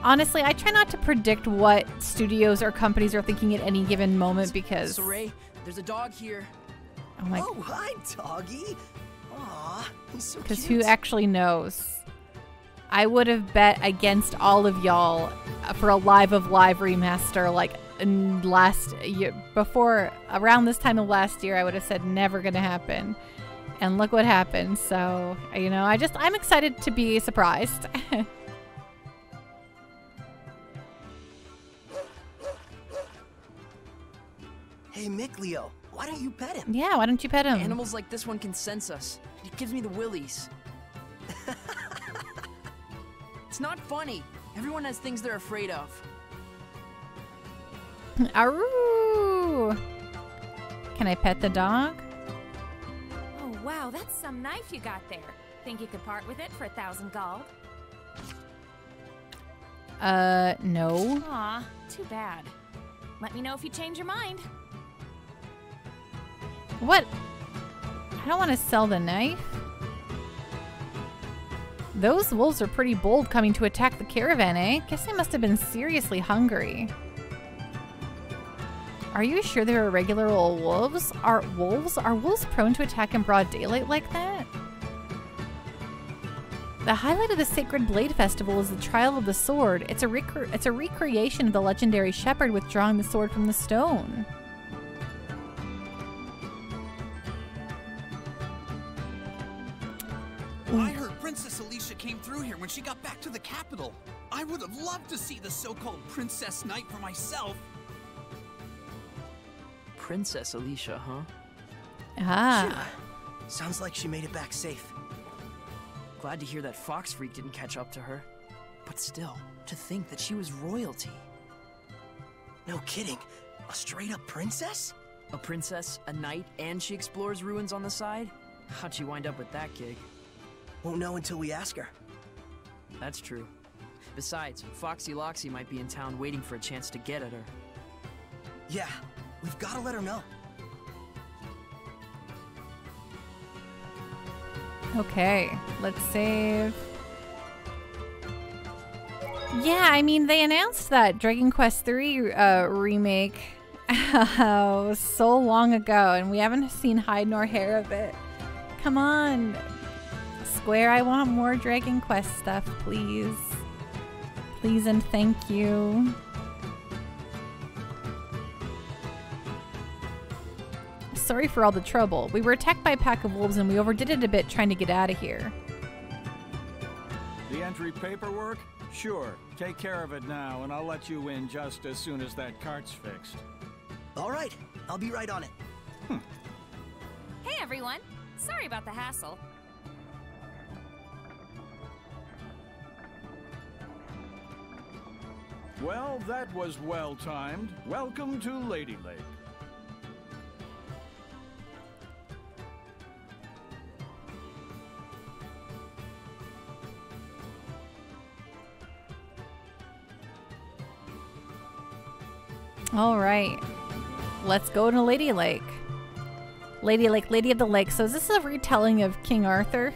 Honestly, I try not to predict what studios or companies are thinking at any given moment because... Saray, there's a dog here. Oh my... Oh, hi, doggy. Aw, he's so cute. Because who actually knows? I would have bet against all of y'all for a Live of Live remaster like last year, before around this time of last year. I would have said never gonna happen, and look what happened. So, you know, I'm excited to be surprised. Hey, Mickleo, why don't you pet him? Yeah, why don't you pet him? Animals like this one can sense us. It gives me the willies. It's not funny. Everyone has things they're afraid of. Aroo! Can I pet the dog? Oh, wow, that's some knife you got there. Think you could part with it for 1,000 gold? No. Aw, too bad. Let me know if you change your mind. What? I don't want to sell the knife. Those wolves are pretty bold coming to attack the caravan, eh? Guess they must have been seriously hungry. Are you sure they were regular old wolves? Are wolves prone to attack in broad daylight like that? The highlight of the Sacred Blade Festival is the Trial of the Sword. It's a recreation of the legendary shepherd withdrawing the sword from the stone. I heard Princess Alicia came through here when she got back to the capital. I would have loved to see the so-called Princess Knight for myself. Princess Alicia, huh? Ah. Sounds like she made it back safe. Glad to hear that fox freak didn't catch up to her. But still, to think that she was royalty. No kidding. A straight-up princess? A princess, a knight, and she explores ruins on the side? How'd she wind up with that gig? Won't know until we ask her. That's true. Besides, Foxy Loxy might be in town waiting for a chance to get at her. Yeah, we've got to let her know. Okay, let's save. Yeah, I mean, they announced that Dragon Quest III remake so long ago, and we haven't seen hide nor hair of it. Come on, Square, I want more Dragon Quest stuff, please. Please and thank you. Sorry for all the trouble. We were attacked by a pack of wolves and we overdid it a bit trying to get out of here. The entry paperwork? Sure. Take care of it now, and I'll let you in just as soon as that cart's fixed. All right. I'll be right on it. Hey, everyone. Sorry about the hassle. Well, that was well-timed. Welcome to Lady Lake. All right, let's go to Lady Lake. Lady Lake, Lady of the Lake. So is this a retelling of King Arthur?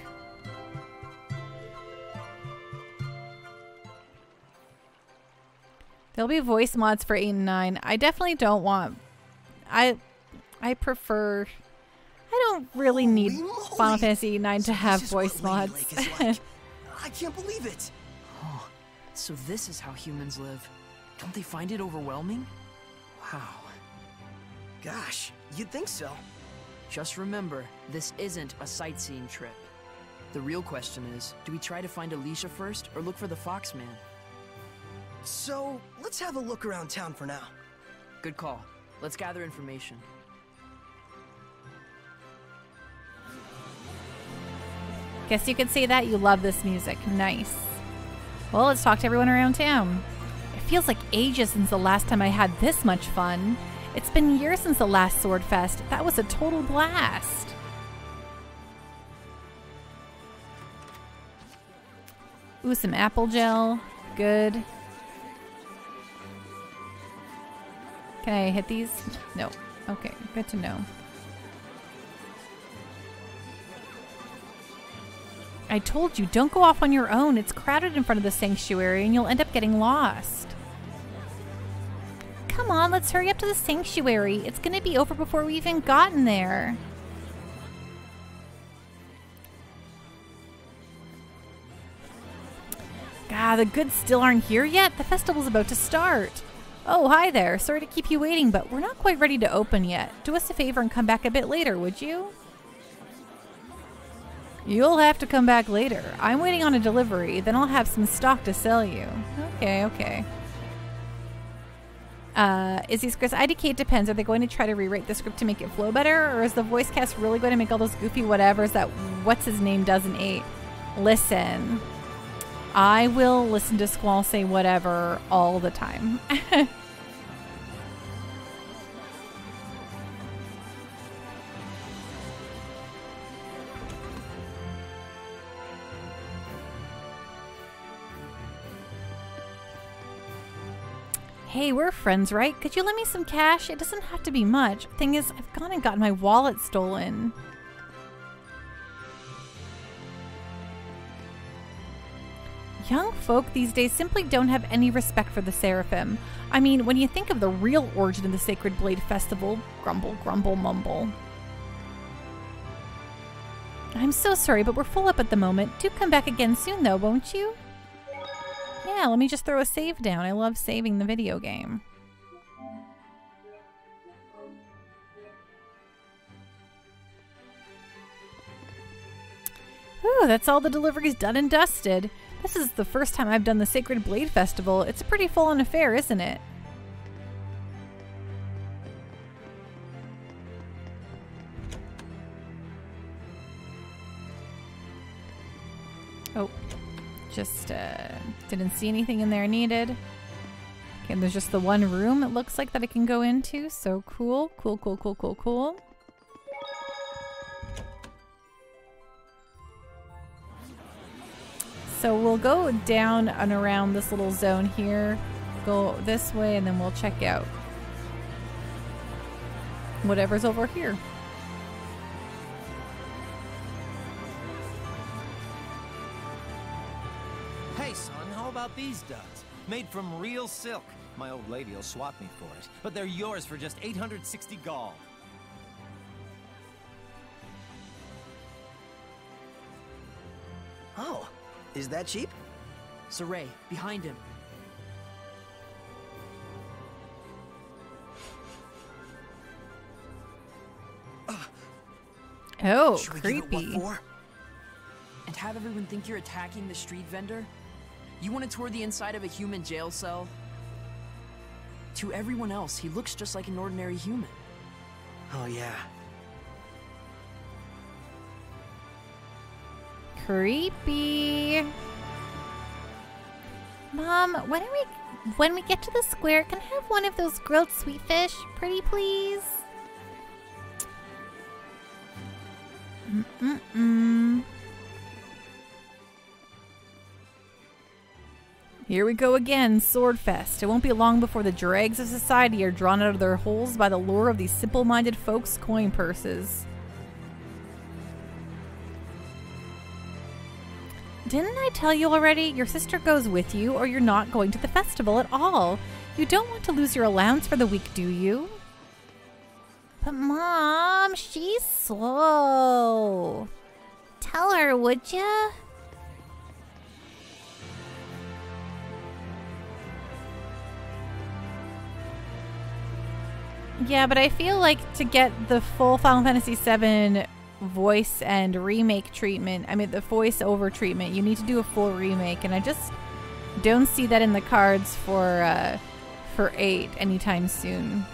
There'll be voice mods for 8 and 9. I definitely don't want... I prefer... I don't really need Final Fantasy 9 to have voice mods. Like. I can't believe it. Oh, so this is how humans live. Don't they find it overwhelming? Wow. Gosh, you'd think so. Just remember, this isn't a sightseeing trip. The real question is, do we try to find Alicia first or look for the Foxman? So, let's have a look around town for now. Good call. Let's gather information. Guess you could say that you love this music. Nice. Well, let's talk to everyone around town. It feels like ages since the last time I had this much fun. It's been years since the last Sword Fest. That was a total blast. Ooh, some apple gel. Good. Can I hit these? No. Okay, good to know. I told you, don't go off on your own. It's crowded in front of the sanctuary and you'll end up getting lost. Come on, let's hurry up to the sanctuary. It's gonna be over before we even gotten there. The goods still aren't here yet? The festival's about to start. Oh, hi there. Sorry to keep you waiting, but we're not quite ready to open yet. Do us a favor and come back a bit later, would you? You'll have to come back later. I'm waiting on a delivery, then I'll have some stock to sell you. Okay, okay. Izzy's Chris, IDK, it depends. Are they going to try to rewrite the script to make it flow better? Or is the voice cast really going to make all those goofy whatevers that what's-his-name does in 8? Listen. I will listen to Squall say whatever all the time. Hey, we're friends, right? Could you lend me some cash? It doesn't have to be much. Thing is, I've gone and gotten my wallet stolen. Young folk these days simply don't have any respect for the Seraphim. I mean, when you think of the real origin of the Sacred Blade Festival, grumble, grumble, mumble. I'm so sorry, but we're full up at the moment. Do come back again soon, though, won't you? Yeah, let me just throw a save down. I love saving the video game. Whew, that's all the deliveries done and dusted. This is the first time I've done the Sacred Blade Festival. It's a pretty full-on affair, isn't it? Oh, just didn't see anything in there needed. Okay, there's just the one room it looks like that I can go into. So cool, cool, cool, cool, cool, cool. So we'll go down and around this little zone here, go this way, and then we'll check out whatever's over here. Hey son, how about these duds? Made from real silk. My old lady will swap me for it, but they're yours for just 860 gall. Oh. Is that cheap? Saray, behind him. Oh, Should we creepy. give it what for? And have everyone think you're attacking the street vendor? You want to tour the inside of a human jail cell? To everyone else, he looks just like an ordinary human. Oh, yeah. Creepy. Mom, when we get to the square, can I have one of those grilled sweet fish? Pretty please. Here we go again, Swordfest. It won't be long before the dregs of society are drawn out of their holes by the lure of these simple-minded folks' coin purses. Didn't I tell you already? Your sister goes with you, or you're not going to the festival at all. You don't want to lose your allowance for the week, do you? But Mom, she's slow. Tell her, would ya? Yeah, but I feel like to get the full Final Fantasy VII voice and remake treatment, I mean the voice over treatment, you need to do a full remake, and I just don't see that in the cards for 8 anytime soon.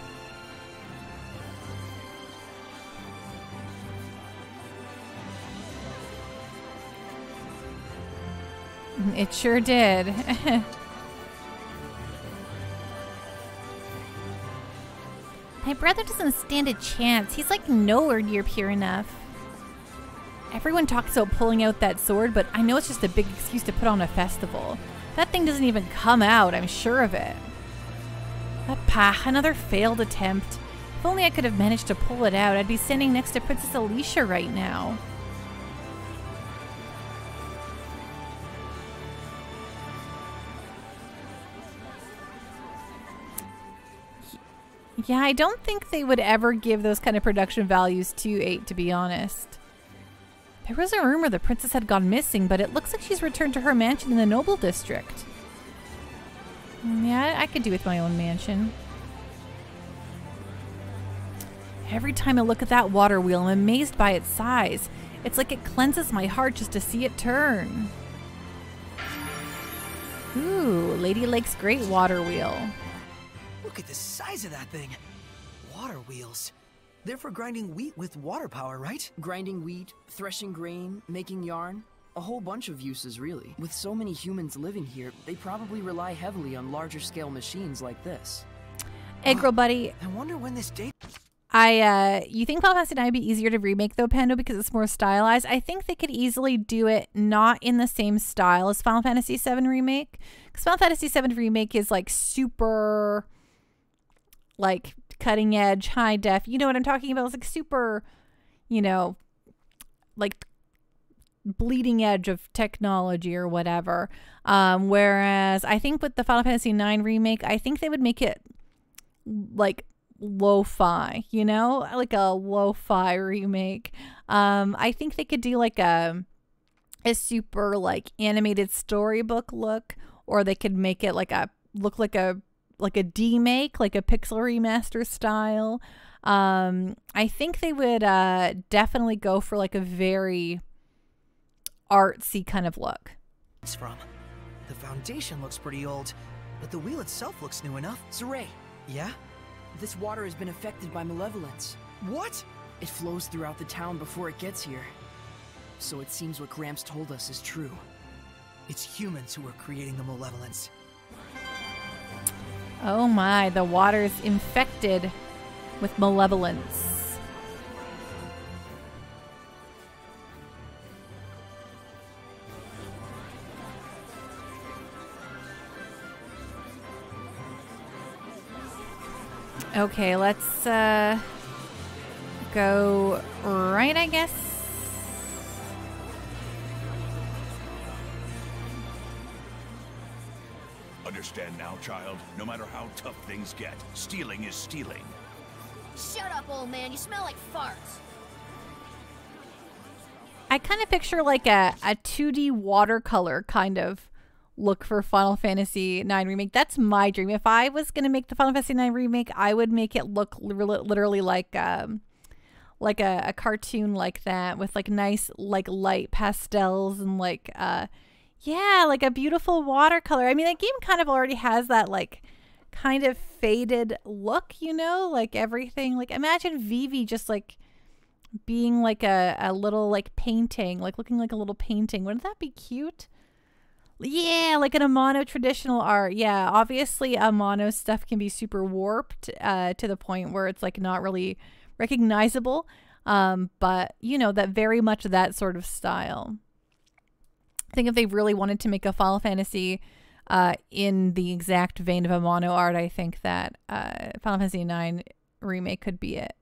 It sure did. My brother doesn't stand a chance. He's like nowhere near pure enough. Everyone talks about pulling out that sword, but I know it's just a big excuse to put on a festival. That thing doesn't even come out, I'm sure of it. Another failed attempt. If only I could have managed to pull it out, I'd be standing next to Princess Alicia right now. Yeah, I don't think they would ever give those kind of production values to 8, to be honest. There was a rumor the princess had gone missing, but it looks like she's returned to her mansion in the Noble District. Yeah, I could do with my own mansion. Every time I look at that water wheel, I'm amazed by its size. It's like it cleanses my heart just to see it turn. Ooh, Lady Lake's great water wheel. Look at the size of that thing. Water wheels. They're for grinding wheat with water power, right? Grinding wheat, threshing grain, making yarn. A whole bunch of uses, really. With so many humans living here, they probably rely heavily on larger scale machines like this. Egg Girl Buddy. I wonder when this date... You think Final Fantasy IX would be easier to remake though, Pando, because it's more stylized? I think they could easily do it not in the same style as Final Fantasy VII Remake. Because Final Fantasy VII Remake is like super, like, cutting edge, high def. You know what I'm talking about? It's like super, you know, like bleeding edge of technology or whatever. Whereas I think with the Final Fantasy IX Remake, I think they would make it like lo-fi, you know, like a lo-fi remake. I think they could do like a super like animated storybook look, or they could make it like a look like a demake, like a pixel remaster style. I think they would definitely go for like a very artsy kind of look. It's from. The foundation looks pretty old, but the wheel itself looks new enough. Saray. Yeah? This water has been affected by malevolence. What? It flows throughout the town before it gets here. So it seems what Gramps told us is true. It's humans who are creating the malevolence. Oh my, the water's infected with malevolence. Okay, let's go right, I guess. Understand now, child? No matter how tough things get, stealing is stealing. Shut up, old man. You smell like farts. I kind of picture like a 2D watercolor kind of look for Final Fantasy IX Remake. That's my dream. If I was going to make the Final Fantasy IX Remake, I would make it look literally like a cartoon like that, with like nice like light pastels and like yeah, like a beautiful watercolor. I mean, that game kind of already has that like kind of faded look, you know, like everything. Like imagine Vivi just like being like a little like painting, like looking like a little painting. Wouldn't that be cute? Yeah, like an Amano traditional art. Yeah, obviously Amano stuff can be super warped to the point where it's like not really recognizable. But you know, that very much that sort of style. I think if they really wanted to make a Final Fantasy in the exact vein of Amano art, I think that Final Fantasy IX Remake could be it.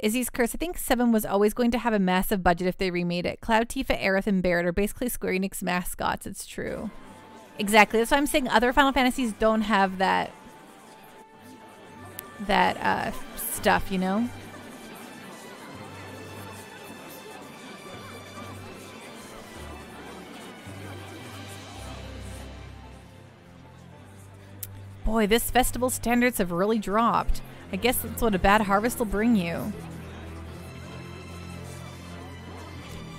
Izzy's Curse. I think 7 was always going to have a massive budget if they remade it. Cloud, Tifa, Aerith, and Barret are basically Square Enix mascots. It's true. Exactly. That's why I'm saying other Final Fantasies don't have that stuff, you know? Boy, this festival's standards have really dropped. I guess that's what a bad harvest will bring you.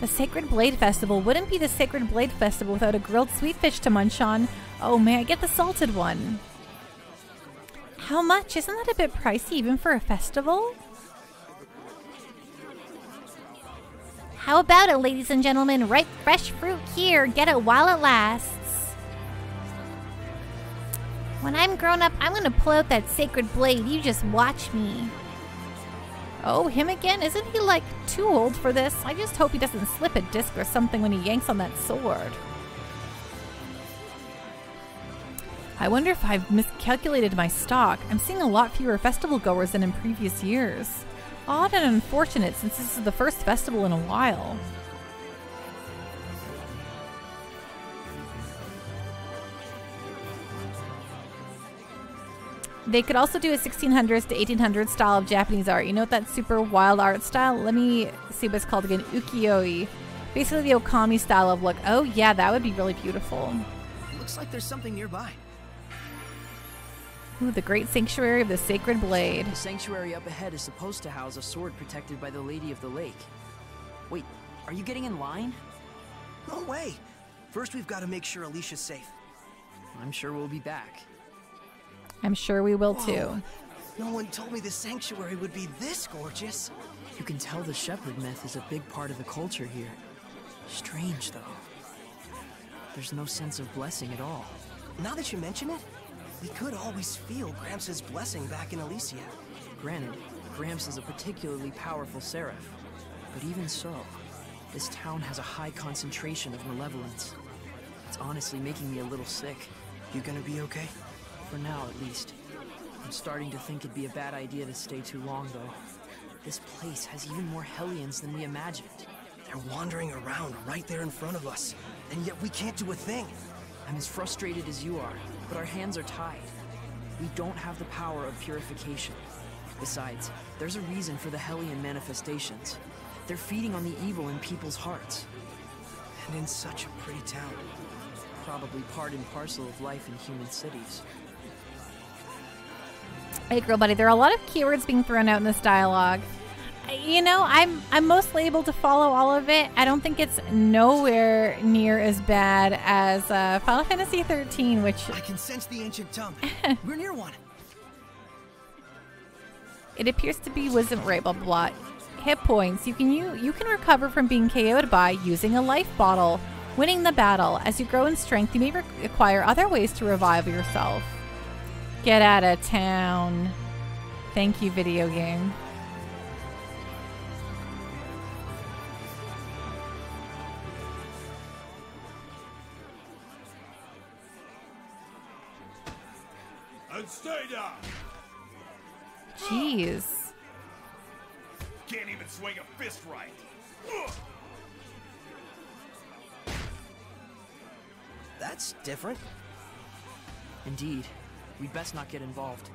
The Sacred Blade Festival wouldn't be the Sacred Blade Festival without a grilled sweetfish to munch on. Oh, may I get the salted one? How much? Isn't that a bit pricey even for a festival? How about it, ladies and gentlemen? Ripe fresh fruit here. Get it while it lasts. When I'm grown up, I'm gonna pull out that sacred blade. You just watch me. Oh, him again? Isn't he like too old for this? I just hope he doesn't slip a disc or something when he yanks on that sword. I wonder if I've miscalculated my stock. I'm seeing a lot fewer festival goers than in previous years. Odd and unfortunate since this is the first festival in a while. They could also do a 1600s to 1800s style of Japanese art. You know what that super wild art style? Let me see what it's called again. Ukiyo-e. Basically the Okami style of look. Oh yeah, that would be really beautiful. Looks like there's something nearby. Ooh, the Great Sanctuary of the Sacred Blade. The sanctuary up ahead is supposed to house a sword protected by the Lady of the Lake. Wait, are you getting in line? No way. First, we've got to make sure Alicia's safe. I'm sure we'll be back. I'm sure we will Whoa. too. No one told me this sanctuary would be this gorgeous. You can tell the shepherd myth is a big part of the culture here. Strange, though. There's no sense of blessing at all. Now that you mention it, we could always feel Gramps' blessing back in Alicia. Granted, Gramps is a particularly powerful seraph. But even so, this town has a high concentration of malevolence. It's honestly making me a little sick. You gonna be okay? For now, at least. I'm starting to think it'd be a bad idea to stay too long, though. This place has even more Hellions than we imagined. They're wandering around right there in front of us, and yet we can't do a thing. I'm as frustrated as you are, but our hands are tied. We don't have the power of purification. Besides, there's a reason for the Hellion manifestations. They're feeding on the evil in people's hearts. And in such a pretty town. Probably part and parcel of life in human cities. Hey, girl buddy, there are a lot of keywords being thrown out in this dialogue. You know, I'm mostly able to follow all of it. I don't think it's nowhere near as bad as Final Fantasy 13, which I can sense the ancient tongue. We're near one. It appears to be wisdom rate, blah blah. Hit points you can recover from being KO'd by using a life bottle. Winning the battle. As you grow in strength, you may acquire other ways to revive yourself. Get out of town. Thank you, video game. And stay down. Jeez. Can't even swing a fist right. That's different. Indeed. We'd best not get involved.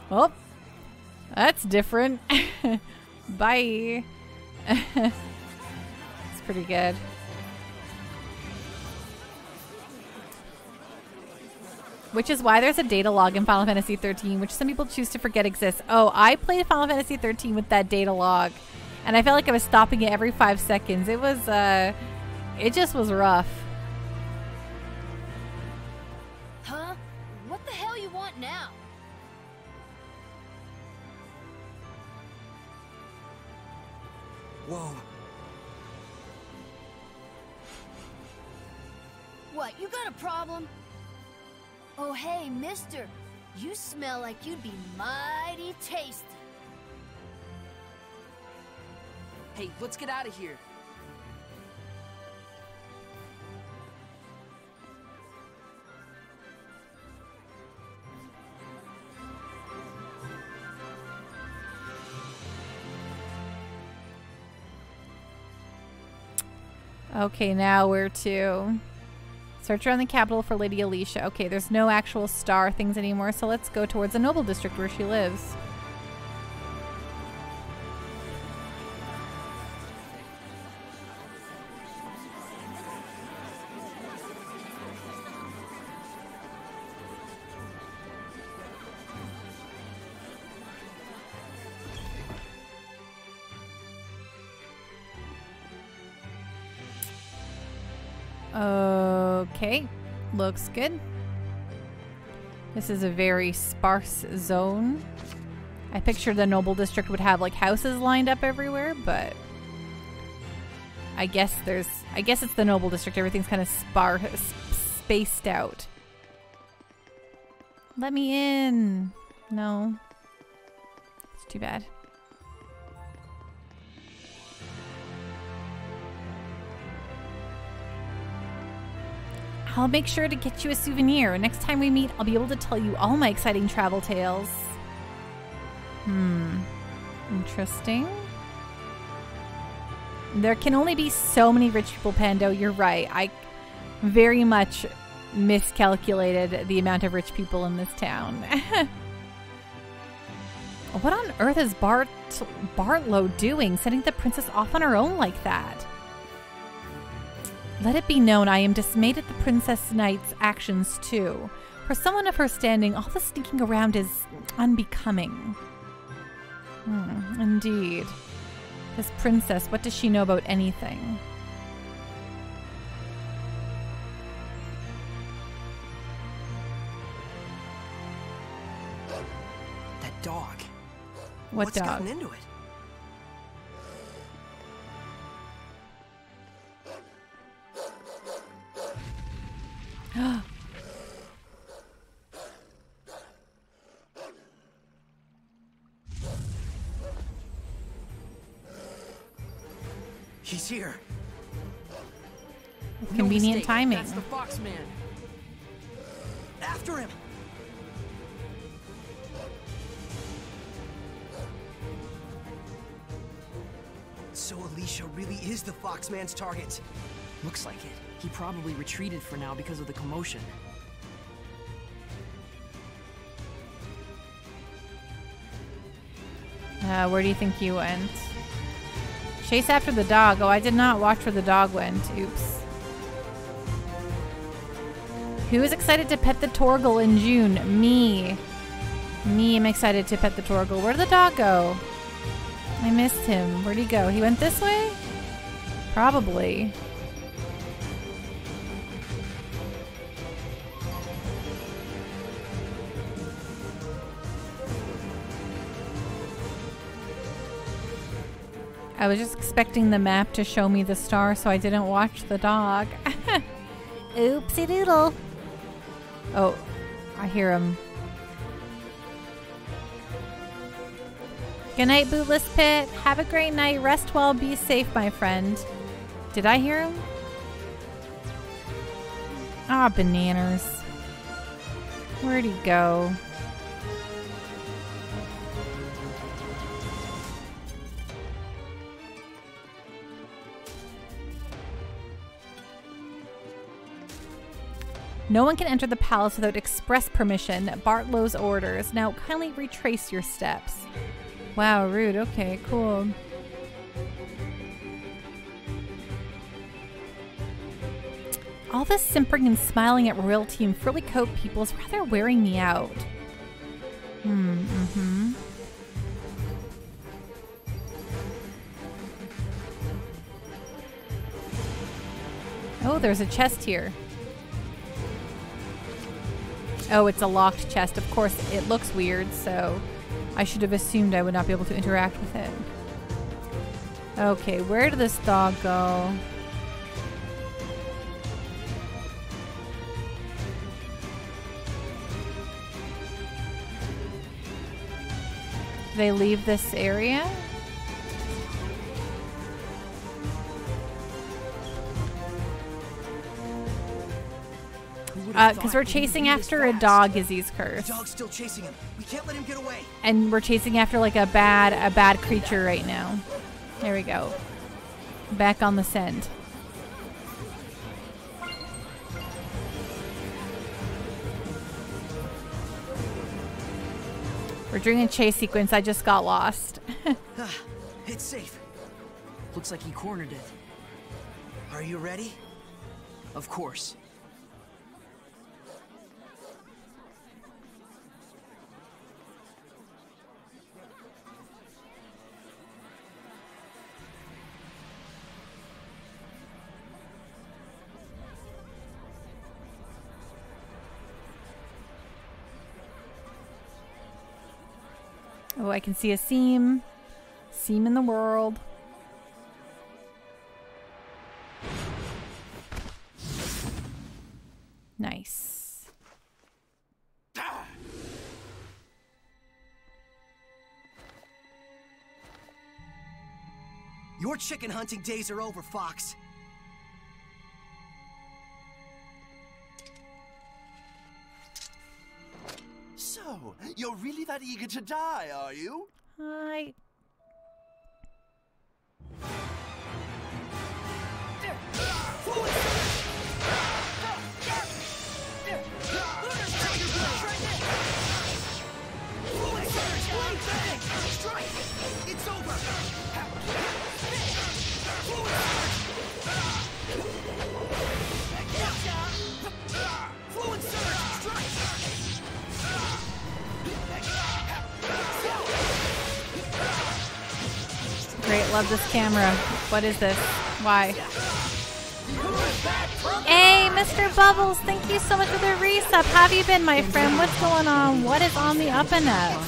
Well, that's different. Bye. It's pretty good. Which is why there's a data log in Final Fantasy 13, which some people choose to forget exists. Oh, I played Final Fantasy 13 with that data log, and I felt like I was stopping it every 5 seconds. It was, it just was rough. Huh? What the hell you want now? Whoa. What, you got a problem? Oh, hey, mister. You smell like you'd be mighty tasty. Hey, let's get out of here. Okay, now where to? Search around the capital for Lady Alicia. Okay, there's no actual star things anymore, so let's go towards the Noble District where she lives. Okay, looks good. This is a very sparse zone. I pictured the Noble District would have like houses lined up everywhere, but I guess it's the Noble District. Everything's kind of spaced out. Let me in. No. It's too bad. I'll make sure to get you a souvenir. Next time we meet, I'll be able to tell you all my exciting travel tales. Interesting. There can only be so many rich people, Pando. You're right. very much miscalculated the amount of rich people in this town. What on earth is Bartlow doing, sending the princess off on her own like that? Let it be known I am dismayed at the Princess Knight's actions too. For someone of her standing, all the sneaking around is unbecoming. Indeed. This princess, what does she know about anything? That dog. What's dog? Gotten into it? He's here. Convenient timing. That's the Foxman. After him. So Alicia really is the Foxman's target. Looks like it. He probably retreated for now because of the commotion. Where do you think you went? Chase after the dog. Oh, I did not watch where the dog went. Oops. Who is excited to pet the Torgal in June? Me. Me, I'm excited to pet the Torgal. Where did the dog go? I missed him. Where'd he go? He went this way? Probably. I was just expecting the map to show me the star, so I didn't watch the dog. Oopsie doodle. Oh, I hear him. Good night, Bootless Pit. Have a great night. Rest well. Be safe, my friend. Did I hear him? Ah, bananas. Where'd he go? No one can enter the palace without express permission. Bartlow's orders. Now kindly retrace your steps. Wow, rude. Okay, cool. All this simpering and smiling at royalty and frilly coat people is rather wearing me out. Oh, there's a chest here. Oh, it's a locked chest. Of course, it looks weird, so I should have assumed I would not be able to interact with it. Okay, where did this dog go? Did they leave this area? Because we're chasing after a dog, Izzy's curse. The dog's still chasing him. We can't let him get away. And we're chasing after like a bad creature right now. There we go. Back on the scent. We're doing a chase sequence. I just got lost. It's safe. Looks like he cornered it. Are you ready? Of course. Oh, I can see a seam. Seam in the world. Nice. Your chicken hunting days are over, Fox. So, you're really that eager to die, are you? Hi. Strike! It's over! Fluid surge! Strike! Great, love this camera. What is this? Why? Hey, Mr. Bubbles, thank you so much for the resub. How have you been, my friend? What's going on? What is on the up and up?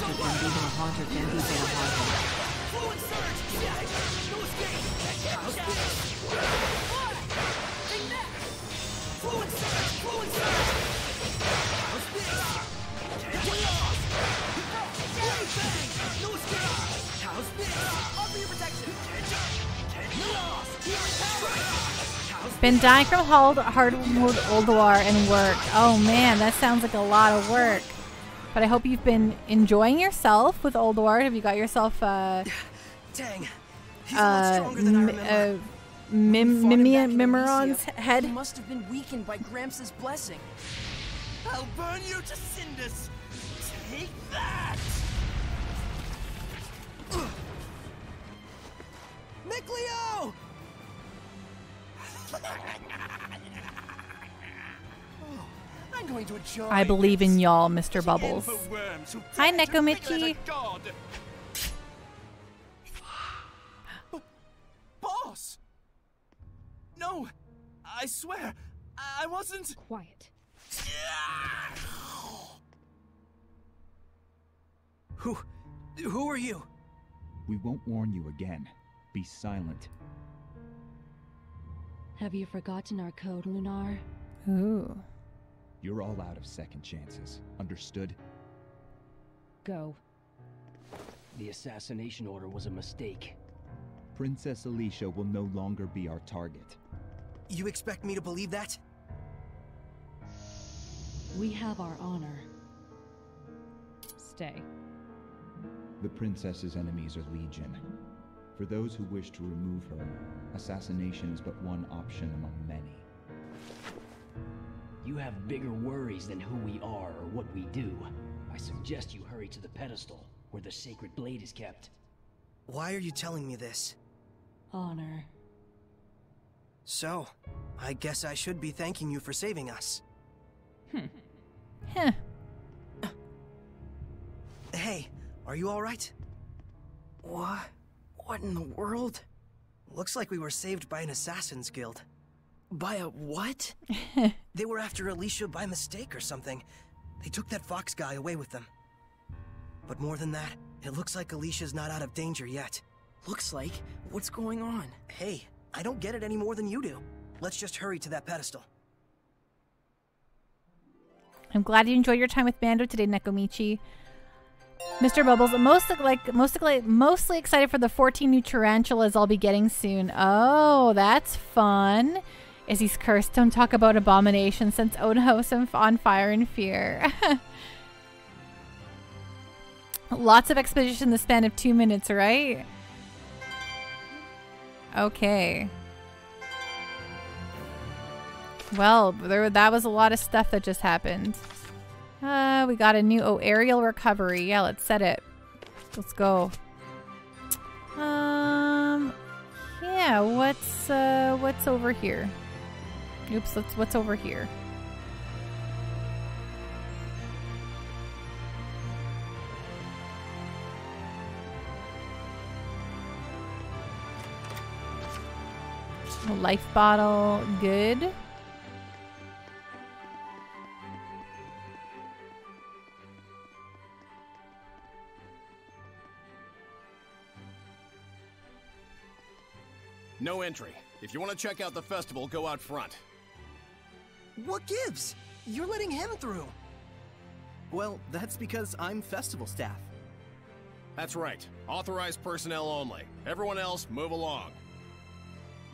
Been dying from hard mode Ulduar and work. Oh man, that sounds like a lot of work. But I hope you've been enjoying yourself with Ulduar. Have you got yourself Dang. He's a lot stronger than I remember. Mimiron's head? He must have been weakened by Gramps' blessing. I'll burn you to cinders. Take that! Mikleo! I'm going to enjoy I believe in y'all, Mr. Bubbles. Hi, Nekomichi. Boss! No, I swear, I wasn't. Quiet. Who are you? We won't warn you again. Be silent. Have you forgotten our code, Lunar? Ooh. You're all out of second chances. Understood? Go. The assassination order was a mistake. Princess Alicia will no longer be our target. You expect me to believe that? We have our honor. Stay. The princess's enemies are legion. For those who wish to remove her, assassination is but one option among many. You have bigger worries than who we are or what we do. I suggest you hurry to the pedestal, where the sacred blade is kept. Why are you telling me this? Honor. So, I guess I should be thanking you for saving us. Heh. Hey, are you alright? What? What in the world? Looks like we were saved by an assassin's guild. By a what? They were after Alicia by mistake or something. They took that fox guy away with them. But more than that, it looks like Alicia's not out of danger yet. Looks like? What's going on? Hey, I don't get it any more than you do. Let's just hurry to that pedestal. I'm glad you enjoyed your time with Bando today, Nekomichi. Mr. Bubbles, mostly excited for the 14 new tarantulas I'll be getting soon. Oh, that's fun. Izzy's cursed. Don't talk about abomination since Odenho's on fire in fear. Lots of exposition in the span of 2 minutes, right? Okay. Well, that was a lot of stuff that just happened. We got a new aerial recovery. Yeah, let's set it. Let's go. Yeah, what's over here? Oops, what's over here? A life bottle, good. No entry. If you want to check out the festival, go out front. What gives? You're letting him through. Well, that's because I'm festival staff. That's right. Authorized personnel only. Everyone else, move along.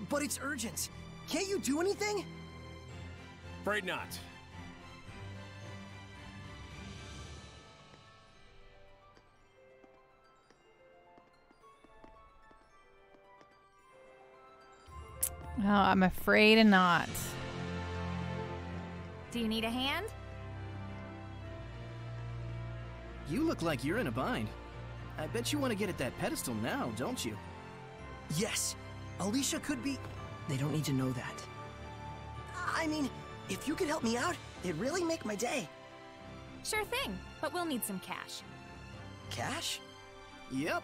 But it's urgent. Can't you do anything? Afraid not. Oh, I'm afraid not. Do you need a hand? You look like you're in a bind. I bet you want to get at that pedestal now, don't you? Yes, Alicia could be... They don't need to know that. I mean, if you could help me out, it'd really make my day. Sure thing, but we'll need some cash. Cash? Yep.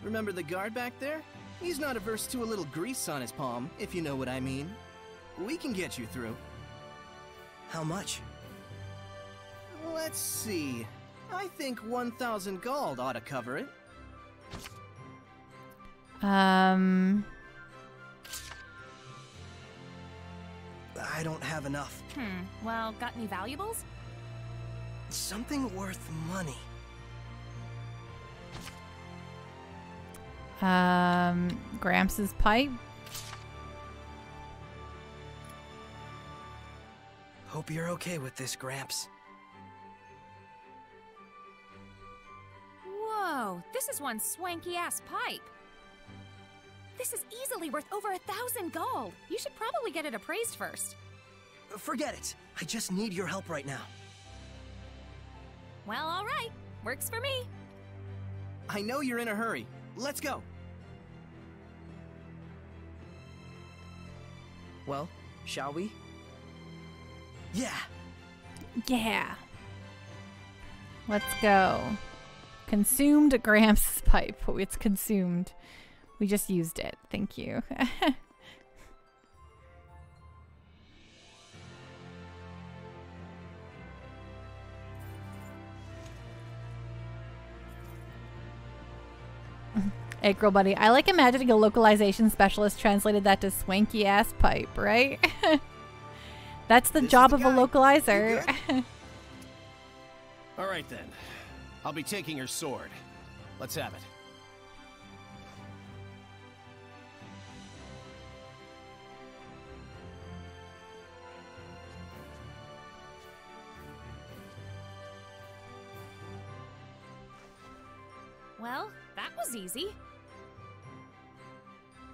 Remember the guard back there? He's not averse to a little grease on his palm, if you know what I mean. We can get you through. How much? Let's see. I think 1,000 gold ought to cover it. I don't have enough. Well, got any valuables? Something worth money. Gramps' pipe. Hope you're okay with this, Gramps. Whoa, this is one swanky-ass pipe. This is easily worth over 1,000 gold. You should probably get it appraised first. Forget it. I just need your help right now. Well, all right. Works for me. I know you're in a hurry. Let's go. Well, shall we? Yeah. Yeah. Let's go. Consumed Gramps' pipe. Oh, it's consumed. We just used it. Thank you. Hey, girl buddy. I like imagining a localization specialist translated that to swanky ass pipe, right? That's the job of a localizer. All right then. I'll be taking her sword. Let's have it. Well, that was easy.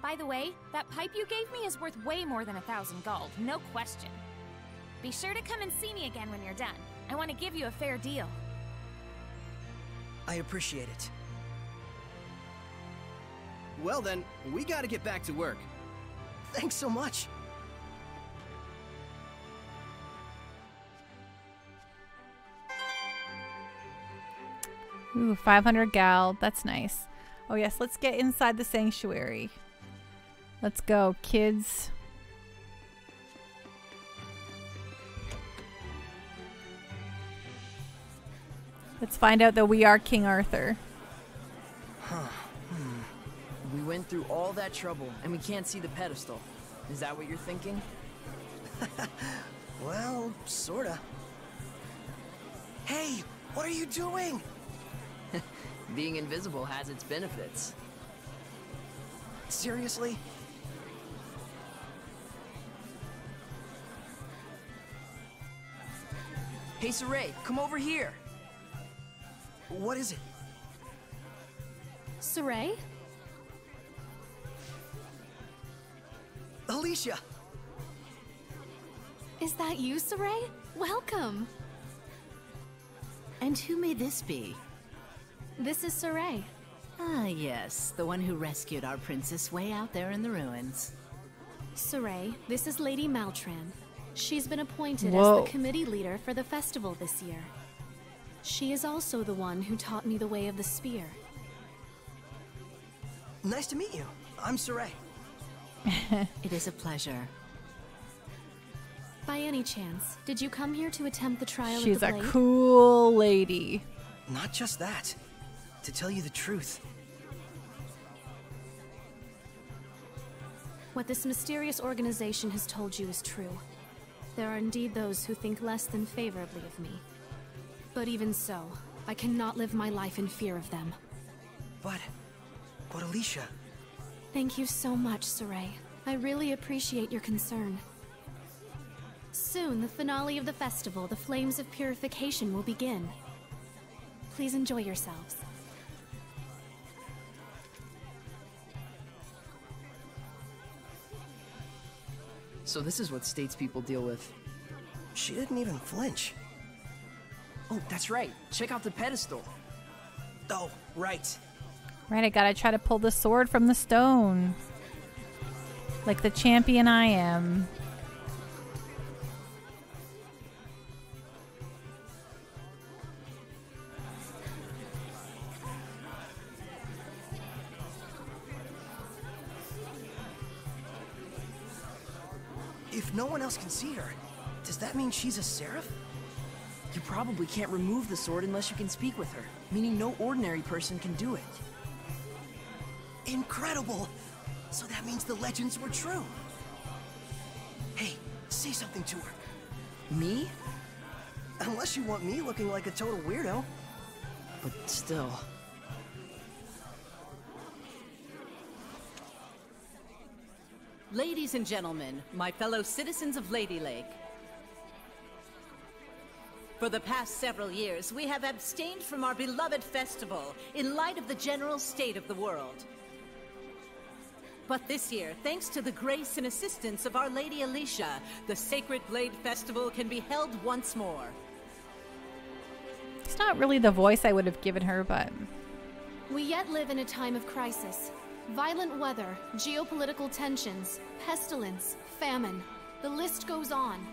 By the way, that pipe you gave me is worth way more than 1,000 gold, no question. Be sure to come and see me again when you're done. I want to give you a fair deal. I appreciate it. Well then, we gotta get back to work. Thanks so much. Ooh, 500 gal. That's nice. Oh yes, let's get inside the sanctuary. Let's go, kids. Let's find out that we are King Arthur. Huh. We went through all that trouble, and we can't see the pedestal. Is that what you're thinking? Well, sorta. Hey, what are you doing? Being invisible has its benefits. Seriously? Hey, Saray, come over here. What is it? Saray? Alicia! Is that you, Saray? Welcome! And who may this be? This is Saray. Ah, yes, the one who rescued our princess way out there in the ruins. Saray, this is Lady Maltran. She's been appointed Whoa. as the committee leader for the festival this year. She is also the one who taught me the way of the spear. Nice to meet you. I'm Saray. It is a pleasure. By any chance, did you come here to attempt the trial She's of the a blade? cool lady. Not just that. To tell you the truth. What this mysterious organization has told you is true. There are indeed those who think less than favorably of me. But even so, I cannot live my life in fear of them. But Alicia... Thank you so much, Saray. I really appreciate your concern. Soon, the finale of the festival, the Flames of Purification, will begin. Please enjoy yourselves. So this is what statespeople deal with. She didn't even flinch. Oh, that's right. Check out the pedestal. Oh, right. Right, I gotta try to pull the sword from the stone. Like the champion I am. If no one else can see her, does that mean she's a seraph? You probably can't remove the sword unless you can speak with her, meaning no ordinary person can do it. Incredible! So that means the legends were true. Hey, say something to her. Me? Unless you want me looking like a total weirdo. But still... Ladies and gentlemen, my fellow citizens of Lady Lake. For the past several years, we have abstained from our beloved festival in light of the general state of the world. But this year, thanks to the grace and assistance of Our Lady Alicia, the Sacred Blade Festival can be held once more. It's not really the voice I would have given her, but... We yet live in a time of crisis. Violent weather, geopolitical tensions, pestilence, famine. The list goes on.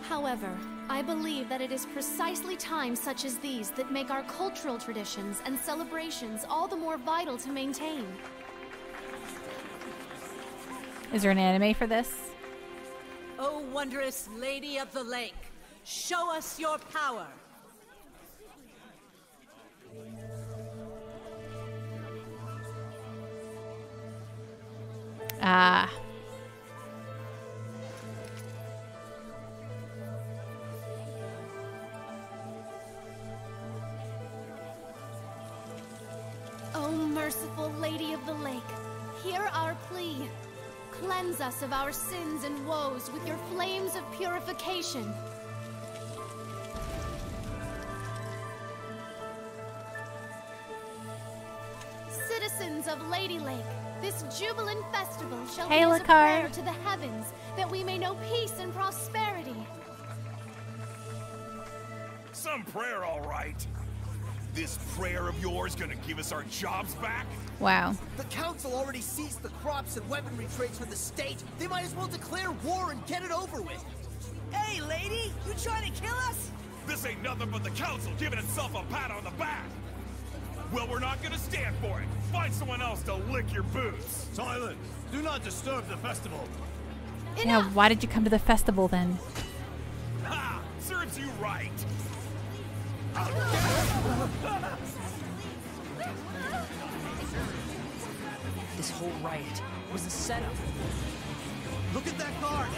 However, I believe that it is precisely times such as these that make our cultural traditions and celebrations all the more vital to maintain. Is there an anime for this? O wondrous Lady of the Lake, show us your power. Ah. O merciful Lady of the Lake, hear our plea. Cleanse us of our sins and woes with your flames of purification. Citizens of Lady Lake, this jubilant festival shall be as a prayer to the heavens, that we may know peace and prosperity. Some prayer, all right. This prayer of yours gonna give us our jobs back? Wow. The council already seized the crops and weaponry trades for the state. They might as well declare war and get it over with. Hey, lady! You trying to kill us? This ain't nothing but the council giving itself a pat on the back. Well, we're not gonna stand for it. Find someone else to lick your boots. Silence! Do not disturb the festival. Yeah, why did you come to the festival then? Ha! Serves you right. This whole riot was a setup. Look at that guard!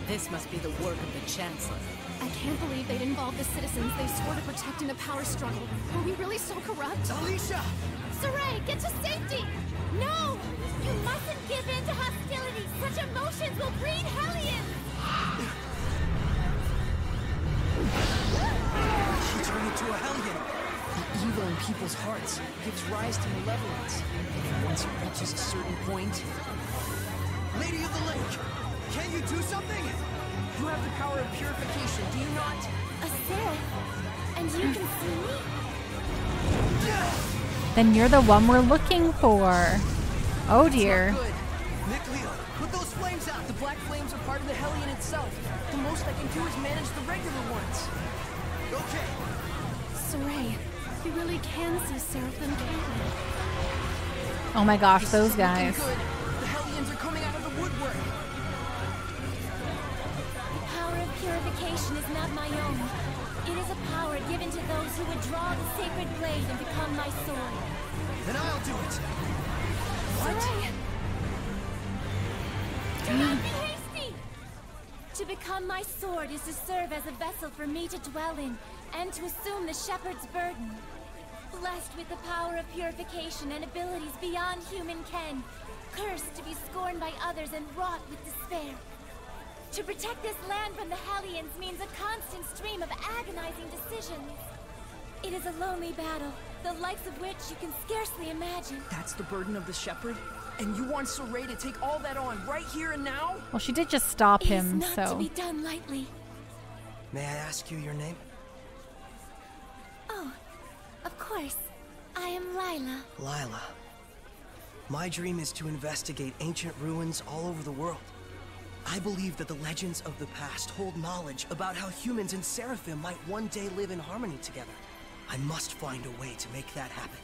This must be the work of the Chancellor. I can't believe they'd involve the citizens they swore to protect in a power struggle. Were we really so corrupt? Alicia! Saray, get to safety! No! You mustn't give in to hostility! Such emotions will breed hellions! She turned into a hellion. The evil in people's hearts gives rise to malevolence. And once it reaches a certain point... Lady of the Lake, can you do something? You have the power of purification, do you not? A seraph? And you can see me? Then you're the one we're looking for. Oh dear. Nick Leo, put those flames out! The black flames are part of the Hellion itself. The most I can do is manage the regular ones. Okay. Saray, we really can see Seraphim, can't we? Oh my gosh, those guys. Good. The Hellions are coming out of the woodwork. The power of purification is not my own. It is a power given to those who would draw the sacred blade and become my sword. Then I'll do it. Saray! Do not be hasty! To become my sword is to serve as a vessel for me to dwell in, and to assume the shepherd's burden. Blessed with the power of purification and abilities beyond human ken, cursed to be scorned by others and wrought with despair. To protect this land from the Hellions means a constant stream of agonizing decisions. It is a lonely battle, the likes of which you can scarcely imagine. That's the burden of the shepherd? And you want Saray to take all that on right here and now? Well, she did just stop him, It is not so... to be done lightly. May I ask you your name? course. I am Lila. Lila. My dream is to investigate ancient ruins all over the world. I believe that the legends of the past hold knowledge about how humans and Seraphim might one day live in harmony together. I must find a way to make that happen.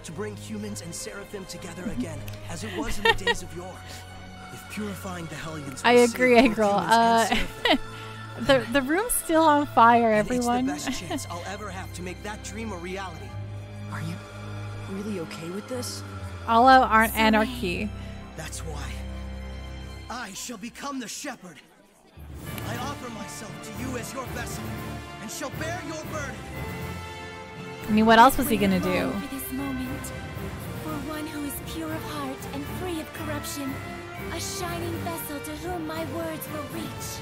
To bring humans and Seraphim together again, as it was in the days of yore. If purifying the Hellions I agree, April. The room's still on fire, everyone. It's the best chance I'll ever have to make that dream a reality. Are you really okay with this? All out aren't anarchy. That's why I shall become the shepherd. I offer myself to you as your vessel, and shall bear your burden. I mean, what else was he gonna do? For this moment, for one who is pure of heart and free of corruption, a shining vessel to whom my words will reach.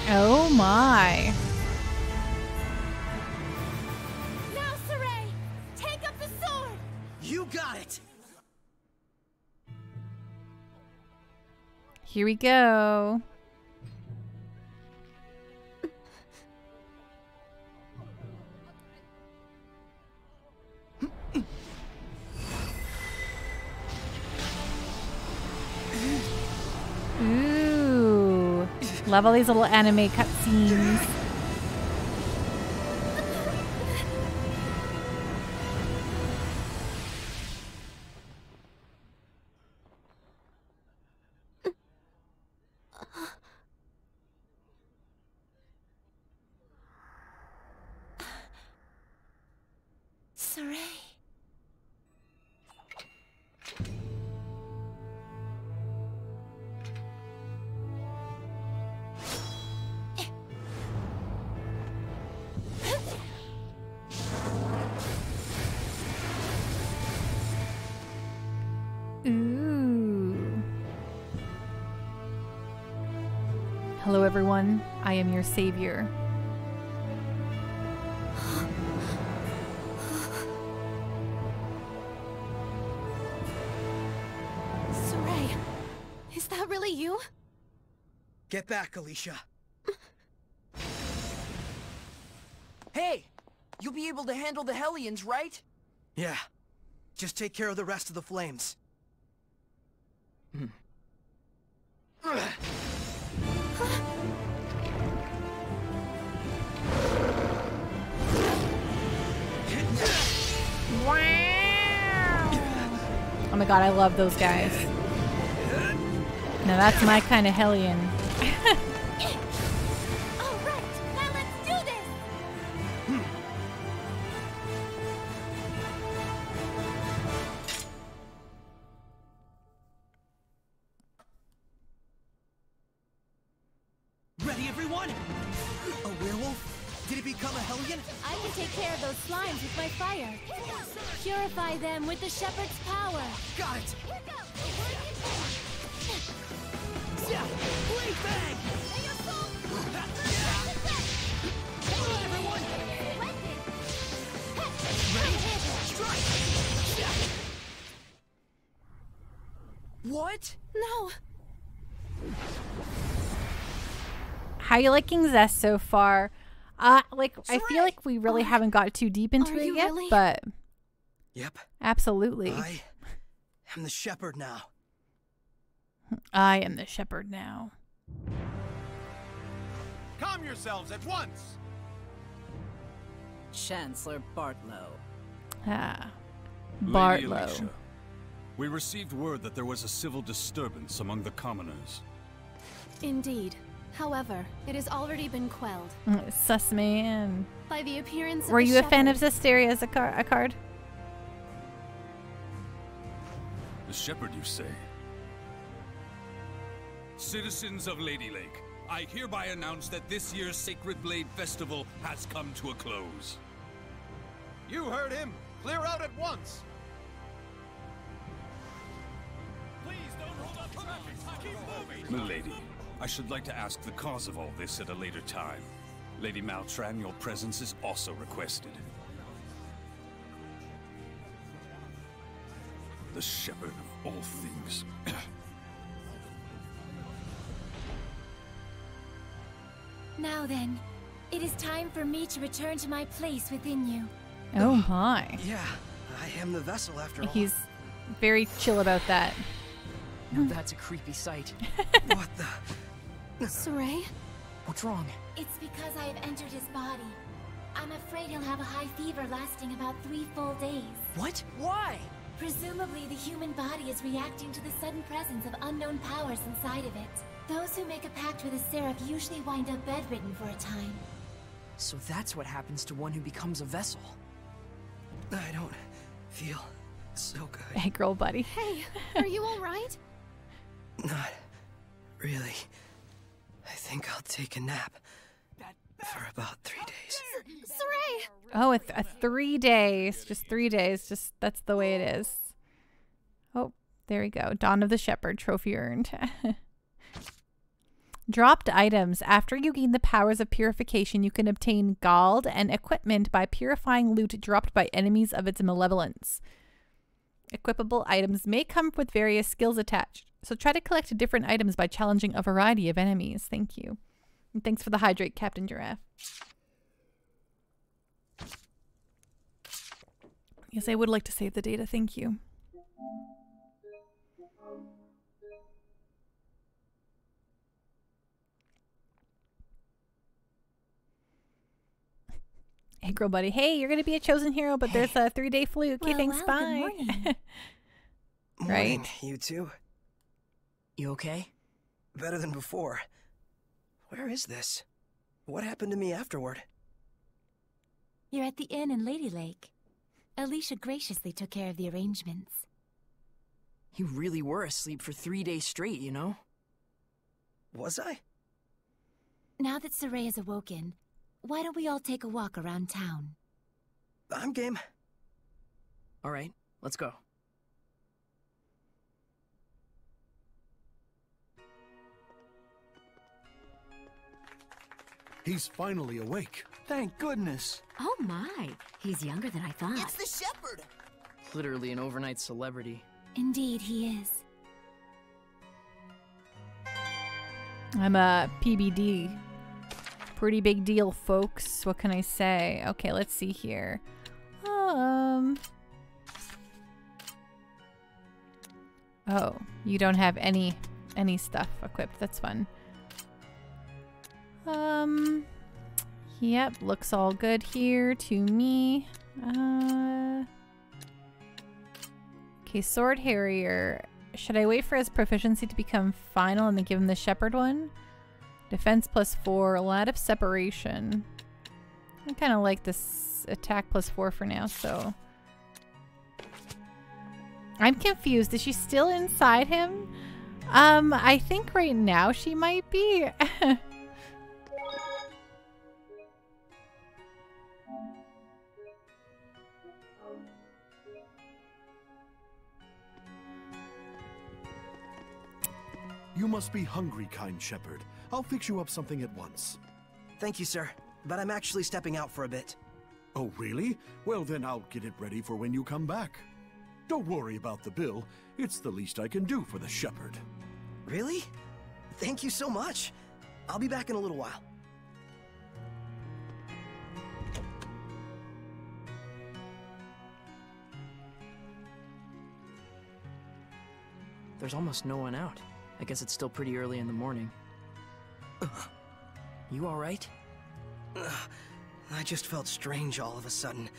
Oh my. Now, Saray, take up the sword! You got it! Here we go. Ooh. Love all these little anime cutscenes. Saray. Ooh. Hello, everyone. I am your savior. Saray, is that really you? Get back, Alicia. Hey! You'll be able to handle the Hellions, right? Yeah. Just take care of the rest of the flames. Oh my god, I love those guys. Now that's my kind of Hellion. Alright, now let's do this! Ready, everyone? A werewolf? Did it become a Hellion? I can take care of those slimes with my fire. Purify them with the shepherd's power. Got it! Blade bang! Hold on, everyone! Ready? Strike! What? No. How you liking Zest so far? Like, I feel like we really haven't got too deep into it yet, really? but Yep. absolutely. I am the shepherd now. I am the shepherd now. Calm yourselves at once! Chancellor Bartlow. Ah. Lady Bartlow. Alicia, we received word that there was a civil disturbance among the commoners. Indeed. However, it has already been quelled. Sus man. By the appearance of Were the you a fan of shepherd. Zestiria as a card? The shepherd, you say? Citizens of Lady Lake, I hereby announce that this year's Sacred Blade Festival has come to a close. You heard him. Clear out at once. Please don't hold up traffic. Keep moving. Milady, I should like to ask the cause of all this at a later time. Lady Maltran, your presence is also requested. The shepherd of all things. Now then, it is time for me to return to my place within you. Oh my. Yeah, I am the vessel after all. He's very chill about that. Now that's a creepy sight. What the? Saray? What's wrong? It's because I have entered his body. I'm afraid he'll have a high fever lasting about 3 full days. What? Why? Presumably, the human body is reacting to the sudden presence of unknown powers inside of it. Those who make a pact with a seraph usually wind up bedridden for a time. So that's what happens to one who becomes a vessel. I don't feel so good. Hey, girl, buddy. Hey, are you all right? Not really. I think I'll take a nap for about 3 days. Saray! Oh, it's 3 days. Just 3 days. Just that's the way it is. Oh, there we go. Dawn of the Shepherd trophy earned. Dropped items. After you gain the powers of purification, you can obtain gold and equipment by purifying loot dropped by enemies of its malevolence. Equipable items may come with various skills attached, so try to collect different items by challenging a variety of enemies. Thank you. And thanks for the hydrate, Captain Giraffe. Yes, I would like to save the data. Thank you. Hey, girl buddy. Hey, you're going to be a chosen hero, but there's a 3-day fluke. Okay, thanks, Good bye. morning. Morning, Right? you two. You okay? Better than before. Where is this? What happened to me afterward? You're at the inn in Lady Lake. Alicia graciously took care of the arrangements. You really were asleep for 3 days straight, you know? Was I? Now that Saray is awoken, why don't we all take a walk around town? I'm game. All right, let's go. He's finally awake. Thank goodness. Oh my, he's younger than I thought. It's the shepherd! Literally an overnight celebrity. Indeed, he is. I'm a PBD. Pretty big deal, folks. What can I say? Okay, let's see here. Oh, you don't have any stuff equipped. That's fun. Yep, looks all good here to me. Okay, Sword Harrier. Should I wait for his proficiency to become final and then give him the Shepherd one? Defense +4, a lot of separation. I kind of like this attack +4 for now, so. I'm confused. Is she still inside him? I think right now she might be. You must be hungry, kind shepherd. I'll fix you up something at once. Thank you, sir. But I'm actually stepping out for a bit. Oh, really? Well, then I'll get it ready for when you come back. Don't worry about the bill. It's the least I can do for the shepherd. Really? Thank you so much. I'll be back in a little while. There's almost no one out. I guess it's still pretty early in the morning. You alright? I just felt strange all of a sudden.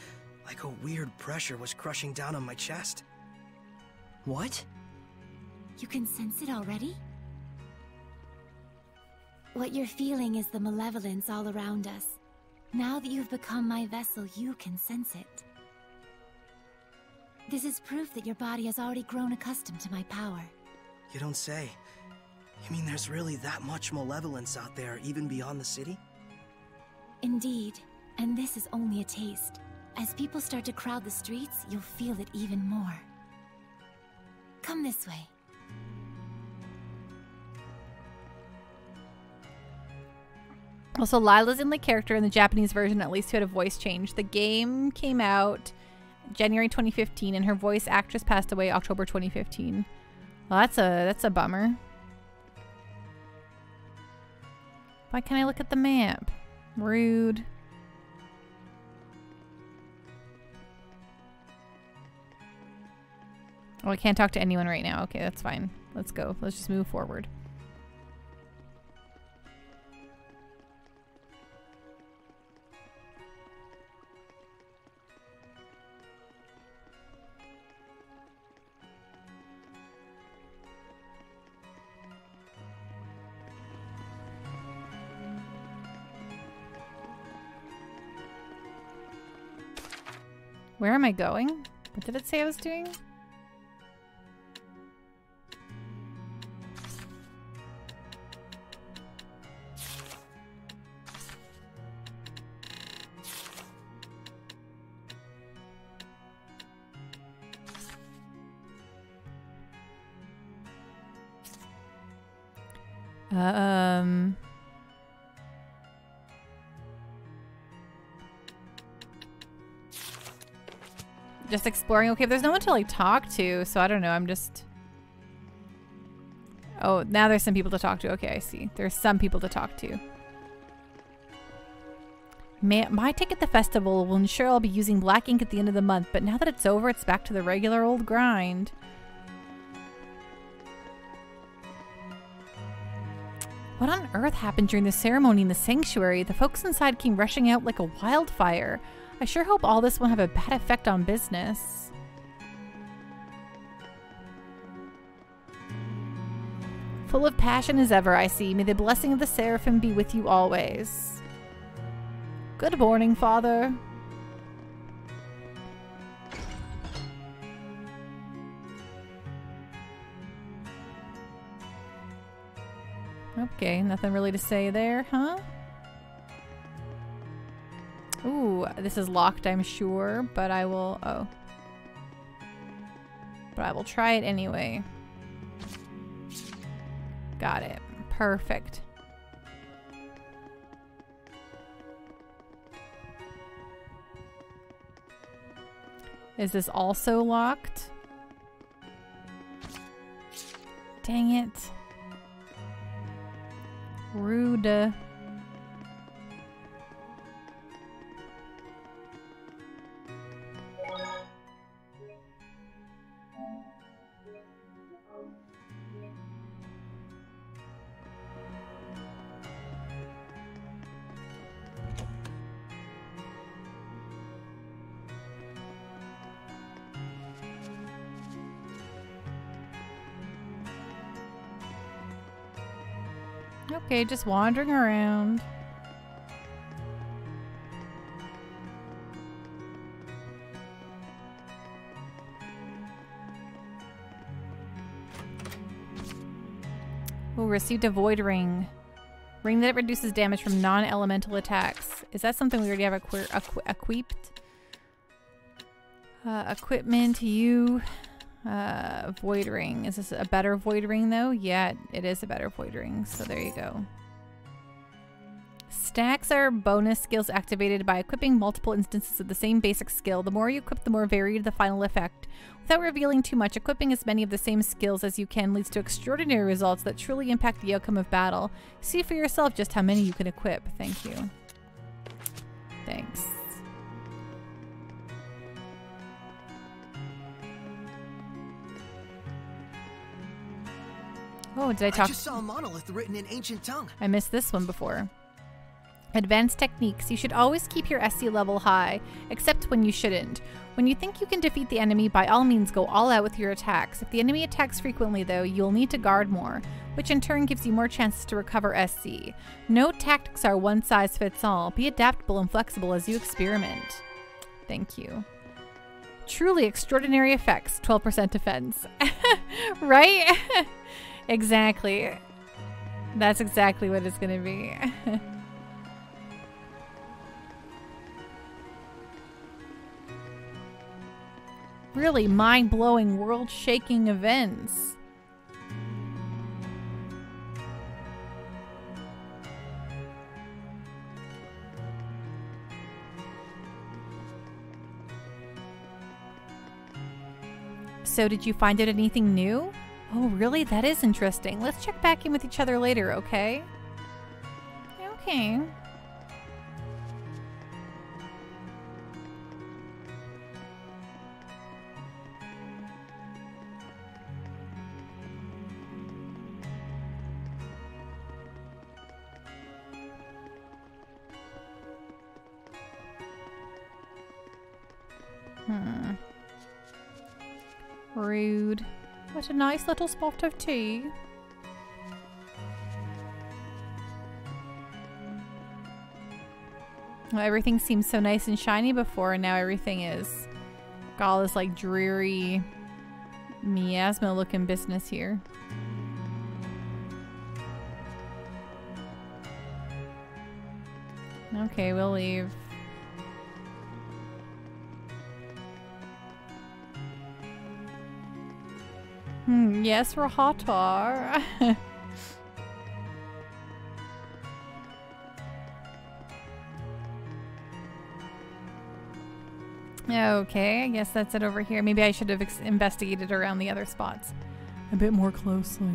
Like a weird pressure was crushing down on my chest. What? You can sense it already? What you're feeling is the malevolence all around us. Now that you've become my vessel, you can sense it. This is proof that your body has already grown accustomed to my power. You don't say. You mean there's really that much malevolence out there, even beyond the city? Indeed, and this is only a taste. As people start to crowd the streets, you'll feel it even more. Come this way. Also, Lila's the only character in the Japanese version, at least, who had a voice change. The game came out January 2015, and her voice actress passed away October 2015. Well, that's a bummer. Why can't I look at the map? Rude. Oh, I can't talk to anyone right now. Okay, that's fine. Let's go. Let's just move forward. Where am I going? What did it say I was doing? Just exploring. Okay, there's no one to like talk to, so I don't know. I'm just... Oh, now there's some people to talk to. Okay, I see. There's some people to talk to. My ticket at the festival will ensure I'll be using black ink at the end of the month, but now that it's over, it's back to the regular old grind. What on earth happened during the ceremony in the sanctuary? The folks inside came rushing out like a wildfire. I sure hope all this won't have a bad effect on business. Full of passion as ever, I see. May the blessing of the Seraphim be with you always. Good morning, Father. Okay, nothing really to say there, huh? Ooh, this is locked, I'm sure, but I will... Oh. But I will try it anyway. Got it. Perfect. Is this also locked? Dang it. Rude. Okay, just wandering around. Oh, received a void ring. Ring that reduces damage from non-elemental attacks. Is that something we already have equipped? Equipment, you... void ring. Is this a better void ring though? Yeah, it is a better void ring. So there you go. Stacks are bonus skills activated by equipping multiple instances of the same basic skill. The more you equip, the more varied the final effect. Without revealing too much, equipping as many of the same skills as you can leads to extraordinary results that truly impact the outcome of battle. See for yourself just how many you can equip. Thank you. Thanks. Oh, did I talk? I just saw a monolith written in ancient tongue. I missed this one before. Advanced techniques. You should always keep your SC level high, except when you shouldn't. When you think you can defeat the enemy, by all means go all out with your attacks. If the enemy attacks frequently though, you'll need to guard more, which in turn gives you more chances to recover SC. No tactics are one size fits all. Be adaptable and flexible as you experiment. Thank you. Truly extraordinary effects. 12% defense. Right? Exactly. That's exactly what it's gonna be. Really mind-blowing, world-shaking events. So did you find out anything new? Oh, really? That is interesting. Let's check back in with each other later, okay? Okay. Rude. What a nice little spot of tea. Well, everything seemed so nice and shiny before, and now everything is got all this like dreary miasma looking business here. Okay, we'll leave. Yes, Rahatar. Okay, I guess that's it over here. Maybe I should have investigated around the other spots a bit more closely.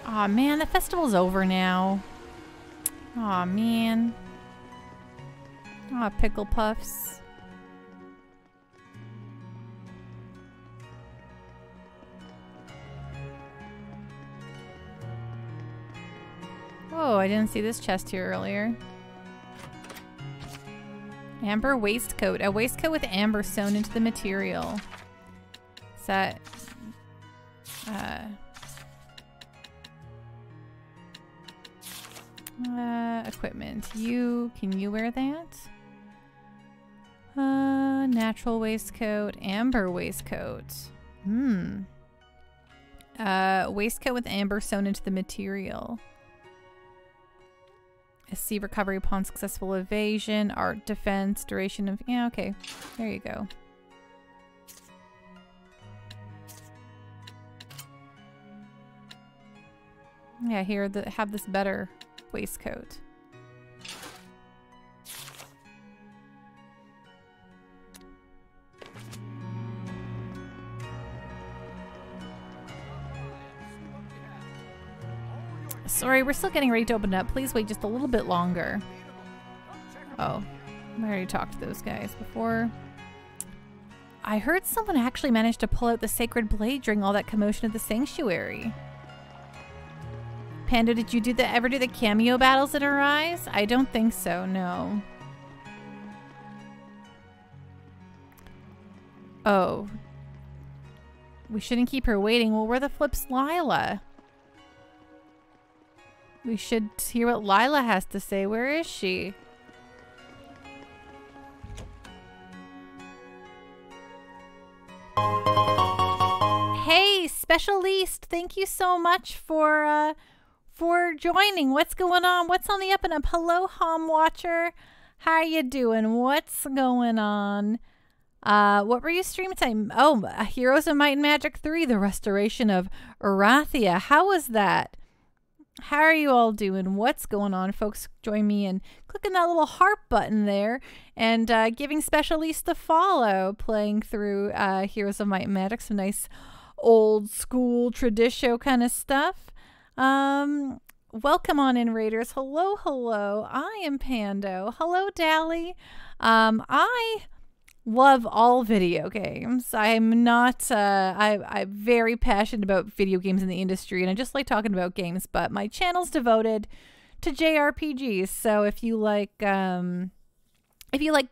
Aw, man, the festival's over now. Aw, man. Aw, pickle puffs. Oh, I didn't see this chest here earlier. Amber waistcoat. A waistcoat with amber sewn into the material. Is that... equipment. Can you wear that? Natural waistcoat, amber waistcoat. Waistcoat with amber sewn into the material. SC recovery upon successful evasion, art defense, duration of... Yeah, okay. There you go. Yeah, here, have this better waistcoat. Sorry, we're still getting ready to open up. Please wait just a little bit longer. Oh, I already talked to those guys before. I heard someone actually managed to pull out the sacred blade during all that commotion at the sanctuary. Panda, did you ever do the cameo battles at Arise? I don't think so, no. Oh. We shouldn't keep her waiting. Well, where the flip's Lila? We should hear what Lila has to say. Where is she? Hey, Special Least, thank you so much for joining. What's going on? What's on the up and up? Hello, Hom Watcher. How you doing? What's going on? What were you streaming time? Oh, Heroes of Might and Magic 3, the restoration of Arathia. How was that? How are you all doing? What's going on, folks? Join me in clicking that little heart button there and giving Special Least the follow, playing through Heroes of Might and Magic, some nice old school tradition kind of stuff. Welcome on in, Raiders. Hello, hello. I am Pando. Hello, Dally. I love all video games. I'm not, I'm very passionate about video games in the industry, and I just like talking about games, but my channel's devoted to JRPGs. So if you like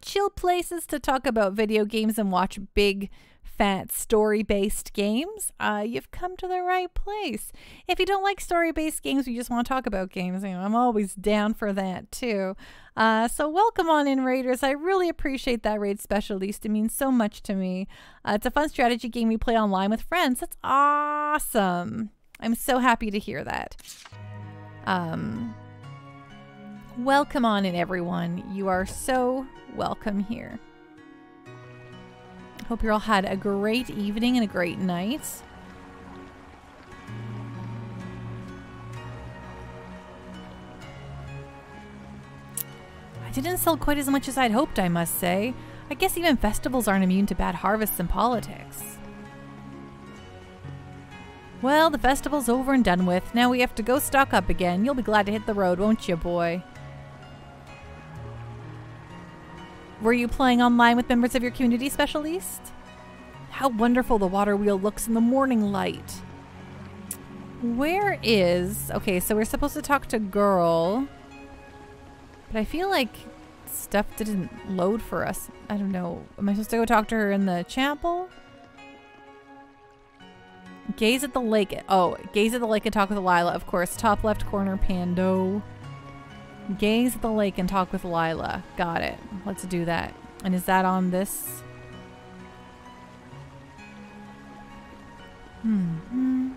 chill places to talk about video games and watch big, fat, story-based games, you've come to the right place. If you don't like story-based games, you just want to talk about games, you know, I'm always down for that too. So welcome on in, Raiders. I really appreciate that raid, Special Least. It means so much to me. It's a fun strategy game we play online with friends. That's awesome. I'm so happy to hear that. Welcome on in, everyone. You are so welcome here. Hope you all had a great evening and a great night. Didn't sell quite as much as I'd hoped, I must say. I guess even festivals aren't immune to bad harvests and politics. Well, the festival's over and done with. Now we have to go stock up again. You'll be glad to hit the road, won't you, boy? Were you playing online with members of your community, Special East? How wonderful the water wheel looks in the morning light. Where is... Okay, so we're supposed to talk to Girl. But I feel like stuff didn't load for us. I don't know. Am I supposed to go talk to her in the chapel? Gaze at the lake. Oh, gaze at the lake and talk with Lila. Of course, top left corner, Pando. Gaze at the lake and talk with Lila. Got it. Let's do that. And is that on this? I'm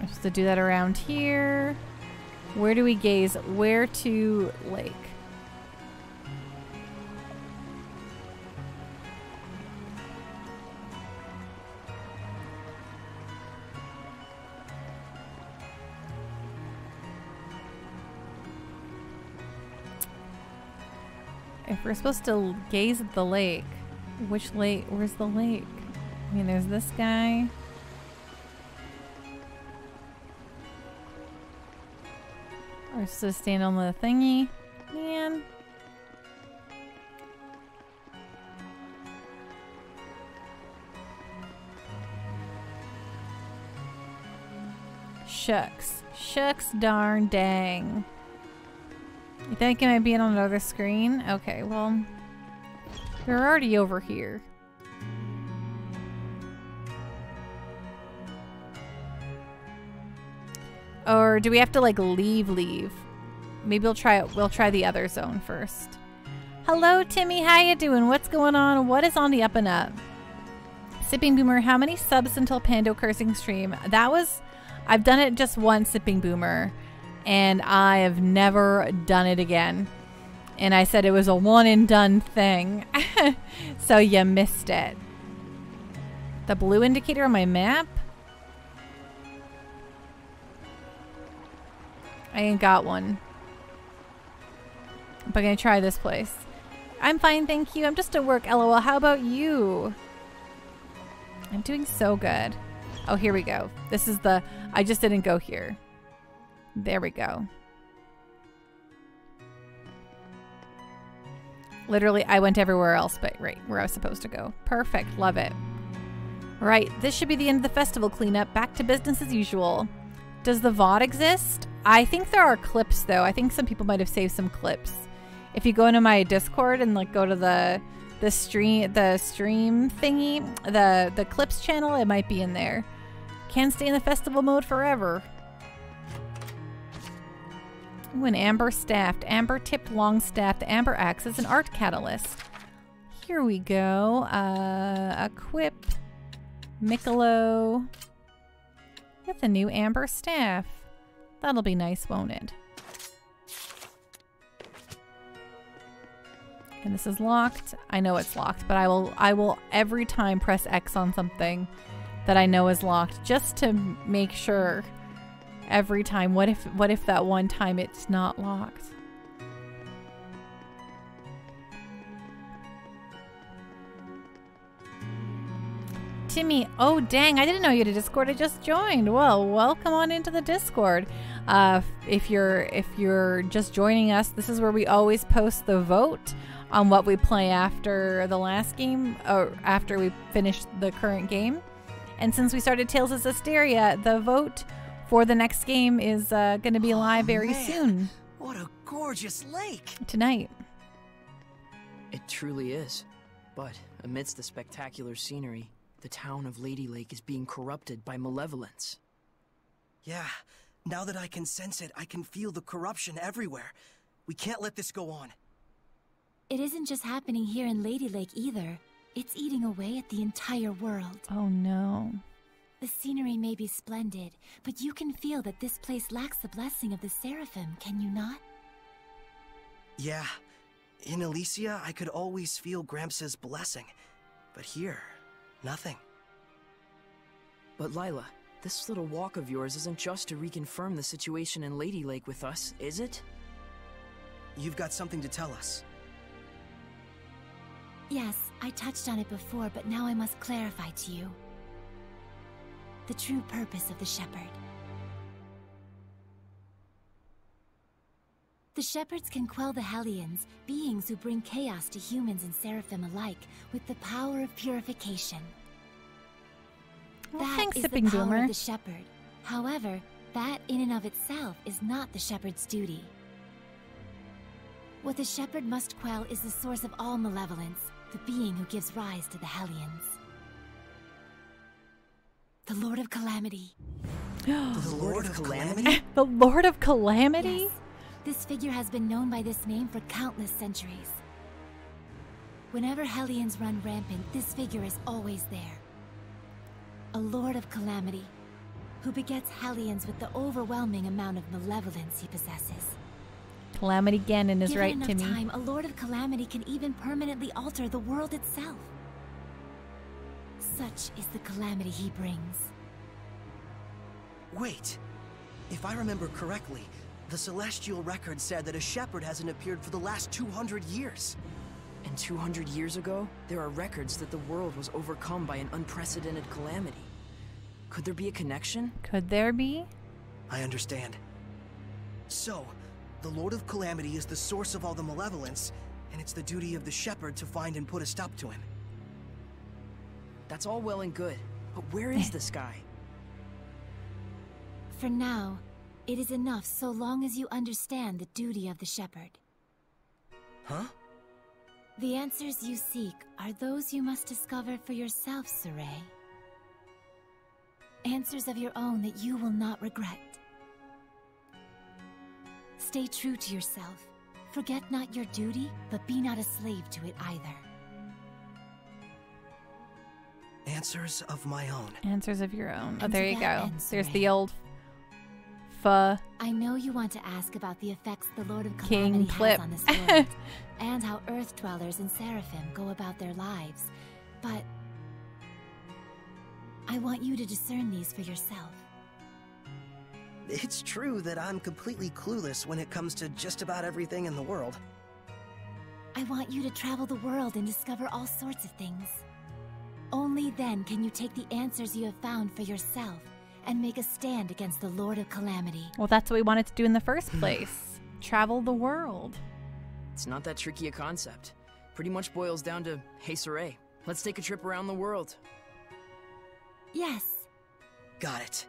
supposed to do that around here. Where do we gaze? Where to lake? If we're supposed to gaze at the lake, which lake? Where's the lake? I mean, there's this guy. We're supposed to stand on the thingy. Man. Shucks. Shucks darn dang. You think it might be on another screen? Okay, well, we're already over here. Or do we have to like leave? Maybe we'll try the other zone first. Hello Timmy, how you doing? What's going on? What is on the up and up? Sipping Boomer, how many subs until Pando cursing stream? I've done it just once, Sipping Boomer. And I have never done it again. And I said it was a one and done thing. So you missed it. The blue indicator on my map? I ain't got one. But I'm gonna try this place. I'm fine, thank you. I'm just at work, LOL. How about you? I'm doing so good. Oh, here we go. This is the... I just didn't go here. There we go. Literally, I went everywhere else, but right where I was supposed to go. Perfect. Love it. Right. This should be the end of the festival cleanup. Back to business as usual. Does the VOD exist? I think there are clips, though. I think some people might have saved some clips. If you go into my Discord and like go to the stream thingy, the clips channel, it might be in there. Can't stay in the festival mode forever. Ooh, an amber staffed, amber tipped long staff. The amber axe is an art catalyst. Here we go. Equip Mikkolo with a new amber staff. That'll be nice, won't it? And this is locked. I know it's locked, but I will every time press X on something that I know is locked just to make sure. Every time. What if that one time it's not locked? Timmy, oh dang, I didn't know you had a Discord. I just joined. Well, welcome on into the Discord. If you're just joining us, this is where we always post the vote on what we play after the last game, or after we finish the current game. And since we started Tales of Zestiria, the vote for the next game is going to be live very soon. What a gorgeous lake! Tonight. It truly is. But amidst the spectacular scenery, the town of Lady Lake is being corrupted by malevolence. Yeah, now that I can sense it, I can feel the corruption everywhere. We can't let this go on. It isn't just happening here in Lady Lake either. It's eating away at the entire world. Oh no. The scenery may be splendid, but you can feel that this place lacks the blessing of the Seraphim, can you not? Yeah. In Elysia, I could always feel Gramps' blessing. But here, nothing. But Lila, This little walk of yours isn't just to reconfirm the situation in Lady Lake with us, is it? You've got something to tell us. Yes, I touched on it before, but now I must clarify to you the true purpose of the Shepherd. The Shepherds can quell the Hellions, beings who bring chaos to humans and Seraphim alike, with the power of purification. Well, That thanks, is the Sipping power Boomer. of the Shepherd. However, that in and of itself is not the Shepherd's duty. What the Shepherd must quell is the source of all malevolence, the being who gives rise to the Hellions. The Lord of Calamity. The Lord of Calamity? The Lord of Calamity? Yes. This figure has been known by this name for countless centuries. Whenever Hellions run rampant, this figure is always there. A Lord of Calamity, who begets Hellions with the overwhelming amount of malevolence he possesses. Calamity Ganon is Given right, enough Timmy. time, a Lord of Calamity can even permanently alter the world itself. Such is the calamity he brings. Wait. If I remember correctly, the Celestial Record said that a shepherd hasn't appeared for the last 200 years. And 200 years ago, there are records that the world was overcome by an unprecedented calamity. Could there be a connection? Could there be? I understand. So, the Lord of Calamity is the source of all the malevolence, and it's the duty of the shepherd to find and put a stop to him. That's all well and good, but where is this guy? For now, it is enough so long as you understand the duty of the Shepherd. Huh? The answers you seek are those you must discover for yourself, Saray. Answers of your own that you will not regret. Stay true to yourself. Forget not your duty, but be not a slave to it either. Answers of my own. Answers of your own. Oh, And there to you that go. end, There's Saray. the old pho. I know you want to ask about the effects the Lord of King Calamity Clip. has on this world, and how Earth Dwellers and Seraphim go about their lives, but I want you to discern these for yourself. It's true that I'm completely clueless when it comes to just about everything in the world. I want you to travel the world and discover all sorts of things. Only then can you take the answers you have found for yourself and make a stand against the Lord of Calamity. Well, that's what we wanted to do in the first place. Travel the world. It's not that tricky a concept. Pretty much boils down to, hey Saray, let's take a trip around the world. Yes. Got it.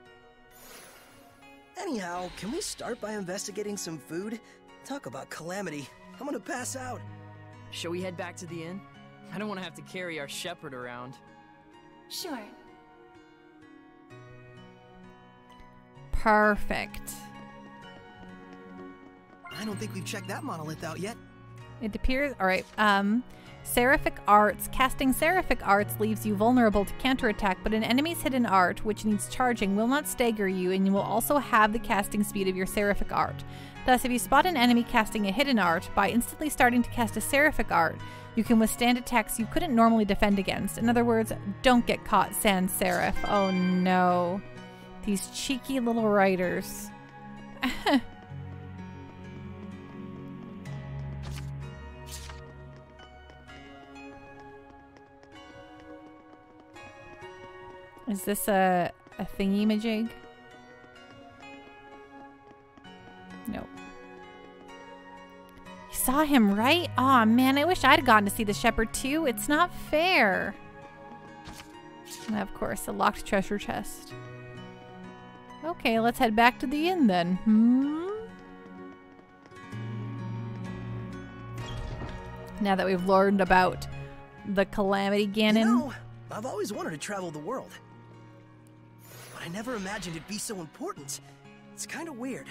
Anyhow, can we start by investigating some food? Talk about calamity. I'm gonna pass out. Shall we head back to the inn? I don't want to have to carry our shepherd around. Sure. Perfect. I don't think we've checked that monolith out yet. It appears. All right. Seraphic Arts. Casting Seraphic Arts leaves you vulnerable to counterattack, but an enemy's hidden art, which needs charging, will not stagger you, and you will also have the casting speed of your Seraphic Art. Thus, if you spot an enemy casting a hidden art, by instantly starting to cast a Seraphic Art, you can withstand attacks you couldn't normally defend against. In other words, don't get caught, Sans Seraph. Oh no. These cheeky little writers. Is this a thingy-majig? Nope. You saw him, right? Aw, man, I wish I'd gotten to see the shepherd too. It's not fair. And of course, a locked treasure chest. Okay, let's head back to the inn then. Now that we've learned about the Calamity Ganon. You know, I've always wanted to travel the world. But I never imagined it'd be so important. It's kind of weird.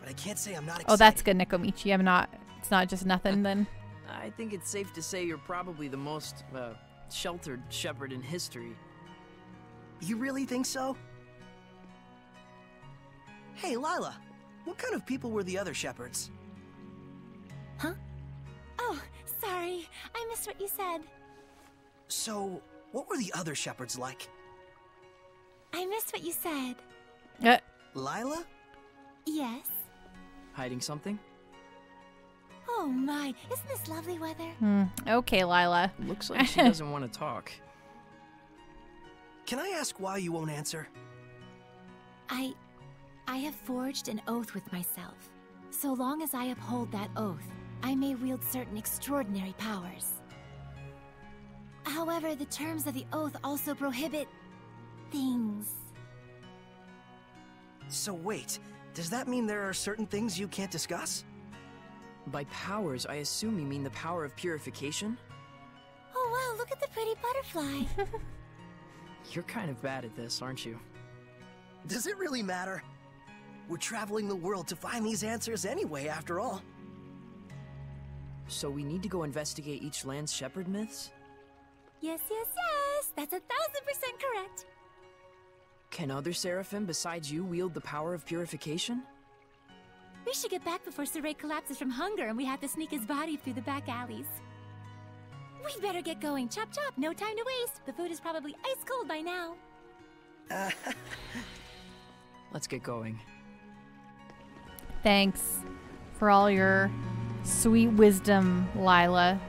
But I can't say I'm not excited. Oh, that's good, Nikomichi. It's not just nothing then. I think it's safe to say you're probably the most, sheltered shepherd in history. You really think so? Hey, Lila, what kind of people were the other shepherds? Huh? Oh, sorry. I missed what you said. So, what were the other shepherds like? I I missed what you said. Lila? Yes? Hiding something? Oh my, isn't this lovely weather? Okay, Lila. Looks like she doesn't want to talk. Can I ask why you won't answer? I have forged an oath with myself. So long as I uphold that oath, I may wield certain extraordinary powers. However, the terms of the oath also prohibit things. So wait, does that mean there are certain things you can't discuss? By powers, I assume you mean the power of purification? Oh wow, look at the pretty butterfly. You're kind of bad at this, aren't you? Does it really matter? We're traveling the world to find these answers anyway, after all. So we need to go investigate each land's shepherd myths? Yes, that's 1000% correct. Can other Seraphim besides you wield the power of purification? We should get back before Saray collapses from hunger and we have to sneak his body through the back alleys. We'd better get going. Chop chop, no time to waste. The food is probably ice cold by now. Let's get going. Thanks for all your sweet wisdom, Lila.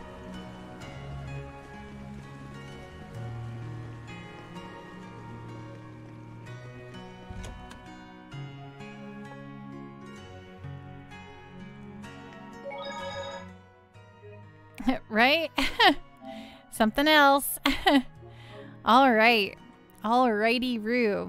Right? Something else. All right. Alrighty, Rue.